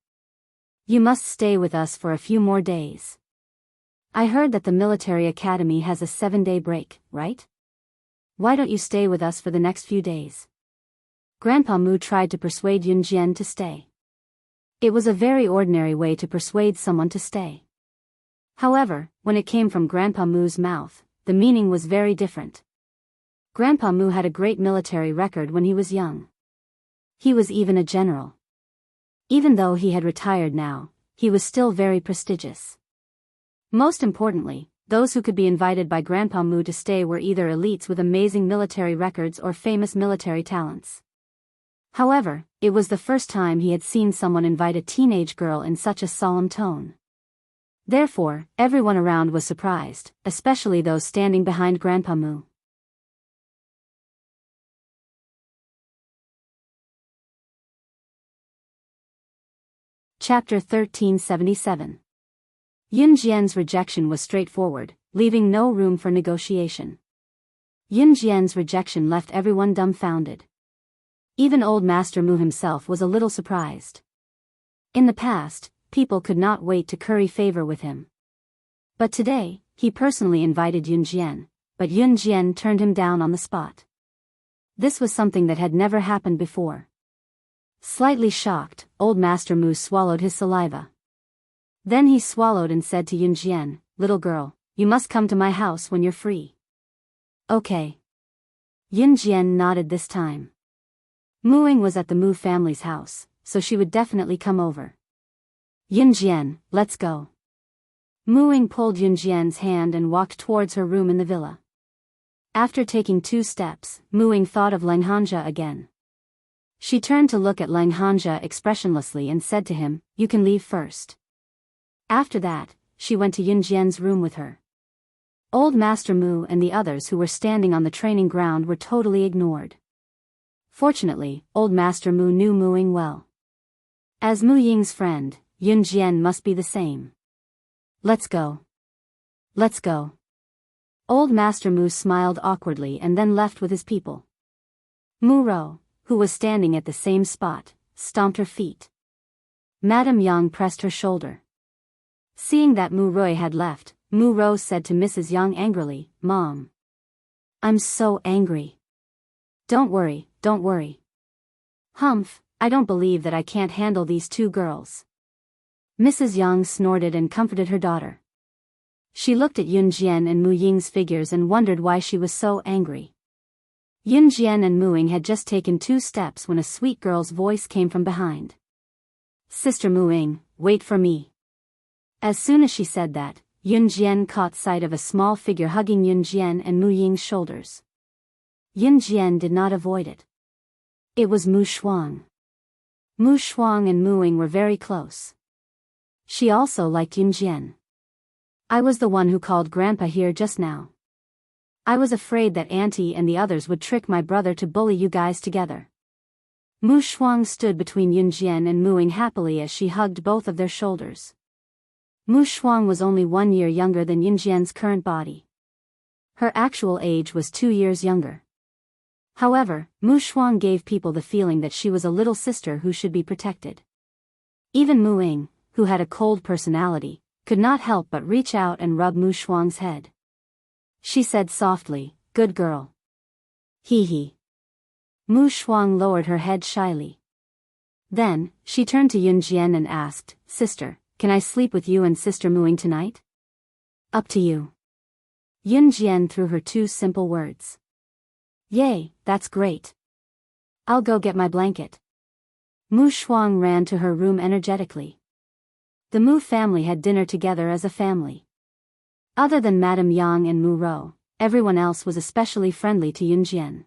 S1: You must stay with us for a few more days. I heard that the military academy has a 7-day break, right? Why don't you stay with us for the next few days? Grandpa Mu tried to persuade Yun Jian to stay. It was a very ordinary way to persuade someone to stay. However, when it came from Grandpa Mu's mouth, the meaning was very different. Grandpa Mu had a great military record when he was young. He was even a general. Even though he had retired now, he was still very prestigious. Most importantly, those who could be invited by Grandpa Mu to stay were either elites with amazing military records or famous military talents. However, it was the first time he had seen someone invite a teenage girl in such a solemn tone. Therefore, everyone around was surprised, especially those standing behind Grandpa Mu. Chapter 1377. Yun Jian's rejection was straightforward, leaving no room for negotiation. Yun Jian's rejection left everyone dumbfounded. Even old Master Mu himself was a little surprised. In the past, people could not wait to curry favor with him. But today, he personally invited Yun Jian, but Yun Jian turned him down on the spot. This was something that had never happened before. Slightly shocked, old Master Mu swallowed his saliva. Then he swallowed and said to Yun Jian, "Little girl, you must come to my house when you're free." Okay. Yun Jian nodded this time. Muing was at the Mu family's house, so she would definitely come over. Yun Jian, let's go. Muing pulled Yun Jian's hand and walked towards her room in the villa. After taking 2 steps, Muing thought of Lang Hanja again. She turned to look at Lang Hanja expressionlessly and said to him, "You can leave first." After that, she went to Yun Jian's room with her. Old Master Mu and the others who were standing on the training ground were totally ignored. Fortunately, old Master Mu knew Muing well. As Mu Ying's friend, Yun Jian must be the same. Let's go. Let's go. Old Master Mu smiled awkwardly and then left with his people. Mu Rou, who was standing at the same spot, stomped her feet. Madame Yang pressed her shoulder. Seeing that Mu Rou had left, Mu Rou said to Mrs. Yang angrily, "Mom. I'm so angry." Don't worry. Humph, I don't believe that I can't handle these 2 girls." Mrs. Yang snorted and comforted her daughter. She looked at Yun Jian and Mu Ying's figures and wondered why she was so angry. Yun Jian and Muing had just taken 2 steps when a sweet girl's voice came from behind. "Sister Muing, wait for me." As soon as she said that, Yun Jian caught sight of a small figure hugging Yun Jian and Mu Ying's shoulders. Yun Jian did not avoid it. It was Mu Shuang. Mu Shuang and Muing were very close. She also liked Yun Jian. "I was the one who called Grandpa here just now." I was afraid that Auntie and the others would trick my brother to bully you guys together. Mu Shuang stood between Yunjian and Muing happily as she hugged both of their shoulders. Mu Shuang was only 1 year younger than Yunjian's current body. Her actual age was 2 years younger. However, Mu Shuang gave people the feeling that she was a little sister who should be protected. Even Muing, who had a cold personality, could not help but reach out and rub Mu Shuang's head. She said softly, "Good girl." Hee hee. Mu Shuang lowered her head shyly. Then, she turned to Yunjian and asked, "Sister, can I sleep with you and Sister Muing tonight?" "Up to you." Yunjian threw her 2 simple words. "Yay, that's great. I'll go get my blanket." Mu Shuang ran to her room energetically. The Mu family had dinner together as a family. Other than Madame Yang and Mu Rou, everyone else was especially friendly to Yunjian.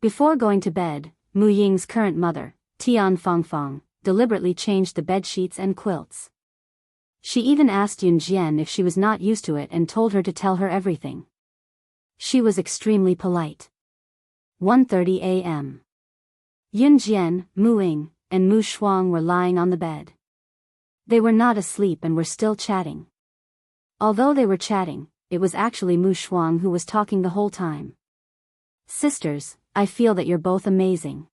S1: Before going to bed, Mu Ying's current mother, Tian Fangfang, deliberately changed the bedsheets and quilts. She even asked Yunjian if she was not used to it and told her to tell her everything. She was extremely polite. 1:30 a.m. Yunjian, Muing, and Mu Shuang were lying on the bed. They were not asleep and were still chatting. Although they were chatting, it was actually Mu Shuang who was talking the whole time. "Sisters, I feel that you're both amazing.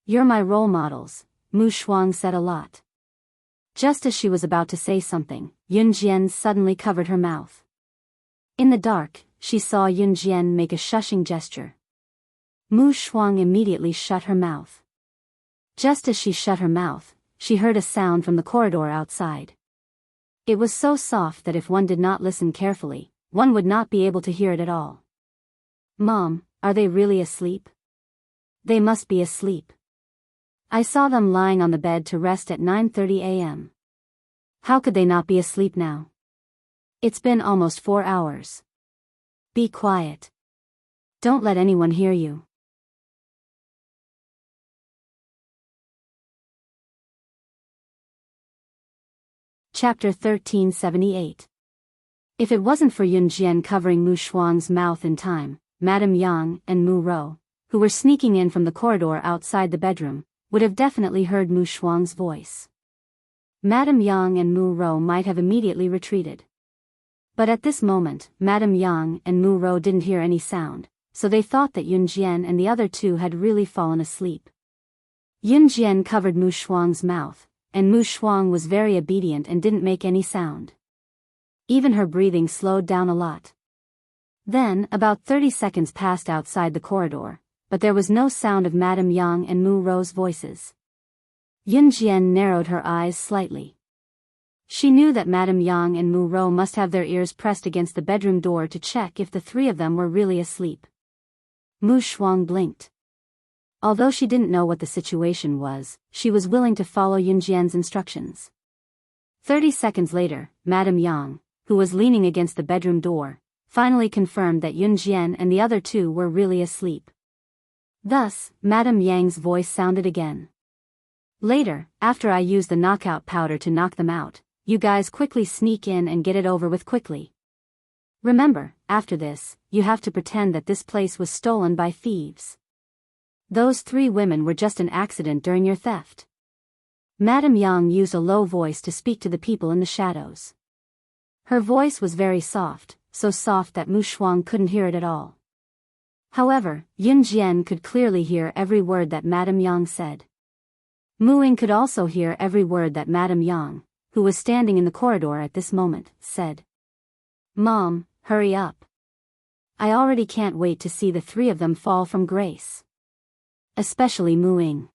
S1: You're my role models," Mu Shuang said a lot. Just as she was about to say something, Yunjian suddenly covered her mouth. In the dark, she saw Yunjian make a shushing gesture. Mu Shuang immediately shut her mouth. Just as she shut her mouth, she heard a sound from the corridor outside. It was so soft that if one did not listen carefully, one would not be able to hear it at all. "Mom, are they really asleep?" "They must be asleep. I saw them lying on the bed to rest at 9:30 a.m. How could they not be asleep now? It's been almost 4 hours. Be quiet. Don't let anyone hear you." Chapter 1378. If it wasn't for Yunjian covering Mu Shuang's mouth in time, Madame Yang and Mu Rou, who were sneaking in from the corridor outside the bedroom, would have definitely heard Mu Shuang's voice. Madame Yang and Mu Rou might have immediately retreated. But at this moment, Madame Yang and Mu Rou didn't hear any sound, so they thought that Yunjian and the other 2 had really fallen asleep. Yunjian covered Mu Shuang's mouth, and Mu Shuang was very obedient and didn't make any sound. Even her breathing slowed down a lot. Then, about 30 seconds passed outside the corridor, but there was no sound of Madame Yang and Mu Rou's voices. Yunjian narrowed her eyes slightly. She knew that Madame Yang and Mu Rou must have their ears pressed against the bedroom door to check if the 3 of them were really asleep. Mu Shuang blinked. Although she didn't know what the situation was, she was willing to follow Yunjian's instructions. 30 seconds later, Madame Yang, who was leaning against the bedroom door, finally confirmed that Yunjian and the other 2 were really asleep. Thus, Madame Yang's voice sounded again. "Later, after I use the knockout powder to knock them out, you guys quickly sneak in and get it over with quickly. Remember, after this, you have to pretend that this place was stolen by thieves. Those 3 women were just an accident during your theft." Madame Yang used a low voice to speak to the people in the shadows. Her voice was very soft, so soft that Mu Shuang couldn't hear it at all. However, Yunjian could clearly hear every word that Madame Yang said. Muing could also hear every word that Madame Yang, who was standing in the corridor at this moment, said. "Mom, hurry up. I already can't wait to see the 3 of them fall from grace. Especially Muing.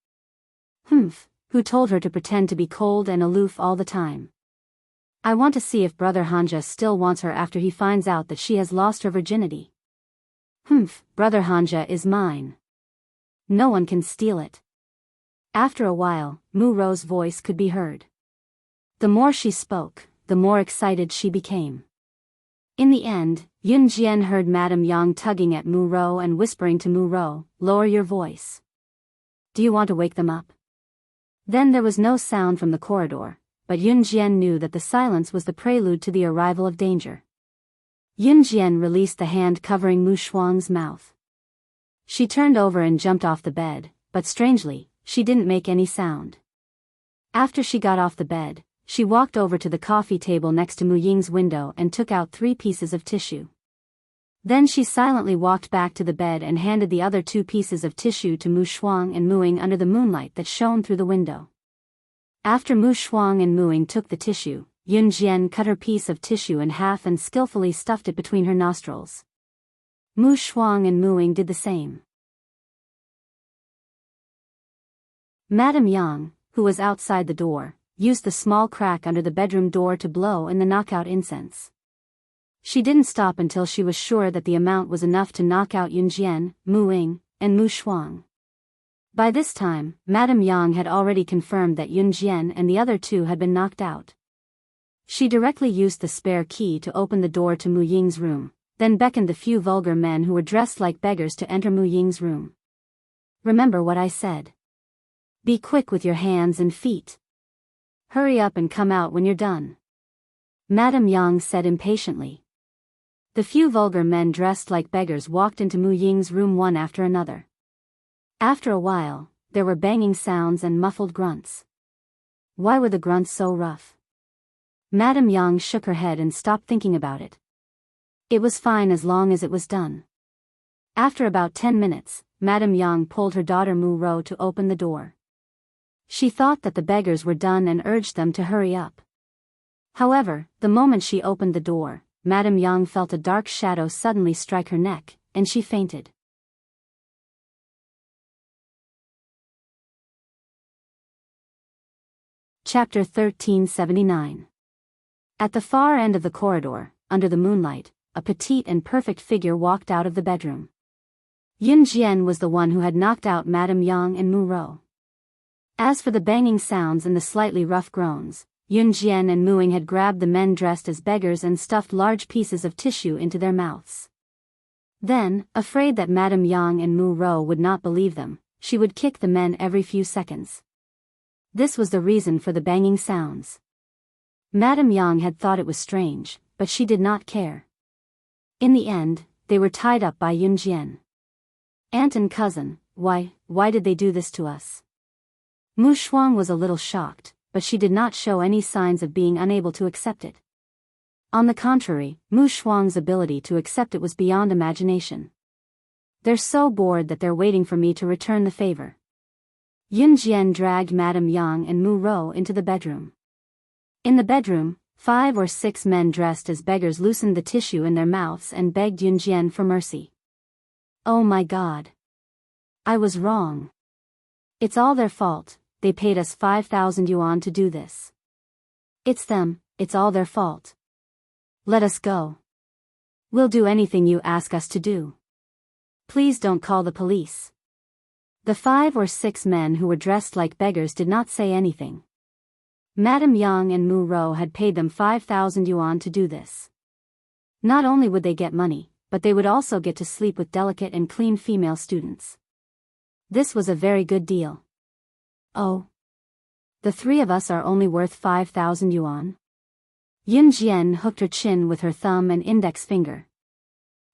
S1: Who told her to pretend to be cold and aloof all the time? I want to see if Brother Hanja still wants her after he finds out that she has lost her virginity. Brother Hanja is mine. No one can steal it." After a while, Mu Rou's voice could be heard. The more she spoke, the more excited she became. In the end, Yunjian heard Madame Yang tugging at Mu Rou and whispering to Mu Rou, "Lower your voice. Do you want to wake them up?" Then there was no sound from the corridor, but Yun Jian knew that the silence was the prelude to the arrival of danger. Yun Jian released the hand covering Mu Shuang's mouth. She turned over and jumped off the bed, but strangely, she didn't make any sound. After she got off the bed, she walked over to the coffee table next to Mu Ying's window and took out 3 pieces of tissue. Then she silently walked back to the bed and handed the other 2 pieces of tissue to Mu Shuang and Mu Ying under the moonlight that shone through the window. After Mu Shuang and Mu Ying took the tissue, Yun Jian cut her piece of tissue in half and skillfully stuffed it between her nostrils. Mu Shuang and Mu Ying did the same. Madame Yang, who was outside the door, used the small crack under the bedroom door to blow in the knockout incense. She didn't stop until she was sure that the amount was enough to knock out Yun Jian, Mu Ying, and Mu Shuang. By this time, Madame Yang had already confirmed that Yun Jian and the other 2 had been knocked out. She directly used the spare key to open the door to Mu Ying's room, then beckoned the few vulgar men who were dressed like beggars to enter Mu Ying's room. "Remember what I said. Be quick with your hands and feet. Hurry up and come out when you're done," Madame Yang said impatiently. The few vulgar men dressed like beggars walked into Mu Ying's room one after another. After a while, there were banging sounds and muffled grunts. Why were the grunts so rough? Madame Yang shook her head and stopped thinking about it. It was fine as long as it was done. After about 10 minutes, Madame Yang pulled her daughter Mu Ro to open the door. She thought that the beggars were done and urged them to hurry up. However, the moment she opened the door, Madame Yang felt a dark shadow suddenly strike her neck, and she fainted. Chapter 1379. At the far end of the corridor, under the moonlight, a petite and perfect figure walked out of the bedroom. Yun Jian was the one who had knocked out Madame Yang and Mu Ro. As for the banging sounds and the slightly rough groans, Yun Jian and Mu Ying had grabbed the men dressed as beggars and stuffed large pieces of tissue into their mouths. Then, afraid that Madame Yang and Mu Ro would not believe them, she would kick the men every few seconds. This was the reason for the banging sounds. Madame Yang had thought it was strange, but she did not care. In the end, they were tied up by Yun Jian. "Aunt and cousin, why did they do this to us?" Mu Shuang was a little shocked, but she did not show any signs of being unable to accept it. On the contrary, Mu Shuang's ability to accept it was beyond imagination. "They're so bored that they're waiting for me to return the favor." Yun Jian dragged Madame Yang and Mu Ro into the bedroom. In the bedroom, 5 or 6 men dressed as beggars loosened the tissue in their mouths and begged Yun Jian for mercy. "Oh my God. I was wrong. It's all their fault. They paid us 5,000 yuan to do this. It's them, it's all their fault. Let us go. We'll do anything you ask us to do. Please don't call the police." The 5 or 6 men who were dressed like beggars did not say anything. Madame Yang and Mu Ro had paid them 5,000 yuan to do this. Not only would they get money, but they would also get to sleep with delicate and clean female students. This was a very good deal. "Oh. The 3 of us are only worth 5,000 yuan? Yun Jian hooked her chin with her thumb and index finger.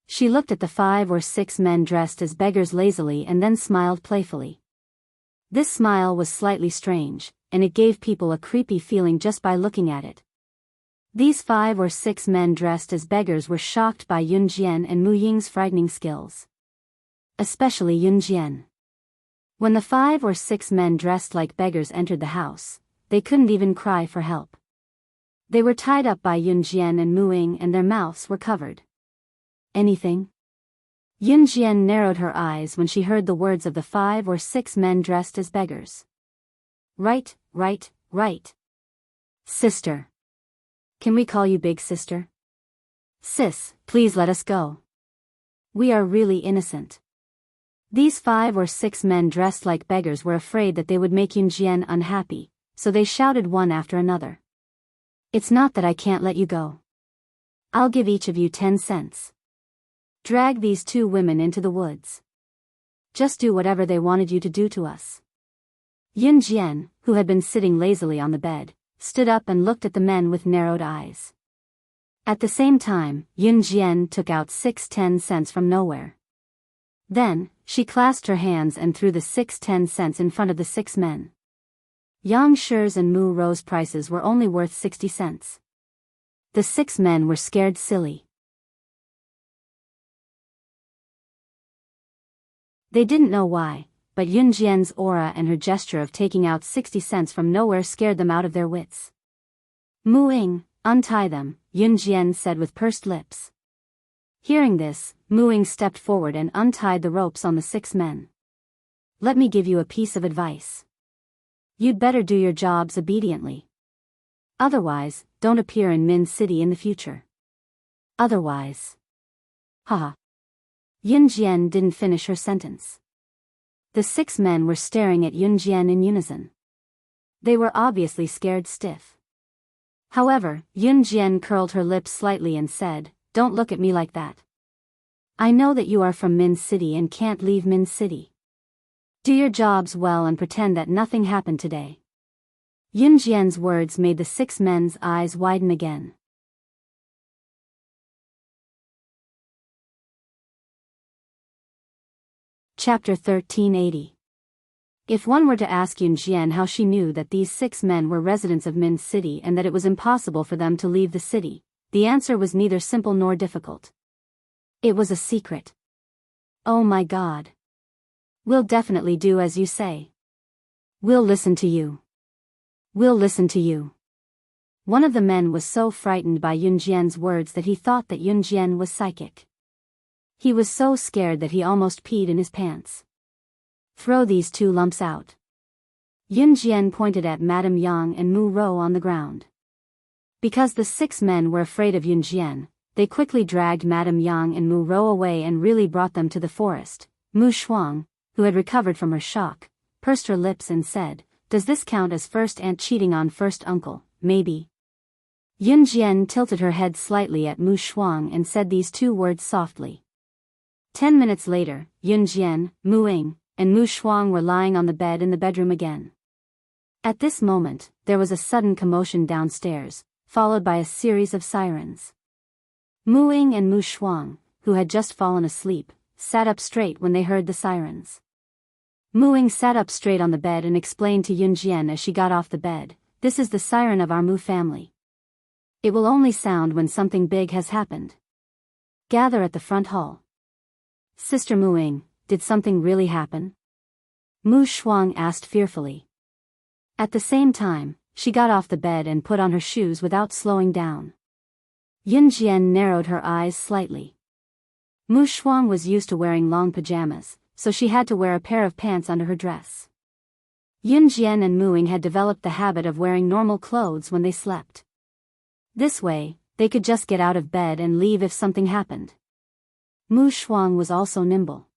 S1: She looked at the 5 or 6 men dressed as beggars lazily and then smiled playfully. This smile was slightly strange, and it gave people a creepy feeling just by looking at it. These 5 or 6 men dressed as beggars were shocked by Yun Jian and Mu Ying's frightening skills. Especially Yun Jian. When the 5 or 6 men dressed like beggars entered the house, they couldn't even cry for help. They were tied up by Yun Jian and Mu Ying and their mouths were covered. "Anything?" Yun Jian narrowed her eyes when she heard the words of the 5 or 6 men dressed as beggars. Right. Sister. Can we call you Big Sister? Sis, please let us go. We are really innocent." These 5 or 6 men dressed like beggars were afraid that they would make Yun Jian unhappy, so they shouted one after another. "It's not that I can't let you go. I'll give each of you 10 cents. Drag these 2 women into the woods. Just do whatever they wanted you to do to us." Yun Jian, who had been sitting lazily on the bed, stood up and looked at the men with narrowed eyes. At the same time, Yun Jian took out 6 10-cents from nowhere. Then, she clasped her hands and threw the 6 10-cents in front of the 6 men. Yang Shi's and Mu Ro's prices were only worth 60 cents. The 6 men were scared silly. They didn't know why, but Yun Jian's aura and her gesture of taking out 60 cents from nowhere scared them out of their wits. Mu Ying, untie them, Yun Jian said with pursed lips. Hearing this, Mu Ying stepped forward and untied the ropes on the 6 men. Let me give you a piece of advice. You'd better do your jobs obediently. Otherwise, don't appear in Min City in the future. Otherwise. Haha. Yun Jian didn't finish her sentence. The 6 men were staring at Yun Jian in unison. They were obviously scared stiff. However, Yun Jian curled her lips slightly and said, "Don't look at me like that. I know that you are from Min City and can't leave Min City. Do your jobs well and pretend that nothing happened today." Yun Jian's words made the 6 men's eyes widen again. Chapter 1380. If one were to ask Yun Jian how she knew that these 6 men were residents of Min City and that it was impossible for them to leave the city, the answer was neither simple nor difficult. It was a secret. Oh my God. We'll definitely do as you say. We'll listen to you. We'll listen to you. One of the men was so frightened by Yun Jian's words that he thought that Yun Jian was psychic. He was so scared that he almost peed in his pants. Throw these 2 lumps out. Yun Jian pointed at Madame Yang and Mu Ro on the ground. Because the 6 men were afraid of Yun Jian, they quickly dragged Madame Yang and Mu Ro away and really brought them to the forest. Mu Shuang, who had recovered from her shock, pursed her lips and said, "Does this count as first aunt cheating on first uncle, maybe?" Yun Jian tilted her head slightly at Mu Shuang and said these 2 words softly. 10 minutes later, Yun Jian, Mu Ying, and Mu Shuang were lying on the bed in the bedroom again. At this moment, there was a sudden commotion downstairs, followed by a series of sirens. Mu Ying and Mu Shuang, who had just fallen asleep, sat up straight when they heard the sirens. Mu Ying sat up straight on the bed and explained to Yun Jian as she got off the bed, "This is the siren of our Mu family. It will only sound when something big has happened. Gather at the front hall." "Sister Mu Ying, did something really happen?" Mu Shuang asked fearfully. At the same time, she got off the bed and put on her shoes without slowing down. Yun Jian narrowed her eyes slightly. Mu Shuang was used to wearing long pajamas, so she had to wear a pair of pants under her dress. Yun Jian and Mu Ying had developed the habit of wearing normal clothes when they slept. This way, they could just get out of bed and leave if something happened. Mu Shuang was also nimble.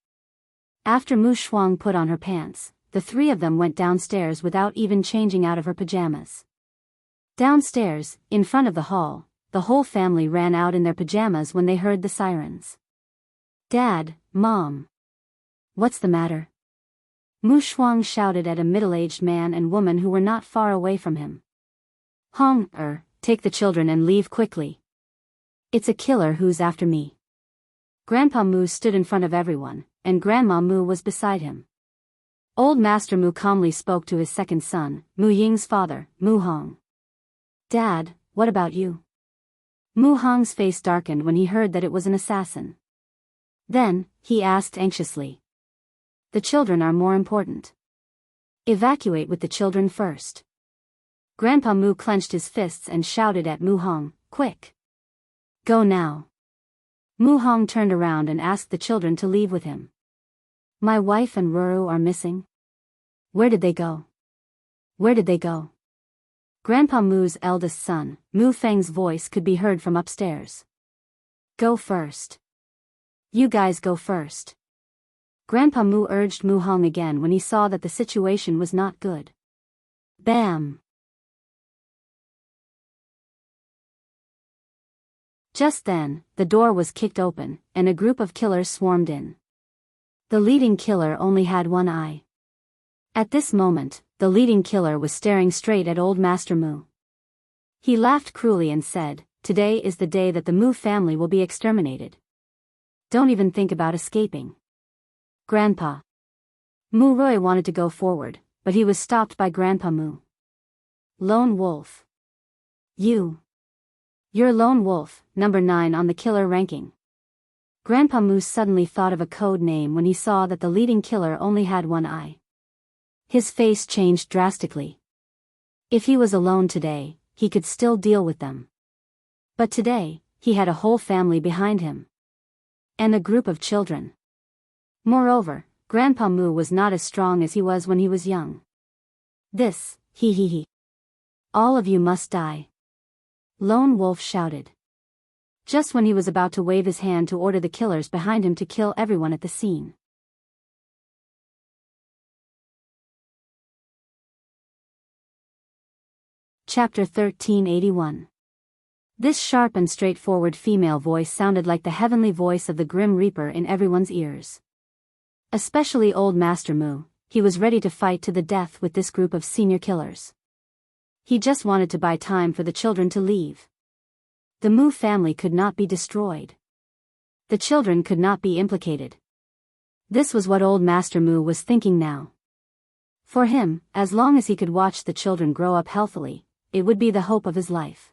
S1: After Mu Shuang put on her pants, the 3 of them went downstairs without even changing out of her pajamas. Downstairs, in front of the hall, the whole family ran out in their pajamas when they heard the sirens. "Dad, Mom. What's the matter?" Mu Shuang shouted at a middle-aged man and woman who were not far away from him. Take the children and leave quickly. It's a killer who's after me." Grandpa Mu stood in front of everyone, and Grandma Mu was beside him. Old Master Mu calmly spoke to his second son, Mu Ying's father, Mu Hong. "Dad, what about you?" Mu Hong's face darkened when he heard that it was an assassin. Then, he asked anxiously. "The children are more important. Evacuate with the children first." Grandpa Mu clenched his fists and shouted at Mu Hong, "Quick! Go now." Mu Hong turned around and asked the children to leave with him. "My wife and Ruru are missing. Where did they go? Where did they go?" Grandpa Mu's eldest son, Mu Feng's voice could be heard from upstairs. "Go first. You guys go first." Grandpa Mu urged Mu Hong again when he saw that the situation was not good. Bam! Just then, the door was kicked open, and a group of killers swarmed in. The leading killer only had one eye. At this moment, the leading killer was staring straight at Old Master Mu. He laughed cruelly and said, "Today is the day that the Mu family will be exterminated. Don't even think about escaping." Grandpa Mu Roy wanted to go forward, but he was stopped by Grandpa Mu. "Lone Wolf. You're Lone Wolf, number 9 on the killer ranking." Grandpa Mu suddenly thought of a code name when he saw that the leading killer only had one eye. His face changed drastically. If he was alone today, he could still deal with them. But today, he had a whole family behind him. And a group of children. Moreover, Grandpa Mu was not as strong as he was when he was young. He. "All of you must die," Lone Wolf shouted. Just when he was about to wave his hand to order the killers behind him to kill everyone at the scene. Chapter 1381. This sharp and straightforward female voice sounded like the heavenly voice of the Grim Reaper in everyone's ears. Especially old Master Mu. He was ready to fight to the death with this group of senior killers. He just wanted to buy time for the children to leave. The Mu family could not be destroyed. The children could not be implicated. This was what old Master Mu was thinking now. For him, as long as he could watch the children grow up healthily, it would be the hope of his life.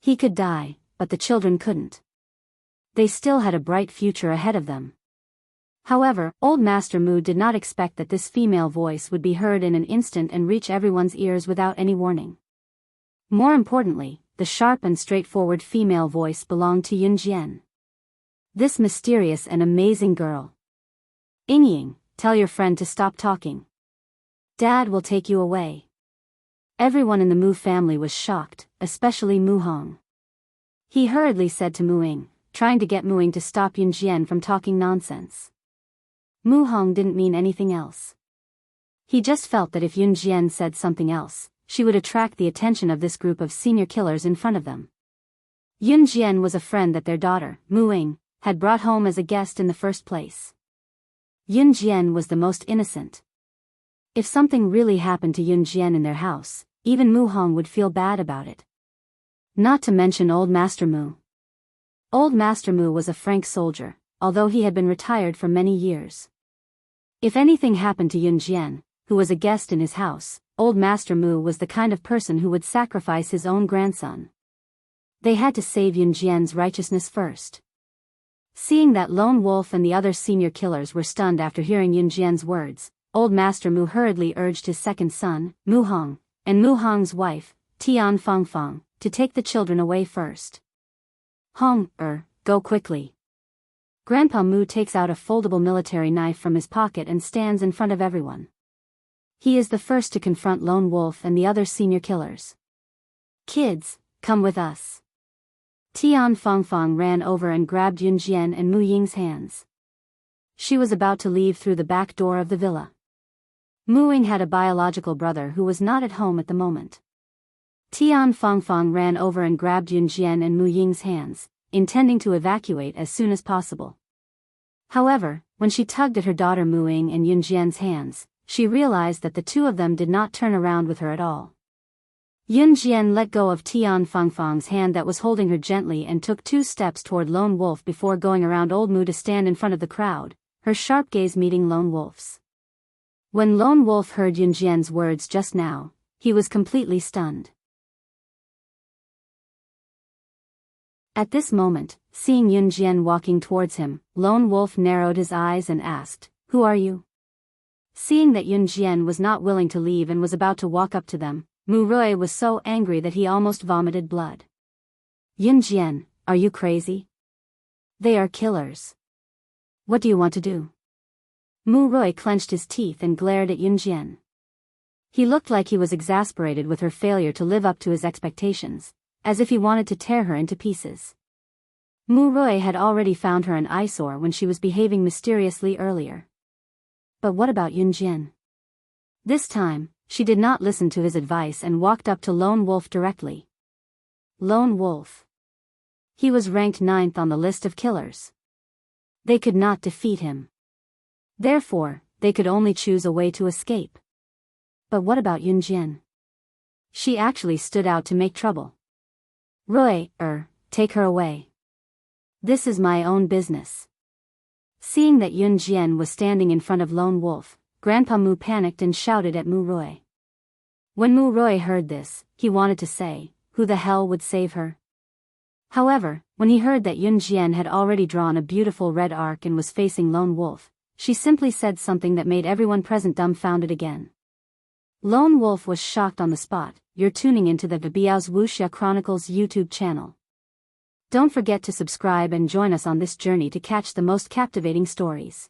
S1: He could die, but the children couldn't. They still had a bright future ahead of them. However, old Master Mu did not expect that this female voice would be heard in an instant and reach everyone's ears without any warning. More importantly, the sharp and straightforward female voice belonged to Yun Jian. This mysterious and amazing girl. "Ying, tell your friend to stop talking. Dad will take you away." Everyone in the Mu family was shocked, especially Mu Hong. He hurriedly said to Mu Ying, trying to get Mu Ying to stop Yun Jian from talking nonsense. Mu Hong didn't mean anything else. He just felt that if Yun Jian said something else, she would attract the attention of this group of senior killers in front of them. Yun Jian was a friend that their daughter, Mu Ying, had brought home as a guest in the first place. Yun Jian was the most innocent. If something really happened to Yun Jian in their house, even Mu Hong would feel bad about it. Not to mention old Master Mu. Old Master Mu was a frank soldier, although he had been retired for many years. If anything happened to Yun Jian, who was a guest in his house, old Master Mu was the kind of person who would sacrifice his own grandson. They had to save Yun Jian's righteousness first. Seeing that Lone Wolf and the other senior killers were stunned after hearing Yun Jian's words, old Master Mu hurriedly urged his second son, Mu Hong, and Mu Hong's wife, Tian Fangfang, to take the children away first. "Hong, go quickly." Grandpa Mu takes out a foldable military knife from his pocket and stands in front of everyone. He is the first to confront Lone Wolf and the other senior killers. "Kids, come with us." Tian Fangfang ran over and grabbed Yun Jian and Mu Ying's hands. She was about to leave through the back door of the villa. Mu Ying had a biological brother who was not at home at the moment. Tian Fangfang ran over and grabbed Yun Jian and Mu Ying's hands, intending to evacuate as soon as possible. However, when she tugged at her daughter Mu Ying and Yun Jian's hands, she realized that the two of them did not turn around with her at all. Yun Jian let go of Tian Fangfang's hand that was holding her gently and took 2 steps toward Lone Wolf before going around old Mu to stand in front of the crowd, her sharp gaze meeting Lone Wolf's. When Lone Wolf heard Yun Jian's words just now, he was completely stunned. At this moment, seeing Yun Jian walking towards him, Lone Wolf narrowed his eyes and asked, "Who are you?" Seeing that Yun Jian was not willing to leave and was about to walk up to them, Mu Rui was so angry that he almost vomited blood. "Yun Jian, are you crazy? They are killers. What do you want to do?" Mu Rui clenched his teeth and glared at Yun Jian. He looked like he was exasperated with her failure to live up to his expectations, as if he wanted to tear her into pieces. Mu Rui had already found her an eyesore when she was behaving mysteriously earlier. But what about Yun Jian? This time, she did not listen to his advice and walked up to Lone Wolf directly. Lone Wolf. He was ranked 9th on the list of killers. They could not defeat him. Therefore, they could only choose a way to escape. But what about Yun Jian? She actually stood out to make trouble. Roy, take her away. This is my own business. Seeing that Yun Jian was standing in front of Lone Wolf, Grandpa Mu panicked and shouted at Mu Roy. When Mu Roy heard this, he wanted to say, who the hell would save her? However, when he heard that Yun Jian had already drawn a beautiful red arc and was facing Lone Wolf, she simply said something that made everyone present dumbfounded again. Lone Wolf was shocked on the spot. You're tuning into the Biyao's Wuxia Chronicles YouTube channel. Don't forget to subscribe and join us on this journey to catch the most captivating stories.